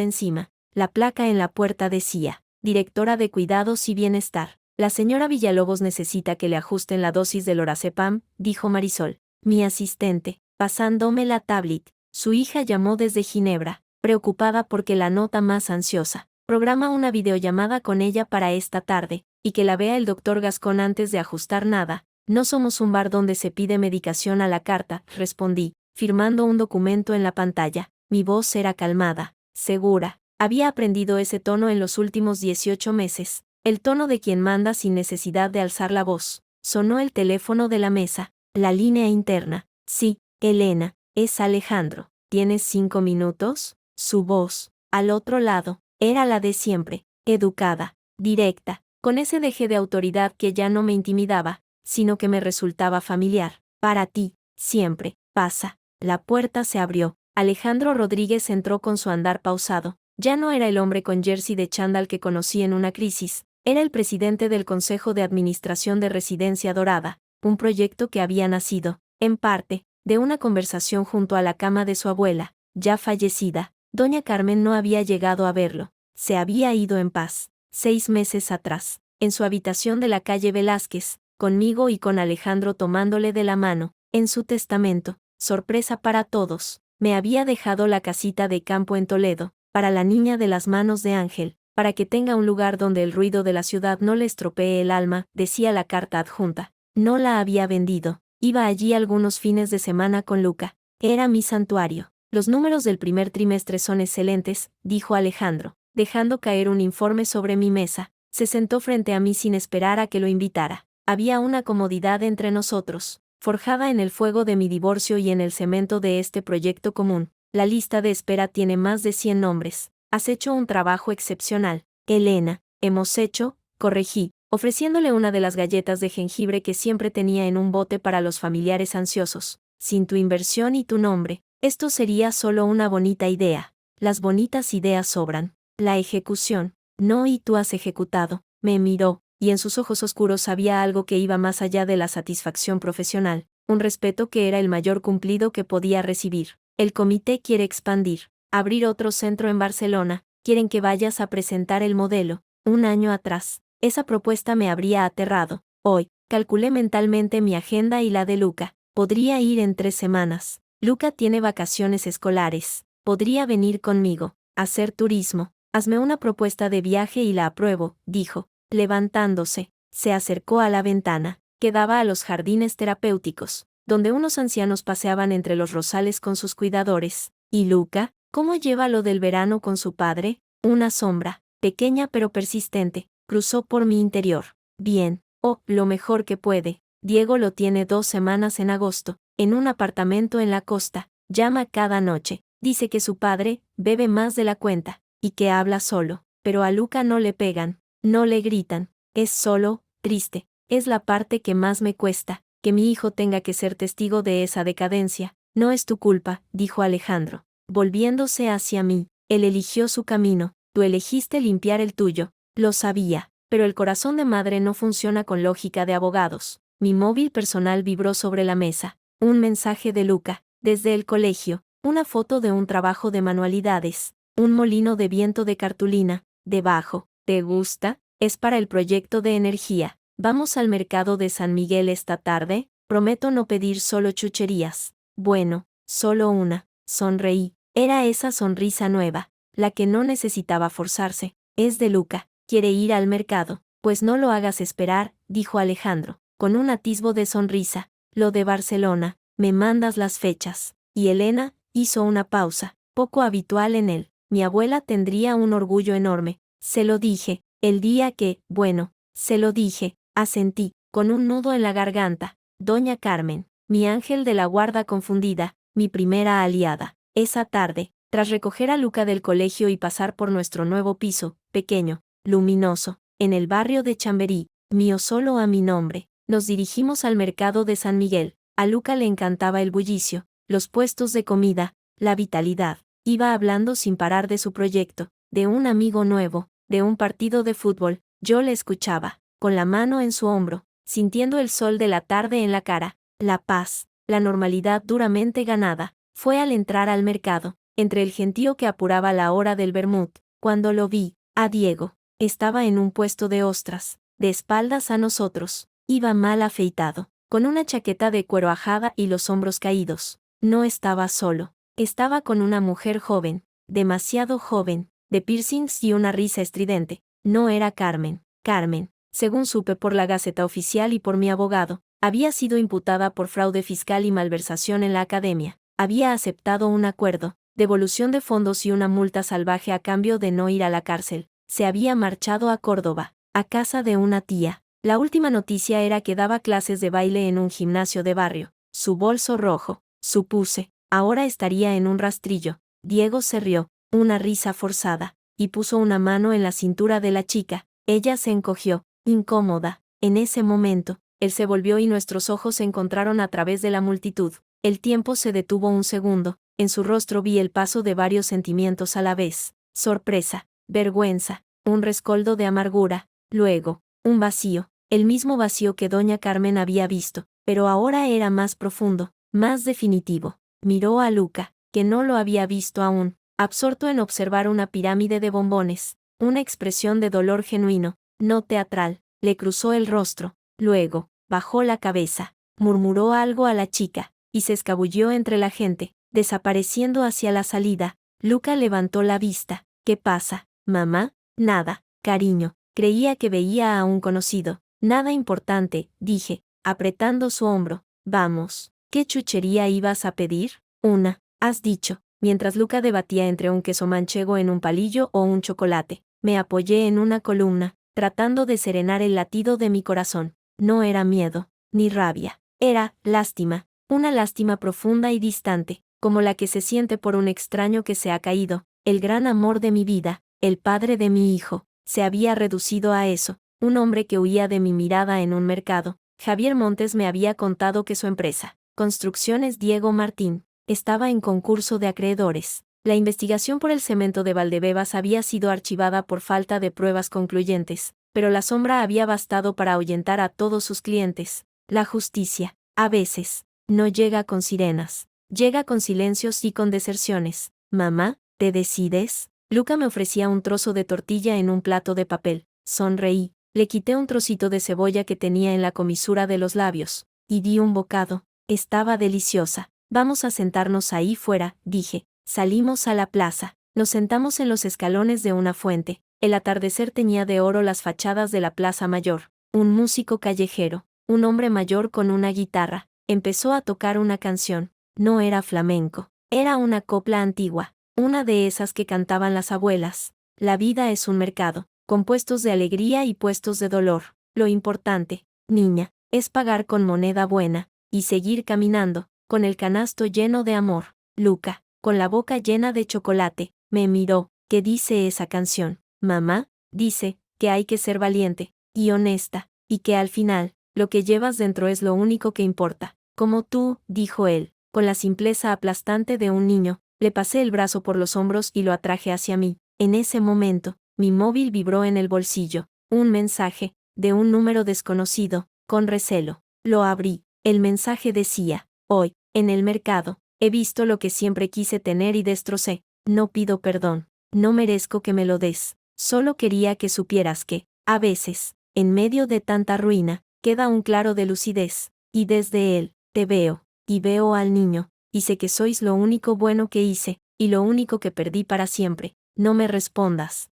encima. La placa en la puerta decía: Directora de Cuidados y Bienestar. La señora Villalobos necesita que le ajusten la dosis de lorazepam, dijo Marisol, mi asistente, pasándome la tablet. Su hija llamó desde Ginebra, preocupada porque la nota más ansiosa. Programa una videollamada con ella para esta tarde, y que la vea el doctor Gascón antes de ajustar nada. No somos un bar donde se pide medicación a la carta, respondí, firmando un documento en la pantalla. Mi voz era calmada, segura. Había aprendido ese tono en los últimos 18 meses, el tono de quien manda sin necesidad de alzar la voz. Sonó el teléfono de la mesa, la línea interna. Sí, Elena, es Alejandro. ¿Tienes 5 minutos? Su voz, al otro lado, era la de siempre, educada, directa, con ese deje de autoridad que ya no me intimidaba, sino que me resultaba familiar. Para ti, siempre, pasa. La puerta se abrió. Alejandro Rodríguez entró con su andar pausado. Ya no era el hombre con jersey de chándal que conocí en una crisis, era el presidente del Consejo de Administración de Residencia Dorada, un proyecto que había nacido, en parte, de una conversación junto a la cama de su abuela, ya fallecida. Doña Carmen no había llegado a verlo, se había ido en paz, 6 meses atrás, en su habitación de la calle Velázquez, conmigo y con Alejandro tomándole de la mano, en su testamento, sorpresa para todos, me había dejado la casita de campo en Toledo, para la niña de las manos de Ángel, para que tenga un lugar donde el ruido de la ciudad no le estropee el alma, decía la carta adjunta. No la había vendido, iba allí algunos fines de semana con Luca, era mi santuario. Los números del primer trimestre son excelentes, dijo Alejandro, dejando caer un informe sobre mi mesa, se sentó frente a mí sin esperar a que lo invitara. Había una comodidad entre nosotros, forjada en el fuego de mi divorcio y en el cemento de este proyecto común. La lista de espera tiene más de 100 nombres. Has hecho un trabajo excepcional, Elena. Hemos hecho, corregí, ofreciéndole una de las galletas de jengibre que siempre tenía en un bote para los familiares ansiosos. Sin tu inversión y tu nombre, esto sería solo una bonita idea. Las bonitas ideas sobran. La ejecución, no, y tú has ejecutado. Me miró, y en sus ojos oscuros había algo que iba más allá de la satisfacción profesional, un respeto que era el mayor cumplido que podía recibir. El comité quiere expandir, abrir otro centro en Barcelona, quieren que vayas a presentar el modelo. Un año atrás, esa propuesta me habría aterrado. Hoy, calculé mentalmente mi agenda y la de Luca. Podría ir en 3 semanas. Luca tiene vacaciones escolares. Podría venir conmigo, hacer turismo. Hazme una propuesta de viaje y la apruebo, dijo, levantándose. Se acercó a la ventana, que daba a los jardines terapéuticos, donde unos ancianos paseaban entre los rosales con sus cuidadores. ¿Y Luca? ¿Cómo lleva lo del verano con su padre? Una sombra, pequeña pero persistente, cruzó por mi interior. Bien, lo mejor que puede. Diego lo tiene 2 semanas en agosto, en un apartamento en la costa. Llama cada noche. Dice que su padre bebe más de la cuenta, y que habla solo. Pero a Luca no le pegan, no le gritan. Es solo, triste. Es la parte que más me cuesta, que mi hijo tenga que ser testigo de esa decadencia. No es tu culpa, dijo Alejandro, volviéndose hacia mí. Él eligió su camino, tú elegiste limpiar el tuyo. Lo sabía, pero el corazón de madre no funciona con lógica de abogados. Mi móvil personal vibró sobre la mesa. Un mensaje de Luca, desde el colegio, una foto de un trabajo de manualidades, un molino de viento de cartulina, debajo. ¿Te gusta? Es para el proyecto de energía. ¿Vamos al mercado de San Miguel esta tarde? Prometo no pedir solo chucherías. Bueno, solo una. Sonreí. Era esa sonrisa nueva, la que no necesitaba forzarse. Es de Luca. Quiere ir al mercado. Pues no lo hagas esperar, dijo Alejandro, con un atisbo de sonrisa. Lo de Barcelona, me mandas las fechas. Y Elena hizo una pausa, poco habitual en él. Mi abuela tendría un orgullo enorme. Se lo dije, el día que, bueno, se lo dije, asentí, con un nudo en la garganta. Doña Carmen, mi ángel de la guarda confundida, mi primera aliada. Esa tarde, tras recoger a Luca del colegio y pasar por nuestro nuevo piso, pequeño, luminoso, en el barrio de Chamberí, mío solo a mi nombre, nos dirigimos al mercado de San Miguel. A Luca le encantaba el bullicio, los puestos de comida, la vitalidad. Iba hablando sin parar de su proyecto, de un amigo nuevo, de un partido de fútbol. Yo le escuchaba, con la mano en su hombro, sintiendo el sol de la tarde en la cara, la paz, la normalidad duramente ganada. Fue al entrar al mercado, entre el gentío que apuraba la hora del vermut, cuando lo vi, a Diego. Estaba en un puesto de ostras, de espaldas a nosotros. Iba mal afeitado, con una chaqueta de cuero ajada y los hombros caídos. No estaba solo. Estaba con una mujer joven, demasiado joven, de piercings y una risa estridente. No era Carmen. Carmen, según supe por la Gaceta Oficial y por mi abogado, había sido imputada por fraude fiscal y malversación en la academia. Había aceptado un acuerdo, devolución de fondos y una multa salvaje a cambio de no ir a la cárcel. Se había marchado a Córdoba, a casa de una tía. La última noticia era que daba clases de baile en un gimnasio de barrio. Su bolso rojo, supuse, ahora estaría en un rastrillo. Diego se rió, una risa forzada, y puso una mano en la cintura de la chica. Ella se encogió, incómoda. En ese momento, él se volvió y nuestros ojos se encontraron a través de la multitud. El tiempo se detuvo un segundo. En su rostro vi el paso de varios sentimientos a la vez: sorpresa, vergüenza, un rescoldo de amargura, luego, un vacío, el mismo vacío que doña Carmen había visto, pero ahora era más profundo, más definitivo. Miró a Luca, que no lo había visto aún, absorto en observar una pirámide de bombones. Una expresión de dolor genuino, no teatral, le cruzó el rostro. Luego, bajó la cabeza, murmuró algo a la chica, y se escabulló entre la gente, desapareciendo hacia la salida. Luca levantó la vista. ¿Qué pasa, mamá? Nada, cariño, creía que veía a un conocido. Nada importante, dije, apretando su hombro. Vamos, ¿qué chuchería ibas a pedir? Una, has dicho, mientras Luca debatía entre un queso manchego en un palillo o un chocolate. Me apoyé en una columna, tratando de serenar el latido de mi corazón. No era miedo, ni rabia. Era lástima, una lástima profunda y distante, como la que se siente por un extraño que se ha caído. El gran amor de mi vida, el padre de mi hijo, se había reducido a eso, un hombre que huía de mi mirada en un mercado. Javier Montes me había contado que su empresa, Construcciones Diego Martín, estaba en concurso de acreedores. La investigación por el cemento de Valdebebas había sido archivada por falta de pruebas concluyentes, pero la sombra había bastado para ahuyentar a todos sus clientes. La justicia, a veces, no llega con sirenas, llega con silencios y con deserciones. Mamá, ¿te decides? Luca me ofrecía un trozo de tortilla en un plato de papel. Sonreí, le quité un trocito de cebolla que tenía en la comisura de los labios, y di un bocado. Estaba deliciosa. Vamos a sentarnos ahí fuera, dije. Salimos a la plaza. Nos sentamos en los escalones de una fuente. El atardecer teñía de oro las fachadas de la Plaza Mayor. Un músico callejero, un hombre mayor con una guitarra, empezó a tocar una canción. No era flamenco, era una copla antigua, una de esas que cantaban las abuelas. La vida es un mercado, con puestos de alegría y puestos de dolor. Lo importante, niña, es pagar con moneda buena, y seguir caminando, con el canasto lleno de amor. Luca, con la boca llena de chocolate, me miró. ¿Qué dice esa canción? Mamá, dice, que hay que ser valiente, y honesta, y que al final, lo que llevas dentro es lo único que importa. Como tú, dijo él, con la simpleza aplastante de un niño. Le pasé el brazo por los hombros y lo atraje hacia mí. En ese momento, mi móvil vibró en el bolsillo. Un mensaje, de un número desconocido, con recelo. Lo abrí. El mensaje decía: hoy, en el mercado, he visto lo que siempre quise tener y destrocé. No pido perdón. No merezco que me lo des. Solo quería que supieras que, a veces, en medio de tanta ruina, queda un claro de lucidez, y desde él, te veo, y veo al niño, y sé que sois lo único bueno que hice, y lo único que perdí para siempre. No me respondas.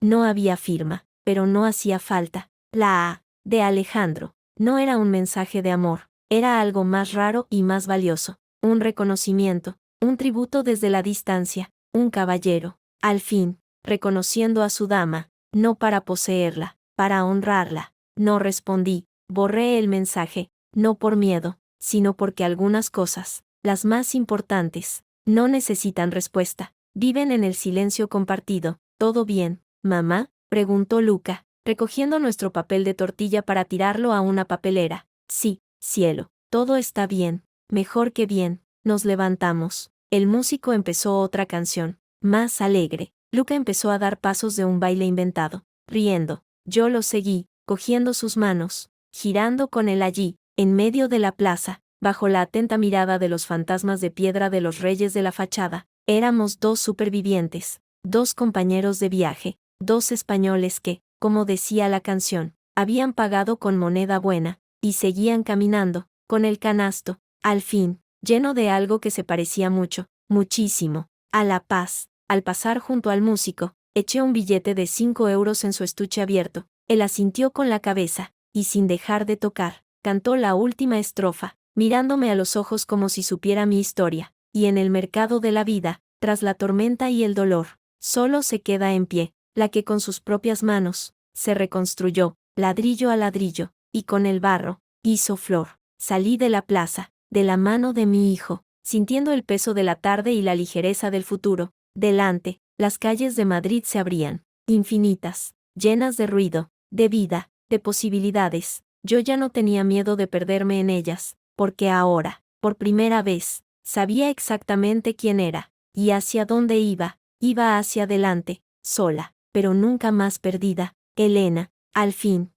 No había firma, pero no hacía falta. La A, de Alejandro, no era un mensaje de amor, era algo más raro y más valioso, un reconocimiento, un tributo desde la distancia, un caballero, al fin, reconociendo a su dama, no para poseerla, para honrarla. No respondí, borré el mensaje, no por miedo, sino porque algunas cosas, las más importantes, no necesitan respuesta, viven en el silencio compartido. ¿Todo bien, mamá?, preguntó Luca, recogiendo nuestro papel de tortilla para tirarlo a una papelera. Sí, cielo, todo está bien, mejor que bien. Nos levantamos. El músico empezó otra canción, más alegre. Luca empezó a dar pasos de un baile inventado, riendo. Yo lo seguí, cogiendo sus manos, girando con él allí, en medio de la plaza, bajo la atenta mirada de los fantasmas de piedra de los reyes de la fachada. Éramos dos supervivientes, dos compañeros de viaje, dos españoles que, como decía la canción, habían pagado con moneda buena, y seguían caminando, con el canasto, al fin, lleno de algo que se parecía mucho, muchísimo, a la paz. Al pasar junto al músico, eché un billete de 5 euros en su estuche abierto. Él asintió con la cabeza, y sin dejar de tocar, cantó la última estrofa, mirándome a los ojos como si supiera mi historia. Y en el mercado de la vida, tras la tormenta y el dolor, solo se queda en pie, la que con sus propias manos, se reconstruyó, ladrillo a ladrillo, y con el barro, hizo flor. Salí de la plaza, de la mano de mi hijo, sintiendo el peso de la tarde y la ligereza del futuro. Delante, las calles de Madrid se abrían, infinitas, llenas de ruido, de vida, de posibilidades. Yo ya no tenía miedo de perderme en ellas, porque ahora, por primera vez, sabía exactamente quién era, y hacia dónde iba. Iba hacia adelante, sola, pero nunca más perdida. Elena, al fin,